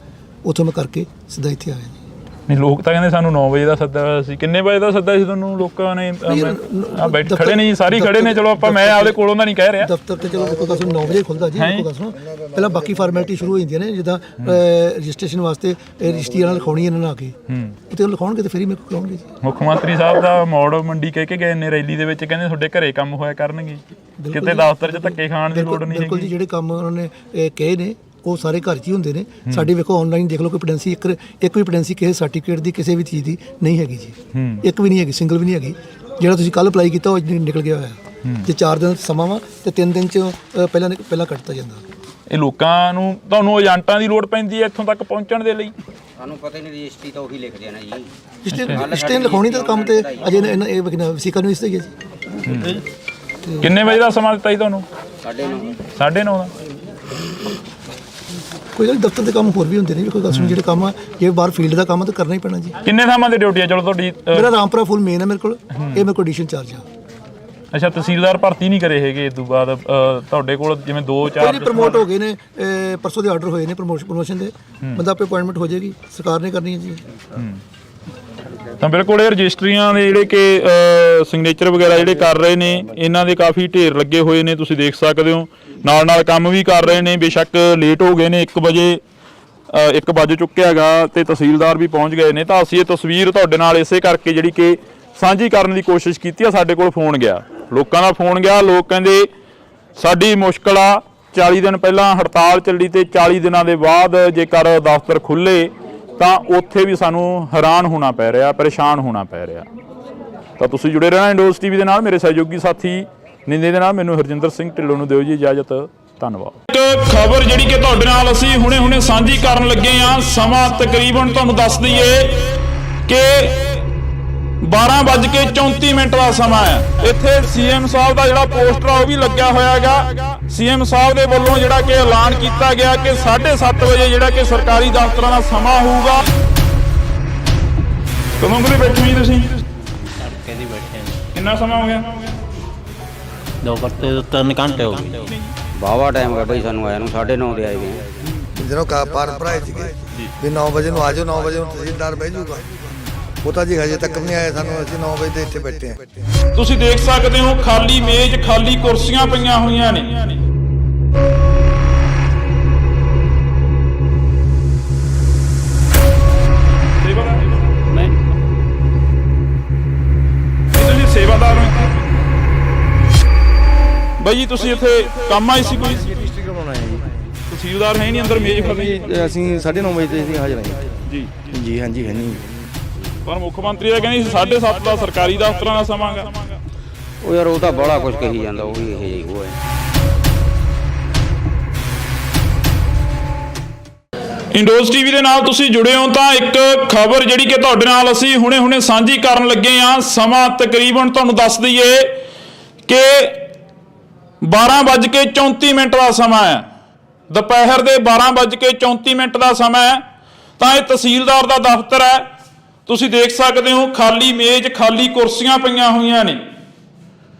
ਉੱਥੋਂ ਮੈਂ ਕਰਕੇ ਸਿੱਧਾ ਇੱਥੇ ਆਇਆ ਜੀ। ਨਹੀਂ ਲੋਕ ਤਾਂ ਕਹਿੰਦੇ ਸਾਨੂੰ 9 ਵਜੇ ਦਾ ਸੱਦਾ ਹੋਇਆ ਸੀ। ਕਿੰਨੇ ਵਜੇ ਦਾ ਸੱਦਾ ਸੀ ਤੁਹਾਨੂੰ ਲੋਕਾਂ ਨੇ? ਆ ਬੈਠ ਖੜੇ ਨਹੀਂ, ਸਾਰੇ ਖੜੇ ਨੇ। ਚਲੋ ਆਪਾਂ, ਮੈਂ ਆਪਦੇ ਕੋਲੋਂ ਦਾ ਨਹੀਂ ਕਹਿ ਰਿਹਾ। ਦਫ਼ਤਰ ਤੇ ਚਲੋ ਦੇਖੋ 9 ਵਜੇ ਖੁੱਲਦਾ ਜੀ। ਦੇਖੋ ਗੱਲ ਸੁਣੋ, ਪਹਿਲਾਂ ਬਾਕੀ ਫਾਰਮੈਲਿਟੀ ਸ਼ੁਰੂ ਹੋ ਜਾਂਦੀਆਂ ਨੇ, ਜਿੱਦਾਂ ਰਜਿਸਟ੍ਰੇਸ਼ਨ ਵਾਸਤੇ ਰਜਿਸਟਰੀ ਨਾਲ ਲਿਖਾਉਣੀ ਇਹਨਾਂ ਨਾਲ ਆ ਕੇ ਉੱਤੇ ਲਿਖਾਉਣਗੇ ਤੇ ਫਿਰ ਹੀ ਮੇਰੇ ਕੋਲ ਕਰਾਉਣਗੇ ਜੀ। ਮੁੱਖ ਮੰਤਰੀ ਸਾਹਿਬ ਦਾ ਮੌੜ ਮੰਡੀ ਕਹਿ ਕੇ ਗਏ ਨੇ ਰੈਲੀ ਦੇ ਵਿੱਚ, ਕਹਿੰਦੇ ਤੁਹਾਡੇ ਘਰੇ ਕੰਮ ਹੋਇਆ ਕਰਨਗੇ, ਕਿਤੇ ਦਫ਼ਤਰ 'ਚ ਧੱਕੇ ਖਾਣ ਦੀ ਲੋੜ ਨਹੀਂ। ਬਿਲਕੁਲ ਜੀ, ਜਿਹੜੇ ਕੰਮ ਉਹਨਾਂ ਨੇ ਕਹੇ ਨੇ ਉਹ ਸਾਰੇ ਘਰ 'ਚ ਹੀ ਹੁੰਦੇ ਨੇ। ਸਾਡੀ ਵੇਖੋ ਆਨਲਾਈਨ ਦੇਖ ਲਓ, ਕੋਈ ਪੈਂਡੈਂਸੀ ਇੱਕ ਵੀ ਪੈਂਡੈਂਸੀ ਕਿਸੇ ਸਰਟੀਫਿਕੇਟ ਦੀ ਕਿਸੇ ਵੀ ਚੀਜ਼ ਦੀ ਨਹੀਂ ਹੈਗੀ ਜੀ। ਇੱਕ ਵੀ ਨਹੀਂ ਹੈਗੀ, ਸਿੰਗਲ ਵੀ ਨਹੀਂ ਹੈਗੀ। ਜਿਹੜਾ ਤੁਸੀਂ ਕੱਲ ਅਪਲਾਈ ਕੀਤਾ ਉਹ ਅੱਜ ਨਿਕਲ ਗਿਆ ਹੋਇਆ। ਜੇ 4 ਦਿਨ ਸਮਾਂ ਵਾ ਤੇ 3 ਦਿਨ 'ਚ ਪਹਿਲਾਂ ਕੱਟਤਾ ਜਾਂਦਾ। ਇਹ ਲੋਕਾਂ ਨੂੰ, ਤੁਹਾਨੂੰ ਏਜੰਟਾਂ ਦੀ ਲੋੜ ਪੈਂਦੀ ਹੈ ਇੱਥੋਂ ਤੱਕ ਪਹੁੰਚਣ ਦੇ ਲਈ? ਸਾਨੂੰ ਪਤਾ ਹੀ ਨਹੀਂ, ਰਜਿਸਟਰੀ ਤਾਂ ਉਹੀ ਲਿਖਦੇ ਆ ਨਾ ਜੀ। ਰਜਿਸਟਰੀ ਲਿਖਾਉਣੀ ਤਾਂ ਕੰਮ ਤੇ ਅਜੇ ਇਹ ਵਸੀਕਾ ਨੂੰ ਇਸ ਤੇ ਹੀ ਹੈ ਜੀ। ਕਿੰਨੇ ਵਜੇ ਦਾ ਸਮਾਂ ਦਿੱਤਾ ਜੀ ਤੁਹਾਨੂੰ? 9:30। 9:30 ਦਾ? ਕੋਈ ਗੱਲ ਦਫ਼ਤਰ ਦੇ ਕੰਮ ਹੋਰ ਵੀ ਹੁੰਦੇ ਨੇ। ਕੋਈ ਗੱਲ ਸੁਣ, ਜਿਹੜੇ ਕੰਮ ਆ ਜੇ ਬਾਹਰ ਫੀਲਡ ਦਾ ਕੰਮ ਤਾਂ ਕਰਨਾ ਹੀ ਪੈਣਾ ਜੀ। ਕਿੰਨੇ ਥਾਵਾਂ ਤੇ ਡਿਊਟੀ ਆ? ਚਲੋ ਤੁਹਾਡੀ ਮੇਰਾ ਰਾਮਪੁਰਾ ਫੁੱਲ ਮੇਨ ਹੈ ਮੇਰੇ ਕੋਲ, ਇਹ ਮੇਰੇ ਕੋਲ ਐਡੀਸ਼ਨ ਚਾਰਜ ਆ। ਅੱਛਾ, ਤਹਿਸੀਲਦਾਰ ਭਰਤੀ ਨਹੀਂ ਕਰੇ ਹੈਗੇ ਇਸ ਤੋਂ ਬਾਅਦ? ਤੁਹਾਡੇ ਕੋਲ ਜਿਵੇਂ 2-4 ਪ੍ਰਮੋਟ ਹੋ ਗਏ ਨੇ, ਪਰਸੋਂ ਦੇ ਆਰਡਰ ਹੋਏ ਨੇ ਪ੍ਰਮੋਸ਼ਨ ਦੇ, ਬੰਦਾ ਆਪੇ ਅਪਾਇੰਟਮੈਂਟ ਹੋ ਜਾਏਗੀ, ਸਰਕਾਰ ਨੇ ਕਰਨੀ ਹੈ ਜੀ। ਤਾਂ ਬਿਲਕੁਲ ਇਹ ਰਜਿਸਟਰੀਆਂ ਦੇ ਜਿਹੜੇ ਕਿ ਸਿਗਨੇਚਰ ਵਗੈਰਾ ਜਿਹੜੇ ਕਰ ਰਹੇ ਨੇ, ਇਹਨਾਂ ਦੇ ਕਾਫੀ ਢੇਰ ਲੱਗੇ ਹੋਏ ਨੇ, ਤੁਸੀਂ ਦੇਖ ਸਕਦੇ ਹੋ। ਨਾਲ ਨਾਲ ਕੰਮ ਵੀ ਕਰ ਰਹੇ ਨੇ। ਬੇਸ਼ੱਕ ਲੇਟ ਹੋ ਗਏ ਨੇ, 1 ਵਜੇ ਚੁੱਕਿਆ ਹੈਗਾ ਤੇ ਤਹਿਸੀਲਦਾਰ ਵੀ ਪਹੁੰਚ ਗਏ ਨੇ। ਤਾਂ ਅਸੀਂ ਇਹ ਤਸਵੀਰ ਤੁਹਾਡੇ ਨਾਲ ਇਸੇ ਕਰਕੇ ਜਿਹੜੀ ਕਿ ਸਾਂਝੀ ਕਰਨ ਦੀ ਕੋਸ਼ਿਸ਼ ਕੀਤੀ ਆ। ਸਾਡੇ ਕੋਲ ਫੋਨ ਗਿਆ, ਲੋਕਾਂ ਦਾ ਫੋਨ ਗਿਆ। ਲੋਕ ਕਹਿੰਦੇ ਸਾਡੀ ਮੁਸ਼ਕਲ ਆ, 40 ਦਿਨ ਪਹਿਲਾਂ ਹੜਤਾਲ ਚੱਲੀ ਤੇ 40 ਦਿਨਾਂ ਦੇ ਬਾਅਦ ਜੇਕਰ ਦਫ਼ਤਰ ਖੁੱਲੇ ਤਾਂ ਉੱਥੇ ਵੀ ਸਾਨੂੰ ਹੈਰਾਨ ਹੋਣਾ ਪੈ ਰਿਹਾ, ਪਰੇਸ਼ਾਨ ਹੋਣਾ ਪੈ ਰਿਹਾ। ਤਾਂ ਤੁਸੀਂ ਜੁੜੇ ਰਹਿਣਾ ਇੰਡੋਜ਼ ਟੀਵੀ ਦੇ ਨਾਲ। ਮੇਰੇ ਸਹਿਯੋਗੀ ਸਾਥੀ ਨਿੰਦੇ ਦੇ ਨਾਲ ਮੈਨੂੰ ਹਰਜਿੰਦਰ ਸਿੰਘ ਢਿੱਲੋਂ ਨੂੰ ਦਿਓ ਜੀ ਇਜਾਜ਼ਤ। ਧੰਨਵਾਦ। ਇੱਕ ਖਬਰ ਜਿਹੜੀ ਕਿ ਤੁਹਾਡੇ ਨਾਲ ਅਸੀਂ ਹੁਣੇ ਸਾਂਝੀ ਕਰਨ ਲੱਗੇ ਆ। ਸਮਾਂ ਤਕਰੀਬਨ ਤੁਹਾਨੂੰ ਦੱਸ ਦਈਏ ਕਿ 12:34 ਦਾ ਸਮਾਂ ਹੈ। ਇੱਥੇ ਸੀਐਮ ਸਾਹਿਬ ਦਾ ਜਿਹੜਾ ਪੋਸਟਰ ਆ ਉਹ ਵੀ ਲੱਗਿਆ ਹੋਇਆ ਹੈਗਾ। ਸੀਐਮ ਸਾਹਿਬ ਦੇ ਵੱਲੋਂ ਜਿਹੜਾ ਕਿ ਐਲਾਨ ਕੀਤਾ ਗਿਆ ਕਿ 7:30 ਵਜੇ ਜਿਹੜਾ ਕਿ ਸਰਕਾਰੀ ਦਫ਼ਤਰਾਂ ਦਾ ਸਮਾਂ ਹੋਊਗਾ। ਕਦੋਂ ਕੋਲੇ ਬੈਠੇ ਜੀ ਤੁਸੀਂ? ਕਹਿੰਦੀ ਬੈਠੇ ਨੇ। ਕਿੰਨਾ ਸਮਾਂ ਹੋ ਗਿਆ? 2 ਘੰਟੇ 3 ਘੰਟੇ ਹੋ ਗਏ। ਵਾਹਵਾ ਟਾਈਮ ਹੈ ਬਈ ਸਾਨੂੰ ਆਇਆ ਨੂੰ, 9:30 ਦੇ ਆਏ ਵੇ ਆ। ਜਦੋਂ ਫਾਰਮ ਭਰਾਏ ਸੀਗੇ ਵੀ 9 ਵਜੇ ਨੂੰ ਆ ਜਾਓ, 9 ਵਜੇ ਨੂੰ ਤਹਿਸੀਲਦਾਰ ਬਹਿ ਜਾਊਗਾ, ਉਹ ਤਾਂ ਜੀ ਹਜੇ ਤੱਕ ਵੀ ਨਹੀਂ ਆਏ। ਸਾਨੂੰ ਅਸੀਂ 9 ਵਜੇ ਦੇ ਇੱਥੇ ਬੈਠੇ ਹਾਂ। ਤੁਸੀਂ ਦੇਖ ਸਕਦੇ ਹੋ ਖਾਲੀ ਮੇਜ਼, ਖਾਲੀ ਕੁਰਸੀਆਂ ਪਈਆਂ ਹੋਈਆਂ ਨੇ। ਤੁਸੀਂ ਸੇਵਾਦਾਰ ਹੋ ਬਾਈ ਜੀ? ਤੁਸੀਂ ਇੱਥੇ ਕੰਮ ਆਏ ਸੀ ਕੋਈ? ਰਜਿਸਟਰੀ ਕਰਵਾਉਣਾ ਹੈ ਜੀ। ਤਹਿਸੀਲਦਾਰ ਹੈ ਨਹੀਂ ਅੰਦਰ, ਮੇਜ਼ ਖਾਲੀ? ਅਸੀਂ 9:30 ਵਜੇ ਤੇ ਅਸੀਂ ਹਾਜ਼ਰ ਹਾਂ ਜੀ। ਜੀ। ਹਾਂਜੀ ਹੈ ਨਹੀਂ, ਪਰ ਮੁੱਖ ਮੰਤਰੀ ਦਾ ਕਹਿੰਦੇ 7:30 ਦਾ ਸਰਕਾਰੀ ਦਫ਼ਤਰਾਂ ਦਾ ਸਮਾਂ ਗਾ। ਉਹ ਯਾਰ ਉਹ ਤਾਂ ਬੜਾ ਕੁਝ ਕਹੀ ਜਾਂਦਾ, ਉਹ ਵੀ ਇਹ ਜਿਹੀ ਉਹ ਹੈ। ਇੰਡੋਜ਼ ਟੀਵੀ ਦੇ ਨਾਲ ਤੁਸੀਂ ਜੁੜੇ ਹੋ। ਤਾਂ ਇੱਕ ਖਬਰ ਜਿਹੜੀ ਕਿ ਤੁਹਾਡੇ ਨਾਲ ਅਸੀਂ ਹੁਣੇ ਸਾਂਝੀ ਕਰਨ ਲੱਗੇ ਆ। ਸਮਾਂ ਤਕਰੀਬਨ ਤੁਹਾਨੂੰ ਦੱਸ ਦਈਏ ਕਿ 12:34 ਦਾ ਸਮਾਂ ਹੈ। ਦੁਪਹਿਰ ਦੇ 12:34 ਦਾ ਸਮਾਂ ਹੈ। ਤਾਂ ਇਹ ਤਹਿਸੀਲਦਾਰ ਦਾ ਦਫ਼ਤਰ ਹੈ। ਤੁਸੀਂ ਦੇਖ ਸਕਦੇ ਹੋ ਖਾਲੀ ਮੇਜ਼, ਖਾਲੀ ਕੁਰਸੀਆਂ ਪਈਆਂ ਹੋਈਆਂ ਨੇ।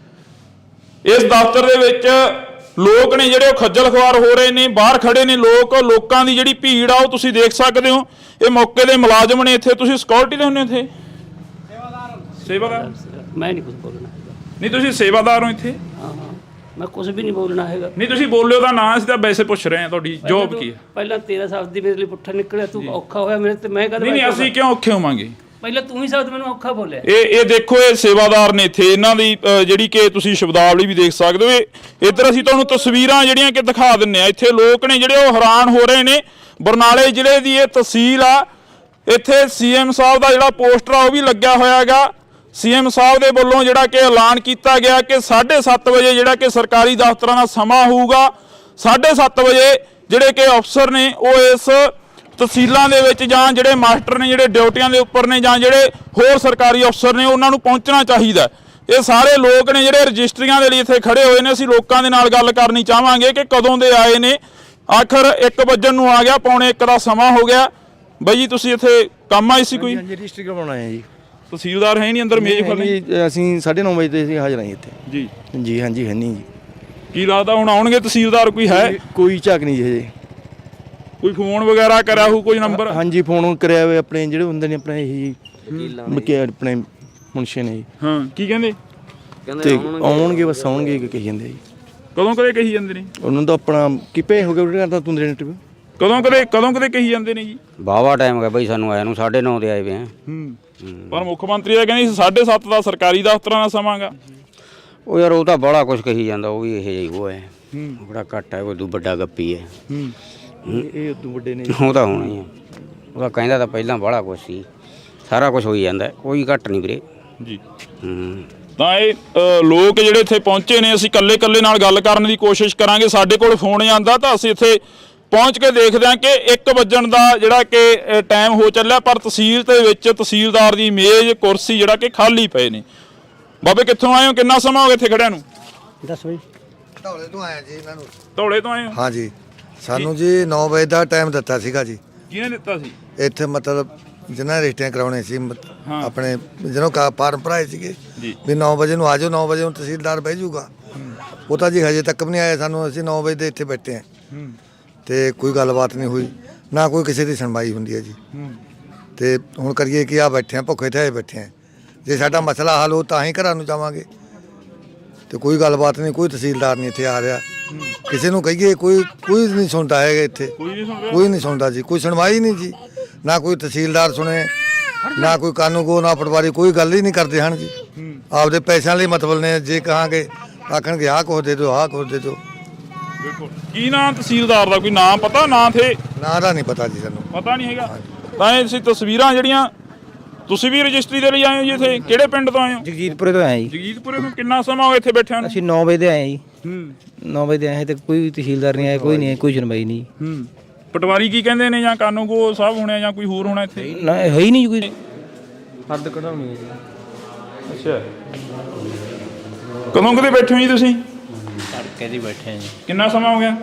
ਇਸ ਦਫ਼ਤਰ ਦੇ ਵਿੱਚ ਲੋਕ ਨੇ ਜਿਹੜੇ ਉਹ ਖੱਜਲ ਖੁਆਰ ਹੋ ਰਹੇ ਨੇ, ਬਾਹਰ ਖੜੇ ਨੇ ਲੋਕ। ਲੋਕਾਂ ਦੀ ਜਿਹੜੀ ਭੀੜ ਆ ਉਹ ਤੁਸੀਂ ਦੇਖ ਸਕਦੇ ਹੋ। ਇਹ ਮੌਕੇ ਦੇ ਮੁਲਾਜ਼ਮ ਨੇ ਇੱਥੇ। ਤੁਸੀਂ ਸਿਕਿਉਰਿਟੀ ਦੇ ਹੁੰਦੇ ਹੋ ਇੱਥੇ? ਸੇਵਾਦਾਰ? ਮੈਂ ਨਹੀਂ ਕੁਝ ਬੋਲਣਾ। ਨਹੀਂ, ਤੁਸੀਂ ਸੇਵਾਦਾਰ ਹੋ ਇੱਥੇ? ਹਾਂ, ਮੈਂ ਕੁਝ ਵੀ ਨਹੀਂ ਬੋਲਣਾ ਹੈਗਾ। ਨਹੀਂ, ਤੁਸੀਂ ਬੋਲਿਓ ਤਾਂ ਨਾ, ਅਸੀਂ ਤਾਂ ਵੈਸੇ ਪੁੱਛ ਰਹੇ ਹਾਂ ਤੁਹਾਡੀ ਜੌਬ ਕੀ ਹੈ। ਪਹਿਲਾਂ ਤੇਰਾ ਸ਼ਬਦ ਹੀ ਮੇਰੇ ਲਈ ਪੁੱਠਾ ਨਿਕਲਿਆ, ਤੂੰ ਔਖਾ ਹੋਇਆ ਮੇਰੇ ਤੇ। ਮੈਂ ਕਦ ਨਹੀਂ, ਅਸੀਂ ਕਿਉਂ ਔਖੇ ਹੋਵਾਂਗੇ? ਪਹਿਲਾਂ ਤੂੰ ਹੀ ਸ਼ਬਦ ਮੈਨੂੰ ਔਖਾ ਬੋਲਿਆ। ਇਹ ਦੇਖੋ, ਇਹ ਸੇਵਾਦਾਰ ਨੇ ਇੱਥੇ। ਇਹਨਾਂ ਦੀ ਜਿਹੜੀ ਕਿ ਤੁਸੀਂ ਸ਼ਬਦਾਵਲੀ ਵੀ ਦੇਖ ਸਕਦੇ ਹੋ। ਇੱਧਰ ਅਸੀਂ ਤੁਹਾਨੂੰ ਤਸਵੀਰਾਂ ਜਿਹੜੀਆਂ ਕਿ ਦਿਖਾ ਦਿੰਨੇ ਆ। ਇੱਥੇ ਲੋਕ ਨੇ ਜਿਹੜੇ ਉਹ ਹੈਰਾਨ ਹੋ ਰਹੇ ਨੇ। ਬਰਨਾਲੇ ਜ਼ਿਲ੍ਹੇ ਦੀ ਇਹ ਤਹਿਸੀਲ ਆ। ਇੱਥੇ ਸੀਐਮ ਸਾਹਿਬ ਦਾ ਜਿਹੜਾ ਪੋਸਟਰ ਆ ਉਹ ਵੀ ਲੱਗਿਆ ਹੋਇਆ ਹੈਗਾ। ਸੀਐਮ ਸਾਹਿਬ ਦੇ ਵੱਲੋਂ ਜਿਹੜਾ ਕਿ ਐਲਾਨ ਕੀਤਾ ਗਿਆ ਕਿ 7:30 ਵਜੇ ਜਿਹੜਾ ਕਿ ਸਰਕਾਰੀ ਦਫ਼ਤਰਾਂ ਦਾ ਸਮਾਂ ਹੋਊਗਾ। 7:30 ਵਜੇ ਜਿਹੜੇ ਕਿ ਅਫਸਰ ਨੇ ਉਹ ਇਸ ਤਹਿਸੀਲਾਂ ਦੇ ਵਿੱਚ, ਜਾਂ ਜਿਹੜੇ ਮਾਸਟਰ ਨੇ ਜਿਹੜੇ ਡਿਊਟੀਆਂ ਦੇ ਉੱਪਰ ਨੇ, ਜਾਂ ਜਿਹੜੇ ਹੋਰ ਸਰਕਾਰੀ ਅਫਸਰ ਨੇ, ਉਹਨਾਂ ਨੂੰ ਪਹੁੰਚਣਾ ਚਾਹੀਦਾ। ਇਹ ਸਾਰੇ ਲੋਕ ਨੇ ਜਿਹੜੇ ਰਜਿਸਟਰੀਆਂ ਦੇ ਲਈ ਇੱਥੇ ਖੜੇ ਹੋਏ ਨੇ। ਅਸੀਂ ਲੋਕਾਂ ਦੇ ਨਾਲ ਗੱਲ ਕਰਨੀ ਚਾਹਾਂਗੇ ਕਿ ਕਦੋਂ ਦੇ ਆਏ ਨੇ। ਆਖਰ 1 ਵਜਣ ਨੂੰ ਆ ਗਿਆ, 1:45 ਦਾ ਸਮਾਂ ਹੋ ਗਿਆ। ਬਾਈ ਜੀ, ਤੁਸੀਂ ਇੱਥੇ ਕੰਮ ਆਏ ਸੀ ਕੋਈ? ਰਜਿਸਟਰੀ ਕਰਵਾਉਣਾ ਹੈ ਜੀ। ਤਹਿਸੀਲਦਾਰ ਹੈ ਨਹੀਂ ਅੰਦਰ, ਮੇਜ਼ ਖਾਲੀ? ਅਸੀਂ 9:30 ਵਜੇ ਤੇ ਅਸੀਂ ਹਾਜ਼ਰ ਹਾਂ ਇੱਥੇ ਜੀ। ਜੀ। ਹਾਂਜੀ ਹੈ ਨਹੀਂ ਜੀ। ਕੀ ਲੱਗਦਾ ਹੁਣ ਆਉਣਗੇ ਤਹਿਸੀਲਦਾਰ? ਕੋਈ ਹੈ? ਕੋਈ ਝਾਕ ਨਹੀਂ ਜੀ ਹਜੇ। ਕੋਈ ਫੋਨ ਵਗੈਰਾ ਕਰਿਆ ਹੋਊ ਕੋਈ ਨੰਬਰ? ਹਾਂਜੀ ਫੋਨ ਕਰਿਆ ਹੋਇਆ ਆਪਣੇ ਜਿਹੜੇ ਹੁੰਦੇ ਨੇ ਆਪਣੇ ਇਹ ਆਪਣੇ ਮੁਨਸ਼ੀ ਨੇ ਜੀ। ਹਾਂ ਕੀ ਕਹਿੰਦੇ? ਤੇ ਆਉਣਗੇ ਬਸ ਆਉਣਗੇ ਕਹੀ ਜਾਂਦੇ ਜੀ। ਕਦੋਂ ਕਦੇ ਕਹੀ ਜਾਂਦੇ ਨੇ? ਉਹਨਾਂ ਦਾ ਆਪਣਾ ਕਿਪੇ ਹੋ ਗਿਆ ਉਹਦੇ ਕਰਦਾ ਤੂੰ ਇੰਟਰਵਿਊ ਕਦੋਂ ਕਦੇ ਕਹੀ ਜਾਂਦੇ ਨੇ ਜੀ? ਵਾਹਵਾ ਟਾਈਮ ਹੋ ਗਿਆ ਬਈ ਸਾਨੂੰ ਆਇਆ ਨੂੰ 9:30 ਦੇ ਆਏ ਵੇ ਆ। ਪਰ ਮੁੱਖ ਮੰਤਰੀ ਦਾ ਕਹਿੰਦੇ 7:30 ਦਾ ਸਰਕਾਰੀ ਦਫ਼ਤਰਾਂ ਦਾ ਸਮਾਂਗਾ। ਉਹ ਯਾਰ ਉਹ ਤਾਂ ਬੜਾ ਕੁਝ ਕਹੀ ਜਾਂਦਾ, ਉਹ ਵੀ ਇਹ ਜਿਹੀ ਉਹ ਹੈ, ਬੜਾ ਘੱਟ ਹੈ, ਕੋਈ ਦੂ ਵੱਡਾ ਗੱਪੀ ਹੈ। ਇਹ ਉਦੋਂ ਵੱਡੇ ਨੇ ਉਹ ਤਾਂ ਹੋਣਾ ਹੀ ਹੈ, ਉਹ ਤਾਂ ਕਹਿੰਦਾ ਤਾਂ ਪਹਿਲਾਂ ਬੜਾ ਕੁਝ ਸੀ, ਸਾਰਾ ਕੁਝ ਹੋਈ ਜਾਂਦਾ, ਕੋਈ ਘੱਟ ਨਹੀਂ ਵੀਰੇ ਜੀ। ਤਾਂ ਇਹ ਲੋਕ ਜਿਹੜੇ ਇੱਥੇ ਪਹੁੰਚੇ ਨੇ, ਅਸੀਂ ਕੱਲੇ ਨਾਲ ਗੱਲ ਕਰਨ ਦੀ ਕੋਸ਼ਿਸ਼ ਕਰਾਂਗੇ। ਸਾਡੇ ਕੋਲ ਫੋਨ ਆਉਂਦਾ ਤਾਂ ਅਸੀਂ ਇੱਥੇ ਪਹੁੰਚ ਕੇ ਦੇਖਦੇ ਹਾਂ ਕਿ 1 ਵਜਣ ਦਾ ਜਿਹੜਾ ਕਿ ਟਾਈਮ ਹੋ ਚੱਲਿਆ, ਪਰ ਤਹਿਸੀਲ ਦੇ ਵਿੱਚ ਤਹਿਸੀਲਦਾਰ ਦੀ ਮੇਜ਼ ਕੁਰਸੀ ਜਿਹੜਾ ਕਿ ਖਾਲੀ ਪਏ ਨੇ। ਬਾਬੇ ਕਿੱਥੋਂ ਆਏ ਹੋ? ਕਿੰਨਾ ਸਮਾਂ ਹੋ ਗਿਆ ਇੱਥੇ ਖੜਿਆਂ ਨੂੰ? 10 ਵਜੇ ਧੌਲੇ ਤੋਂ ਆਏ ਜੀ ਇਹਨਾਂ ਨੂੰ। ਧੌਲੇ ਤੋਂ ਆਏ ਹੋ? ਹਾਂ ਜੀ, ਸਾਨੂੰ ਜੀ 9 ਵਜੇ ਦਾ ਟਾਈਮ ਦਿੱਤਾ ਸੀਗਾ ਜੀ। ਕਿਹਨੇ ਦਿੱਤਾ ਸੀ? ਇੱਥੇ ਮਤਲਬ ਜਿਨ੍ਹਾਂ ਰਜਿਸਟਰੀਆਂ ਕਰਾਉਣੇ ਸੀ ਆਪਣੇ ਜਿਹਨੂੰ ਫਾਰਮ ਭਰਾਏ ਸੀਗੇ ਵੀ 9 ਵਜੇ ਨੂੰ ਆ ਜਾਓ, 9 ਵਜੇ ਨੂੰ ਤਹਿਸੀਲਦਾਰ ਬਹਿ ਜਾਊਗਾ। ਉਹ ਤਾਂ ਜੀ ਹਜੇ ਤੱਕ ਵੀ ਨਹੀਂ ਆਏ ਸਾਨੂੰ। ਅਸੀਂ 9 ਵਜੇ ਦੇ ਇੱਥੇ ਬੈਠੇ ਹਾਂ ਤੇ ਕੋਈ ਗੱਲਬਾਤ ਨਹੀਂ ਹੋਈ, ਨਾ ਕੋਈ ਕਿਸੇ ਦੀ ਸੁਣਵਾਈ ਹੁੰਦੀ ਹੈ ਜੀ। ਤੇ ਹੁਣ ਕਰੀਏ ਕਿ ਆ ਬੈਠੇ ਆ, ਭੁੱਖੇ ਤੇ ਬੈਠੇ ਆ। ਜੇ ਸਾਡਾ ਮਸਲਾ ਹੱਲ ਹੋ ਤਾਂ ਹੀ ਘਰਾਂ ਨੂੰ ਜਾਵਾਂਗੇ। ਤੇ ਕੋਈ ਗੱਲਬਾਤ ਨਹੀਂ, ਕੋਈ ਤਹਿਸੀਲਦਾਰ ਨਹੀਂ ਇੱਥੇ ਆ ਰਿਹਾ। ਕਿਸੇ ਨੂੰ ਕਹੀਏ ਕੋਈ ਨਹੀਂ ਸੁਣਦਾ ਹੈਗਾ ਇੱਥੇ, ਕੋਈ ਨਹੀਂ ਸੁਣਦਾ ਜੀ, ਕੋਈ ਸੁਣਵਾਈ ਨਹੀਂ ਜੀ। ਨਾ ਕੋਈ ਤਹਿਸੀਲਦਾਰ ਸੁਣੇ, ਨਾ ਕੋਈ ਕਾਨੂੰਗੋ, ਨਾ ਪਟਵਾਰੀ, ਕੋਈ ਗੱਲ ਹੀ ਨਹੀਂ ਕਰਦੇ ਹਨ ਜੀ। ਆਪਦੇ ਪੈਸਿਆਂ ਲਈ ਮਤਲਬ ਨੇ। ਜੇ ਕਹਾਂਗੇ ਆਖਣਗੇ ਆਹ ਕੁਛ ਦੇ ਦਿਓ, ਆਹ ਕੁਛ ਦੇ ਦਿਓ। ਕੀ ਨਾਂ ਤਹਿਸੀਲਦਾਰ ਦਾ? ਕੋਈ ਨਾਮ ਪਤਾ? ਨਾਂ ਥੇ ਨਾਂ ਦਾ ਨਹੀਂ ਪਤਾ ਜੀ, ਸਾਨੂੰ ਪਤਾ ਨਹੀਂ ਹੈਗਾ। ਤਾਂ ਇਹ ਤਸਵੀਰਾਂ ਜਿਹੜੀਆਂ ਤੁਸੀਂ ਵੀ ਰਜਿਸਟਰੀ ਦੇ ਲਈ ਆਏ ਹੋ ਜੀ? ਇੱਥੇ ਕਿਹੜੇ ਪਿੰਡ ਤੋਂ ਆਏ ਹੋ? ਜਗਜੀਤਪੁਰੇ ਤੋਂ ਆਏ ਜੀ। ਜਗਜੀਤਪੁਰੇ ਤੋਂ। ਕਿੰਨਾ ਸਮਾਂ ਹੋ ਇੱਥੇ ਬੈਠਿਆਂ ਨੂੰ? ਅਸੀਂ 9 ਵਜੇ ਦੇ ਆਏ ਜੀ। 9 ਵਜੇ ਦੇ ਆਏ ਤੇ ਕੋਈ ਤਹਿਸੀਲਦਾਰ ਨਹੀਂ ਆਇਆ, ਕੋਈ ਨਹੀਂ ਆਇਆ, ਕੋਈ ਸੁਣਵਾਈ ਨਹੀਂ। ਪਟਵਾਰੀ ਕੀ ਕਹਿੰਦੇ ਨੇ, ਜਾਂ ਕਾਨੂੰਗੋ ਸਾਹਿਬ ਹੋਣੇ, ਜਾਂ ਕੋਈ ਹੋਰ ਹੋਣਾ ਇੱਥੇ? ਨਾ ਹੈ ਹੀ ਨਹੀਂ ਕੋਈ। ਹੱਦ ਕਢਾਉਣੀ ਹੈ ਜੀ। ਅੱਛਾ, ਕਦੋਂ ਕਦੇ ਬੈਠੇ ਹੋ ਜੀ ਤੁਸੀਂ? ਤੜਕੇ ਦੀ ਬੈਠੇ ਆ ਜੀ। ਕਿੰਨਾ ਸਮਾਂ ਹੋ ਗਿਆ?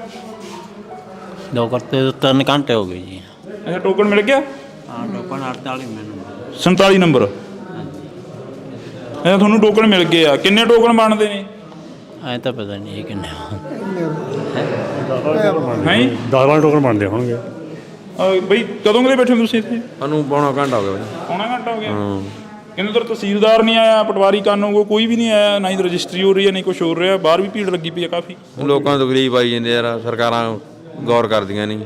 3 ਘੰਟੇ ਹੋ ਗਏ ਜੀ। ਅੱਛਾ, ਟੋਕਨ ਮਿਲ ਗਿਆ? ਹਾਂ, ਟੋਕਨ 48 ਮੈਨੂੰ 47 ਨੰਬਰ। ਅੱਛਾ, ਤੁਹਾਨੂੰ ਟੋਕਨ ਮਿਲ ਗਏ ਆ। ਕਿੰਨੇ ਟੋਕਨ ਬਣਦੇ ਨੇ? ਐ ਤਾਂ ਪਤਾ ਨਹੀਂ ਕਿੰਨੇ ਹੈ। 10 ਟੋਕਨ ਬਣਦੇ ਹੋਣਗੇ। ਬਈ ਕਦੋਂ ਕਦੇ ਬੈਠੇ ਹੋ ਤੁਸੀਂ ਇੱਥੇ? ਸਾਨੂੰ ਪੌਣਾ ਘੰਟਾ ਹੋ ਗਿਆ ਬਾਈ। ਪੌਣਾ ਘੰਟਾ ਹੋ ਗਿਆ। ਕਹਿੰਦੇ ਉਧਰ ਤਹਿਸੀਲਦਾਰ ਨਹੀਂ ਆਇਆ, ਪਟਵਾਰੀ ਕਾਨੂੰਗੋ ਕੋਈ ਵੀ ਨਹੀਂ ਆਇਆ, ਨਾ ਹੀ ਰਜਿਸਟਰੀ ਹੋ ਰਹੀ ਹੈ, ਨਹੀਂ ਕੁਛ ਹੋ ਰਿਹਾ। ਬਾਹਰ ਵੀ ਭੀੜ ਲੱਗੀ ਪਈ ਹੈ ਕਾਫੀ। ਲੋਕਾਂ ਨੂੰ ਤਕਲੀਫ ਆਈ ਜਾਂਦੀ ਯਾਰ, ਸਰਕਾਰਾਂ ਗੌਰ ਕਰਦੀਆਂ ਨਹੀਂ।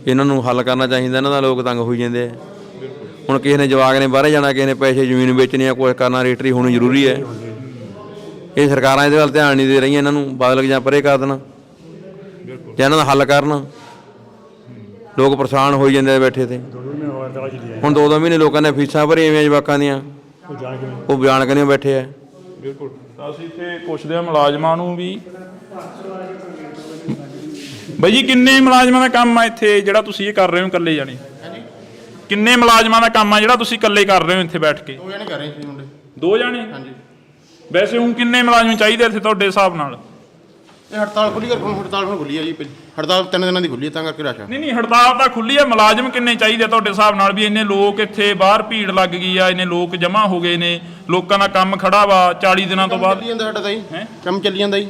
ਇਹਨਾਂ ਨੂੰ ਹੱਲ ਕਰਨਾ ਚਾਹੀਦਾ, ਇਹਨਾਂ ਦਾ ਲੋਕ ਤੰਗ ਹੋਈ ਜਾਂਦੇ ਆ। ਹੁਣ ਕਿਸੇ ਨੇ ਜਵਾਕ ਨੇ ਬਾਹਰੇ ਜਾਣਾ, ਕਿਸੇ ਨੇ ਪੈਸੇ ਜ਼ਮੀਨ ਵੇਚਣੀ ਆ, ਕੁਛ ਕਰਨਾ, ਰਜਿਸਟਰੀ ਹੋਣੀ ਜ਼ਰੂਰੀ ਹੈ। ਇਹ ਸਰਕਾਰਾਂ ਇਹਦੇ ਵੱਲ ਧਿਆਨ ਨਹੀਂ ਦੇ ਰਹੀਆਂ। ਇਹਨਾਂ ਨੂੰ ਬਦਲ ਜਾਂ ਪਰੇ ਕਰ ਦੇਣਾ ਜਾਂ ਇਹਨਾਂ ਦਾ ਹੱਲ ਕਰਨ। ਲੋਕ ਪਰੇਸ਼ਾਨ ਹੋਈ ਜਾਂਦੇ ਆ ਬੈਠੇ ਤੇ। ਹੁਣ 2-2 ਮਹੀਨੇ ਲੋਕਾਂ ਨੇ ਫੀਸਾਂ ਭਰੀਆਂ ਜਵਾਕਾਂ ਦੀਆਂ, ਉਹ ਜਾਣ ਕੇ ਨਹੀਂ ਬੈਠੇ ਆ। ਬਿਲਕੁਲ। ਤਾਂ ਅਸੀਂ ਇੱਥੇ ਪੁੱਛਦੇ ਹਾਂ ਮੁਲਾਜ਼ਮਾਂ ਨੂੰ ਵੀ। ਬਾਈ ਜੀ, ਕਿੰਨੇ ਮੁਲਾਜ਼ਮਾਂ ਦਾ ਕੰਮ ਆ ਇੱਥੇ ਜਿਹੜਾ ਤੁਸੀਂ ਇਹ ਕਰ ਰਹੇ ਹੋ ਇਕੱਲੇ ਜਾਣੇ? ਕਿੰਨੇ ਮੁਲਾਜ਼ਮਾਂ ਦਾ ਕੰਮ ਆ ਜਿਹੜਾ ਤੁਸੀਂ ਇਕੱਲੇ ਕਰ ਰਹੇ ਹੋ ਇੱਥੇ ਬੈਠ ਕੇ? 2 ਜਣੇ ਕਰ ਰਹੇ ਸੀ ਮੁੰਡੇ। 2 ਜਣੇ? ਹਾਂਜੀ। ਵੈਸੇ ਹੁਣ ਕਿੰਨੇ ਮੁਲਾਜ਼ਮ ਚਾਹੀਦੇ ਇੱਥੇ ਤੁਹਾਡੇ ਹਿਸਾਬ ਨਾਲ? ਇਹ ਹੜਤਾਲ ਖੁੱਲੀ ਹੜਤਾਲ ਹੁਣ ਖੁੱਲੀ ਆ ਜੀ। ਹੜਤਾਲ 3 ਦਿਨਾਂ ਦੀ ਖੁੱਲੀ ਹੈ, ਤਾਂ ਕਰਕੇ ਰਸ਼ ਆ। ਨਹੀਂ, ਹੜਤਾਲ ਤਾਂ ਖੁੱਲੀ ਹੈ। ਮੁਲਾਜ਼ਮ ਕਿੰਨੇ ਚਾਹੀਦੇ ਤੁਹਾਡੇ ਹਿਸਾਬ ਨਾਲ? ਵੀ ਇੰਨੇ ਲੋਕ ਇੱਥੇ ਬਾਹਰ ਭੀੜ ਲੱਗ ਗਈ ਆ, ਇੰਨੇ ਲੋਕ ਜਮ੍ਹਾਂ ਹੋ ਗਏ ਨੇ, ਲੋਕਾਂ ਦਾ ਕੰਮ ਖੜਾ ਵਾ 40 ਦਿਨਾਂ ਤੋਂ ਬਾਅਦ। ਚੱਲੀ ਜਾਂਦਾ ਸਾਡਾ ਤਾਂ ਜੀ, ਕੰਮ ਚੱਲੀ ਜਾਂਦਾ ਜੀ।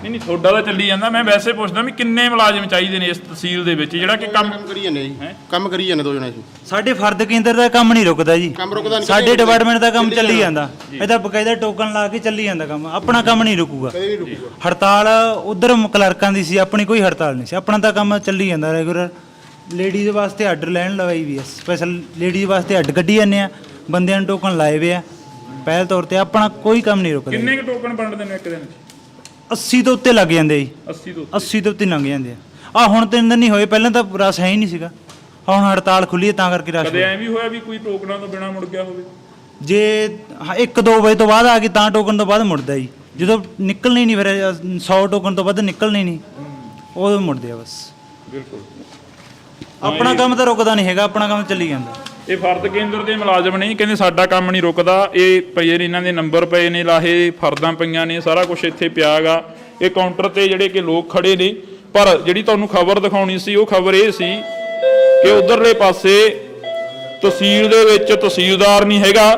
ਨਹੀਂ, ਤੁਹਾਡਾ ਤਾਂ ਚੱਲੀ ਜਾਂਦਾ। ਮੈਂ ਵੈਸੇ ਪੁੱਛਦਾ ਵੀ ਕਿੰਨੇ ਮੁਲਾਜ਼ਮ ਚਾਹੀਦੇ ਨੇ ਇਸ ਤਹਿਸੀਲ ਦੇ ਵਿੱਚ ਜਿਹੜਾ ਕਿ ਕੰਮ ਕਰੀ ਜਾਂਦੇ ਜੀ। ਕੰਮ ਕਰੀ ਜਾਂਦੇ 2 ਜਣੇ ਸੀ। ਸਾਡੇ ਫਰਦ ਕੇਂਦਰ ਦਾ ਕੰਮ ਨਹੀਂ ਰੁਕਦਾ ਜੀ। ਕੰਮ ਰੁਕਦਾ ਨਹੀਂ। ਸਾਡੇ ਡਿਪਾਰਟਮੈਂਟ ਦਾ ਕੰਮ ਚੱਲੀ ਜਾਂਦਾ। ਇਹਦਾ ਬਕਾਇਦਾ ਟੋਕਨ ਲਾ ਕੇ ਚੱਲੀ ਜਾਂਦਾ ਕੰਮ। ਆਪਣਾ ਕੰਮ ਨਹੀਂ ਰੁਕੂਗਾ। ਕਦੇ ਵੀ ਰੁਕੂਗਾ। ਹੜਤਾਲ ਉਧਰ ਕਲਰਕਾਂ ਦੀ ਸੀ, ਆਪਣੀ ਕੋਈ ਹੜਤਾਲ ਨਹੀਂ ਸੀ। ਆਪਣਾ ਤਾਂ ਕੰਮ ਚੱਲੀ ਜਾਂਦਾ ਰੈਗੂਲਰ। ਲੇਡੀਜ਼ ਵਾਸਤੇ ਆਰਡਰ ਲੈਣ ਲਵਾਈ ਵੀ ਆ, ਸਪੈਸ਼ਲ ਲੇਡੀਜ਼ ਵਾਸਤੇ ਅੱਡ ਕੱਢੀ ਜਾਂਦੇ ਆ, ਬੰਦਿਆਂ ਨੂੰ ਟੋਕਨ ਲਾਏ ਵੇ ਆ ਪਹਿਲ ਤੌਰ ਤੇ। ਆਪਣਾ ਕੋਈ ਕੰਮ ਨਹੀਂ ਰੁਕਦਾ। ਕਿੰਨੇ ਕੁ ਟੋਕਨ ਵੰਡਦੇ ਨੇ ਇੱਕ ਦਿਨ 80 ਤੋਂ ਉੱਤੇ ਲੱਗ ਜਾਂਦੇ ਜੀ। 80 ਤੋਂ ਉੱਤੇ ਲੰਘ ਜਾਂਦੇ ਆ। ਹੁਣ 3 ਦਿਨ ਨਹੀਂ ਹੋਏ, ਪਹਿਲਾਂ ਤਾਂ ਰਸ ਹੈ ਹੀ ਨਹੀਂ ਸੀਗਾ। ਹੁਣ ਹੜਤਾਲ ਖੁੱਲੀ ਹੈ ਤਾਂ ਕਰਕੇ ਰਸ। ਕਦੇ ਐਂ ਵੀ ਹੋਇਆ ਵੀ ਕੋਈ ਟੋਕਨਾਂ ਤੋਂ ਬਿਨਾ ਮੁੜ ਗਿਆ ਹੋਵੇ? ਜੇ 1-2 ਵਜੇ ਤੋਂ ਬਾਅਦ ਆ ਗਈ ਤਾਂ ਟੋਕਨ ਤੋਂ ਬਾਅਦ ਮੁੜਦਾ ਜੀ। ਜਦੋਂ ਨਿਕਲਣੀ ਨਹੀਂ, ਫਿਰ 100 ਟੋਕਨ ਤੋਂ ਵੱਧ ਨਿਕਲਣੀ ਨਹੀਂ, ਉਦੋਂ ਮੁੜਦੇ ਆ ਬਸ। ਬਿਲਕੁਲ। ਆਪਣਾ ਕੰਮ ਤਾਂ ਰੁਕਦਾ ਨਹੀਂ ਹੈਗਾ, ਆਪਣਾ ਕੰਮ ਚੱਲੀ ਜਾਂਦਾ। ਇਹ ਫਰਦ ਕੇਂਦਰ ਦੇ ਮੁਲਾਜ਼ਮ ਨਹੀਂ ਕਹਿੰਦੇ ਸਾਡਾ ਕੰਮ ਨਹੀਂ ਰੁਕਦਾ। ਇਹ ਪਏ ਨੇ, ਇਹਨਾਂ ਦੇ ਨੰਬਰ ਪਏ ਨੇ ਲਾਹੇ, ਫਰਦਾਂ ਪਈਆਂ ਨੇ, ਸਾਰਾ ਕੁਝ ਇੱਥੇ ਪਿਆ ਗਾ। ਇਹ ਕਾਊਂਟਰ ਤੇ ਜਿਹੜੇ ਕਿ ਲੋਕ ਖੜੇ ਨੇ। ਪਰ ਜਿਹੜੀ ਤੁਹਾਨੂੰ ਖਬਰ ਦਿਖਾਉਣੀ ਸੀ, ਉਹ ਖਬਰ ਇਹ ਸੀ ਕਿ ਉਧਰਲੇ ਪਾਸੇ ਤਹਿਸੀਲ ਦੇ ਵਿੱਚ ਤਹਿਸੀਲਦਾਰ ਨਹੀਂ ਹੈਗਾ,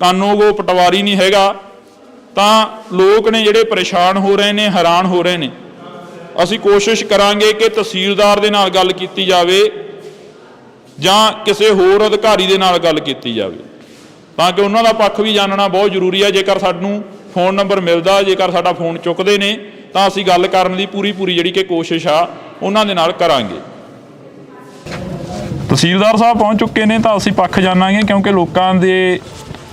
ਕਾਨੂੰਗੋ ਪਟਵਾਰੀ ਨਹੀਂ ਹੈਗਾ। ਤਾਂ ਲੋਕ ਨੇ ਜਿਹੜੇ ਪਰੇਸ਼ਾਨ ਹੋ ਰਹੇ ਨੇ, ਹੈਰਾਨ ਹੋ ਰਹੇ ਨੇ। ਅਸੀਂ ਕੋਸ਼ਿਸ਼ ਕਰਾਂਗੇ ਕਿ ਤਹਿਸੀਲਦਾਰ ਦੇ ਨਾਲ ਗੱਲ ਕੀਤੀ ਜਾਵੇ ਜਾਂ ਕਿਸੇ ਹੋਰ ਅਧਿਕਾਰੀ ਦੇ ਨਾਲ ਗੱਲ ਕੀਤੀ ਜਾਵੇ, ਤਾਂ ਕਿ ਉਹਨਾਂ ਦਾ ਪੱਖ ਵੀ ਜਾਣਨਾ ਬਹੁਤ ਜ਼ਰੂਰੀ ਹੈ। ਜੇਕਰ ਸਾਨੂੰ ਫੋਨ ਨੰਬਰ ਮਿਲਦਾ, ਜੇਕਰ ਸਾਡਾ ਫੋਨ ਚੁੱਕਦੇ ਨੇ, ਤਾਂ ਅਸੀਂ ਗੱਲ ਕਰਨ ਦੀ ਪੂਰੀ ਜਿਹੜੀ ਕਿ ਕੋਸ਼ਿਸ਼ ਆ ਉਹਨਾਂ ਦੇ ਨਾਲ ਕਰਾਂਗੇ। ਤਹਿਸੀਲਦਾਰ ਸਾਹਿਬ ਪਹੁੰਚ ਚੁੱਕੇ ਨੇ, ਤਾਂ ਅਸੀਂ ਪੱਖ ਜਾਣਾਂਗੇ, ਕਿਉਂਕਿ ਲੋਕਾਂ ਦੇ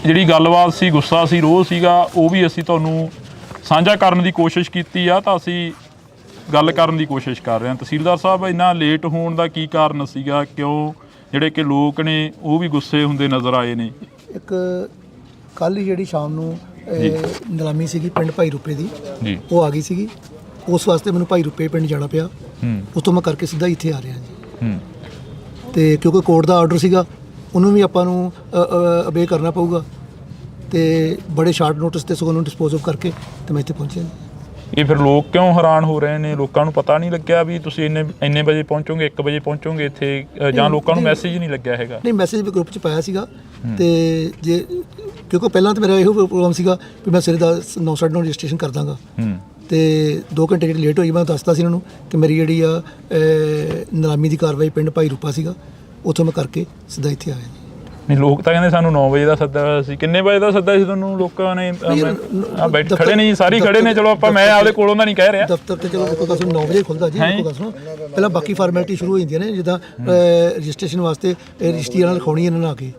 ਜਿਹੜੀ ਗੱਲਬਾਤ ਸੀ, ਗੁੱਸਾ ਸੀ, ਰੋਹ ਸੀਗਾ, ਉਹ ਵੀ ਅਸੀਂ ਤੁਹਾਨੂੰ ਸਾਂਝਾ ਕਰਨ ਦੀ ਕੋਸ਼ਿਸ਼ ਕੀਤੀ ਆ। ਤਾਂ ਅਸੀਂ ਗੱਲ ਕਰਨ ਦੀ ਕੋਸ਼ਿਸ਼ ਕਰ ਰਹੇ ਹਾਂ। ਤਹਿਸੀਲਦਾਰ ਸਾਹਿਬ, ਇੰਨਾ ਲੇਟ ਹੋਣ ਦਾ ਕੀ ਕਾਰਨ ਸੀਗਾ? ਕਿਉਂ ਜਿਹੜੇ ਕਿ ਲੋਕ ਨੇ ਉਹ ਵੀ ਗੁੱਸੇ ਹੁੰਦੇ ਨਜ਼ਰ ਆਏ ਨੇ? ਇੱਕ ਕੱਲ੍ਹ ਹੀ ਜਿਹੜੀ ਸ਼ਾਮ ਨੂੰ ਨਿਲਾਮੀ ਸੀਗੀ ਪਿੰਡ ਭਾਈ ਰੂਪੇ ਦੀ, ਜੀ, ਉਹ ਆ ਗਈ ਸੀਗੀ। ਉਸ ਵਾਸਤੇ ਮੈਨੂੰ ਭਾਈ ਰੂਪੇ ਪਿੰਡ ਜਾਣਾ ਪਿਆ। ਉਸ ਤੋਂ ਮੈਂ ਕਰਕੇ ਸਿੱਧਾ ਇੱਥੇ ਆ ਰਿਹਾ ਜੀ। ਤੇ ਕਿਉਂਕਿ ਕੋਰਟ ਦਾ ਆਰਡਰ ਸੀਗਾ, ਉਹਨੂੰ ਵੀ ਆਪਾਂ ਨੂੰ ਅਬੇ ਕਰਨਾ ਪਊਗਾ, ਤੇ ਬੜੇ ਸ਼ਾਰਟ ਨੋਟਿਸ ਤੇ ਸਗੋਂ ਉਹਨੂੰ ਡਿਸਪੋਜ਼ ਆਫ ਕਰਕੇ ਤੇ ਮੈਂ ਇੱਥੇ ਪਹੁੰਚਿਆ। ਇਹ ਫਿਰ ਲੋਕ ਕਿਉਂ ਹੈਰਾਨ ਹੋ ਰਹੇ ਨੇ? ਲੋਕਾਂ ਨੂੰ ਪਤਾ ਨਹੀਂ ਲੱਗਿਆ ਵੀ ਤੁਸੀਂ ਇੰਨੇ ਵਜੇ ਪਹੁੰਚੋਗੇ, 1 ਵਜੇ ਪਹੁੰਚੋਗੇ ਇੱਥੇ, ਜਾਂ ਲੋਕਾਂ ਨੂੰ ਮੈਸੇਜ ਨਹੀਂ ਲੱਗਿਆ ਹੈਗਾ? ਨਹੀਂ, ਮੈਸੇਜ ਵੀ ਗਰੁੱਪ 'ਚ ਪਾਇਆ ਸੀਗਾ। ਤੇ ਜੇ ਕਿਉਂਕਿ ਪਹਿਲਾਂ ਤਾਂ ਮੇਰਾ ਇਹੋ ਪ੍ਰੋਗਰਾਮ ਸੀਗਾ ਵੀ ਮੈਂ ਸਵੇਰੇ 9:30 ਰਜਿਸਟ੍ਰੇਸ਼ਨ ਕਰ ਦਾਂਗਾ, ਤੇ 2 ਘੰਟੇ ਜਿਹੜੀ ਲੇਟ ਹੋਈ ਮੈਂ ਦੱਸਤਾ ਸੀ ਇਹਨਾਂ ਨੂੰ ਕਿ ਮੇਰੀ ਜਿਹੜੀ ਆ ਨਿਲਾਮੀ ਦੀ ਕਾਰਵਾਈ ਪਿੰਡ ਭਾਈ ਰੂਪਾ ਸੀਗਾ, ਉੱਥੋਂ ਮੈਂ ਕਰਕੇ ਸਿੱਧਾ ਇੱਥੇ ਆਇਆ। ਨਹੀਂ, ਲੋਕ ਤਾਂ ਕਹਿੰਦੇ ਸਾਨੂੰ 9 ਵਜੇ ਦਾ ਸੱਦਾ ਸੀ। ਕਿੰਨੇ ਵਜੇ ਦਾ ਸੱਦਾ ਸੀ ਤੁਹਾਨੂੰ ਲੋਕਾਂ ਨੇ? ਬੈਠ ਖੜੇ ਨਹੀਂ, ਸਾਰੇ ਖੜੇ ਨੇ। ਚਲੋ ਆਪਾਂ, ਮੈਂ ਆਪਦੇ ਕੋਲੋਂ ਦਾ ਨਹੀਂ ਕਹਿ ਰਿਹਾ। ਦਫ਼ਤਰ ਤੇ ਚਲੋ ਦੇਖੋ 9 ਵਜੇ ਖੁੱਲਦਾ ਜੀ। ਦੇਖੋ ਸੁਣੋ, ਪਹਿਲਾਂ ਬਾਕੀ ਫਾਰਮੈਲਿਟੀ ਸ਼ੁਰੂ ਹੋ ਜਾਂਦੀਆਂ ਨੇ, ਜਿੱਦਾਂ ਰਜਿਸਟ੍ਰੇਸ਼ਨ ਵਾਸਤੇ ਰਜਿਸਟਰੀ ਨਾਲ ਲਿਖਾਉਣੀ ਇਹਨਾਂ ਨੇ ਆ ਕੇ,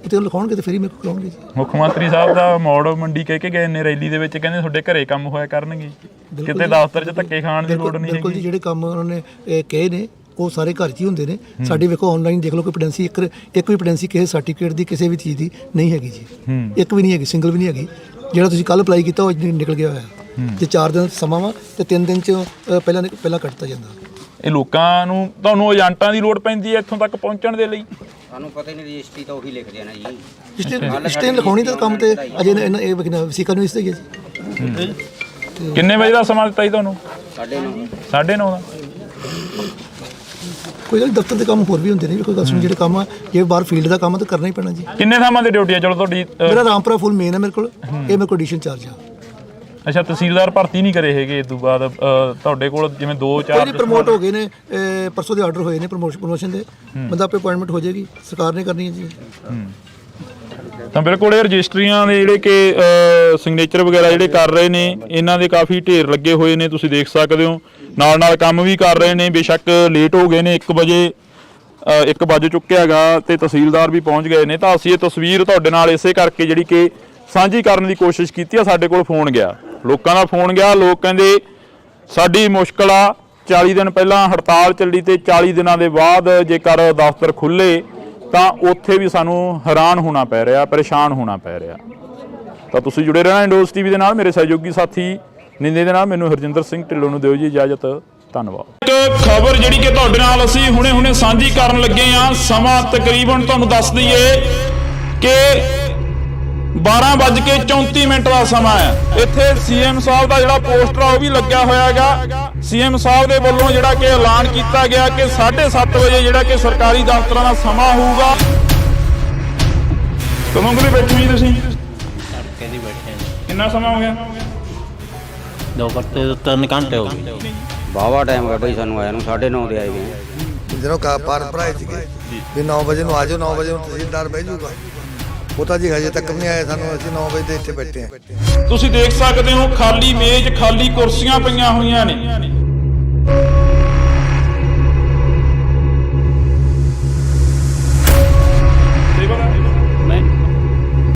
ਉੱਥੇ ਲਿਖਾਉਣਗੇ ਤੇ ਫਿਰ ਹੀ ਮੇਰੇ ਕੋਲ ਕਰਾਉਣਗੇ ਜੀ। ਮੁੱਖ ਮੰਤਰੀ ਸਾਹਿਬ ਦਾ ਮੌੜ ਮੰਡੀ ਕਹਿ ਕੇ ਗਏ ਨੇ ਰੈਲੀ ਦੇ ਵਿੱਚ, ਕਹਿੰਦੇ ਤੁਹਾਡੇ ਘਰੇ ਕੰਮ ਹੋਇਆ ਕਰਨਗੇ, ਕਿਤੇ ਦਫ਼ਤਰ 'ਚ ਧੱਕੇ ਖਾਣ ਦੀ ਲੋੜ ਨਹੀਂ। ਬਿਲਕੁਲ ਜੀ, ਜਿਹੜੇ ਕੰਮ ਉਹਨਾਂ ਨੇ ਕਹੇ ਨੇ ਉਹ ਸਾਰੇ ਘਰ 'ਚ ਹੀ ਹੁੰਦੇ ਨੇ। ਸਾਡੇ ਵੇਖੋ ਆਨਲਾਈਨ ਦੇਖ ਲਓ, ਕੋਈ ਪੈਂਡੈਂਸੀ ਇੱਕ ਵੀ ਪੈਂਡੈਂਸੀ ਕਿਸੇ ਸਰਟੀਫਿਕੇਟ ਦੀ ਕਿਸੇ ਵੀ ਚੀਜ਼ ਦੀ ਨਹੀਂ ਹੈਗੀ ਜੀ। ਇੱਕ ਵੀ ਨਹੀਂ ਹੈਗੀ, ਸਿੰਗਲ ਵੀ ਨਹੀਂ ਹੈਗੀ। ਜਿਹੜਾ ਤੁਸੀਂ ਕੱਲ ਅਪਲਾਈ ਕੀਤਾ ਉਹ ਅੱਜ ਨਿਕਲ ਗਿਆ ਹੋਇਆ। ਜੇ 4 ਦਿਨ ਸਮਾਂ ਵਾ ਤੇ 3 ਦਿਨ 'ਚ ਪਹਿਲਾਂ ਕੱਟਤਾ ਜਾਂਦਾ। ਇਹ ਲੋਕਾਂ ਨੂੰ, ਤੁਹਾਨੂੰ ਏਜੰਟਾਂ ਦੀ ਲੋੜ ਪੈਂਦੀ ਹੈ ਇੱਥੋਂ ਤੱਕ ਪਹੁੰਚਣ ਦੇ ਲਈ? ਸਾਨੂੰ ਪਤਾ ਹੀ ਨਹੀਂ, ਰਜਿਸਟਰੀ ਤਾਂ ਉਹੀ ਲਿਖਦੇ ਆ ਨਾ ਜੀ। ਰਜਿਸਟਰੀ ਲਿਖਾਉਣੀ ਤਾਂ ਕੰਮ ਤੇ ਅਜੇ ਇਹ ਵਸੀਕਾ ਨੂੰ ਇਸ ਤੇ ਹੀ ਹੈ ਜੀ। ਕਿੰਨੇ ਵਜੇ ਦਾ ਸਮਾਂ ਦਿੱਤਾ ਜੀ ਤੁਹਾਨੂੰ? 9:30। 9:30 ਦਾ? ਕੋਈ ਗੱਲ, ਦਫ਼ਤਰ ਦੇ ਕੰਮ ਹੋਰ ਵੀ ਹੁੰਦੇ ਨੇ। ਕੋਈ ਗੱਲ ਸੁਣ, ਜਿਹੜੇ ਕੰਮ ਆ, ਜੇ ਬਾਹਰ ਫੀਲਡ ਦਾ ਕੰਮ ਤਾਂ ਕਰਨਾ ਹੀ ਪੈਣਾ ਜੀ। ਕਿੰਨੇ ਥਾਵਾਂ ਤੇ ਡਿਊਟੀ ਆ? ਚਲੋ ਤੁਹਾਡੀ ਮੇਰਾ ਰਾਮਪੁਰਾ ਫੁੱਲ ਮੇਨ ਹੈ ਮੇਰੇ ਕੋਲ, ਇਹ ਮੇਰੇ ਕੋਲ ਐਡੀਸ਼ਨ ਚਾਰਜ ਆ। ਅੱਛਾ, ਤਹਿਸੀਲਦਾਰ ਭਰਤੀ ਨਹੀਂ ਕਰੇ ਹੈਗੇ ਇਸ ਤੋਂ ਬਾਅਦ? ਤੁਹਾਡੇ ਕੋਲ ਜਿਵੇਂ 2-4 ਪ੍ਰਮੋਟ ਹੋ ਗਏ ਨੇ, ਪਰਸੋਂ ਦੇ ਆਰਡਰ ਹੋਏ ਨੇ ਪ੍ਰਮੋਸ਼ਨ ਦੇ, ਬੰਦਾ ਆਪੇ ਅਪਾਇੰਟਮੈਂਟ ਹੋ ਜਾਏਗੀ, ਸਰਕਾਰ ਨੇ ਕਰਨੀ ਹੈ ਜੀ। ਤਾਂ ਬਿਲਕੁਲ, ਇਹ ਰਜਿਸਟਰੀਆਂ ਦੇ ਜਿਹੜੇ ਕਿ ਸਿਗਨੇਚਰ ਵਗੈਰਾ ਜਿਹੜੇ ਕਰ ਰਹੇ ਨੇ, ਇਹਨਾਂ ਦੇ ਕਾਫੀ ਢੇਰ ਲੱਗੇ ਹੋਏ ਨੇ, ਤੁਸੀਂ ਦੇਖ ਸਕਦੇ ਹੋ। ਨਾਲ ਕੰਮ ਵੀ ਕਰ ਰਹੇ ਨੇ। ਬੇਸ਼ੱਕ ਲੇਟ ਹੋ ਗਏ ਨੇ, 1 ਵਜੇ ਚੁੱਕਿਆ ਹੈਗਾ, ਤੇ ਤਹਿਸੀਲਦਾਰ ਵੀ ਪਹੁੰਚ ਗਏ ਨੇ। ਤਾਂ ਅਸੀਂ ਇਹ ਤਸਵੀਰ ਤੁਹਾਡੇ ਨਾਲ ਇਸੇ ਕਰਕੇ ਜਿਹੜੀ ਕਿ ਸਾਂਝੀ ਕਰਨ ਦੀ ਕੋਸ਼ਿਸ਼ ਕੀਤੀ ਆ। ਸਾਡੇ ਕੋਲ ਫੋਨ ਗਿਆ, ਲੋਕਾਂ ਦਾ ਫੋਨ ਗਿਆ। ਲੋਕ ਕਹਿੰਦੇ ਸਾਡੀ ਮੁਸ਼ਕਲ ਆ, 40 ਦਿਨ ਪਹਿਲਾਂ ਹੜਤਾਲ ਚੱਲੀ ਤੇ 40 ਦਿਨਾਂ ਦੇ ਬਾਅਦ ਜੇਕਰ ਦਫ਼ਤਰ ਖੁੱਲ੍ਹੇ ਤਾਂ ਉੱਥੇ ਵੀ ਸਾਨੂੰ ਹੈਰਾਨ ਹੋਣਾ ਪੈ ਰਿਹਾ, ਪਰੇਸ਼ਾਨ ਹੋਣਾ ਪੈ ਰਿਹਾ। ਤਾਂ ਤੁਸੀਂ ਜੁੜੇ ਰਹਿਣਾ ਇੰਡੋਜ਼ ਟੀਵੀ ਦੇ ਨਾਲ। ਮੇਰੇ ਸਹਿਯੋਗੀ ਸਾਥੀ ਨਿੰਦੇ ਦੇ ਨਾਲ ਮੈਨੂੰ ਹਰਜਿੰਦਰ ਸਿੰਘ ਢਿੱਲੋਂ ਨੂੰ ਦਿਓ ਜੀ ਇਜਾਜ਼ਤ। ਧੰਨਵਾਦ। ਇੱਕ ਖਬਰ ਜਿਹੜੀ ਕਿ ਤੁਹਾਡੇ ਨਾਲ ਅਸੀਂ ਹੁਣੇ ਸਾਂਝੀ ਕਰਨ ਲੱਗੇ ਹਾਂ। ਸਮਾਂ ਤਕਰੀਬਨ ਤੁਹਾਨੂੰ ਦੱਸ ਦਈਏ ਕਿ 12:34 ਦਾ ਸਮਾਂ ਹੈ। ਇੱਥੇ ਸੀਐਮ ਸਾਹਿਬ ਦਾ ਜਿਹੜਾ ਪੋਸਟਰ ਆ ਉਹ ਵੀ ਲੱਗਿਆ ਹੋਇਆ ਹੈਗਾ। ਸੀਐਮ ਸਾਹਿਬ ਦੇ ਵੱਲੋਂ ਜਿਹੜਾ ਕਿ ਐਲਾਨ ਕੀਤਾ ਗਿਆ ਕਿ 7:30 ਵਜੇ ਜਿਹੜਾ ਕਿ ਸਰਕਾਰੀ ਦਫ਼ਤਰਾਂ ਦਾ ਸਮਾਂ ਹੋਊਗਾ। ਕਦੋਂ ਕੋਲੇ ਬੈਠੇ ਜੀ ਤੁਸੀਂ? ਕਹਿੰਦੀ ਬੈਠੇ ਆ। ਕਿੰਨਾ ਸਮਾਂ ਹੋ ਗਿਆ? 2 ਘੰਟੇ ਤੋਂ 3 ਘੰਟੇ ਹੋ ਗਏ। ਵਾਹਵਾ ਟਾਈਮ ਹੋ ਗਿਆ ਬਈ ਸਾਨੂੰ ਆਇਆ ਨੂੰ, 9:30 ਦੇ ਆਏ ਗਏ। ਜਦੋਂ ਫਾਰਮ ਭਰਾਏ ਸੀਗੇ ਵੀ 9 ਵਜੇ ਨੂੰ ਆ ਜਾਓ, 9 ਵਜੇ ਨੂੰ ਤਹਿਸੀਲਦਾਰ ਬਹਿ ਜਾਊਗਾ, ਉਹ ਤਾਂ ਜੀ ਹਜੇ ਤੱਕ ਵੀ ਨਹੀਂ ਆਏ। ਸਾਨੂੰ, ਅਸੀਂ 9 ਵਜੇ ਦੇ ਇੱਥੇ ਬੈਠੇ ਹਾਂ। ਤੁਸੀਂ ਦੇਖ ਸਕਦੇ ਹੋ, ਖਾਲੀ ਮੇਜ਼, ਖਾਲੀ ਕੁਰਸੀਆਂ ਪਈਆਂ ਹੋਈਆਂ ਨੇ।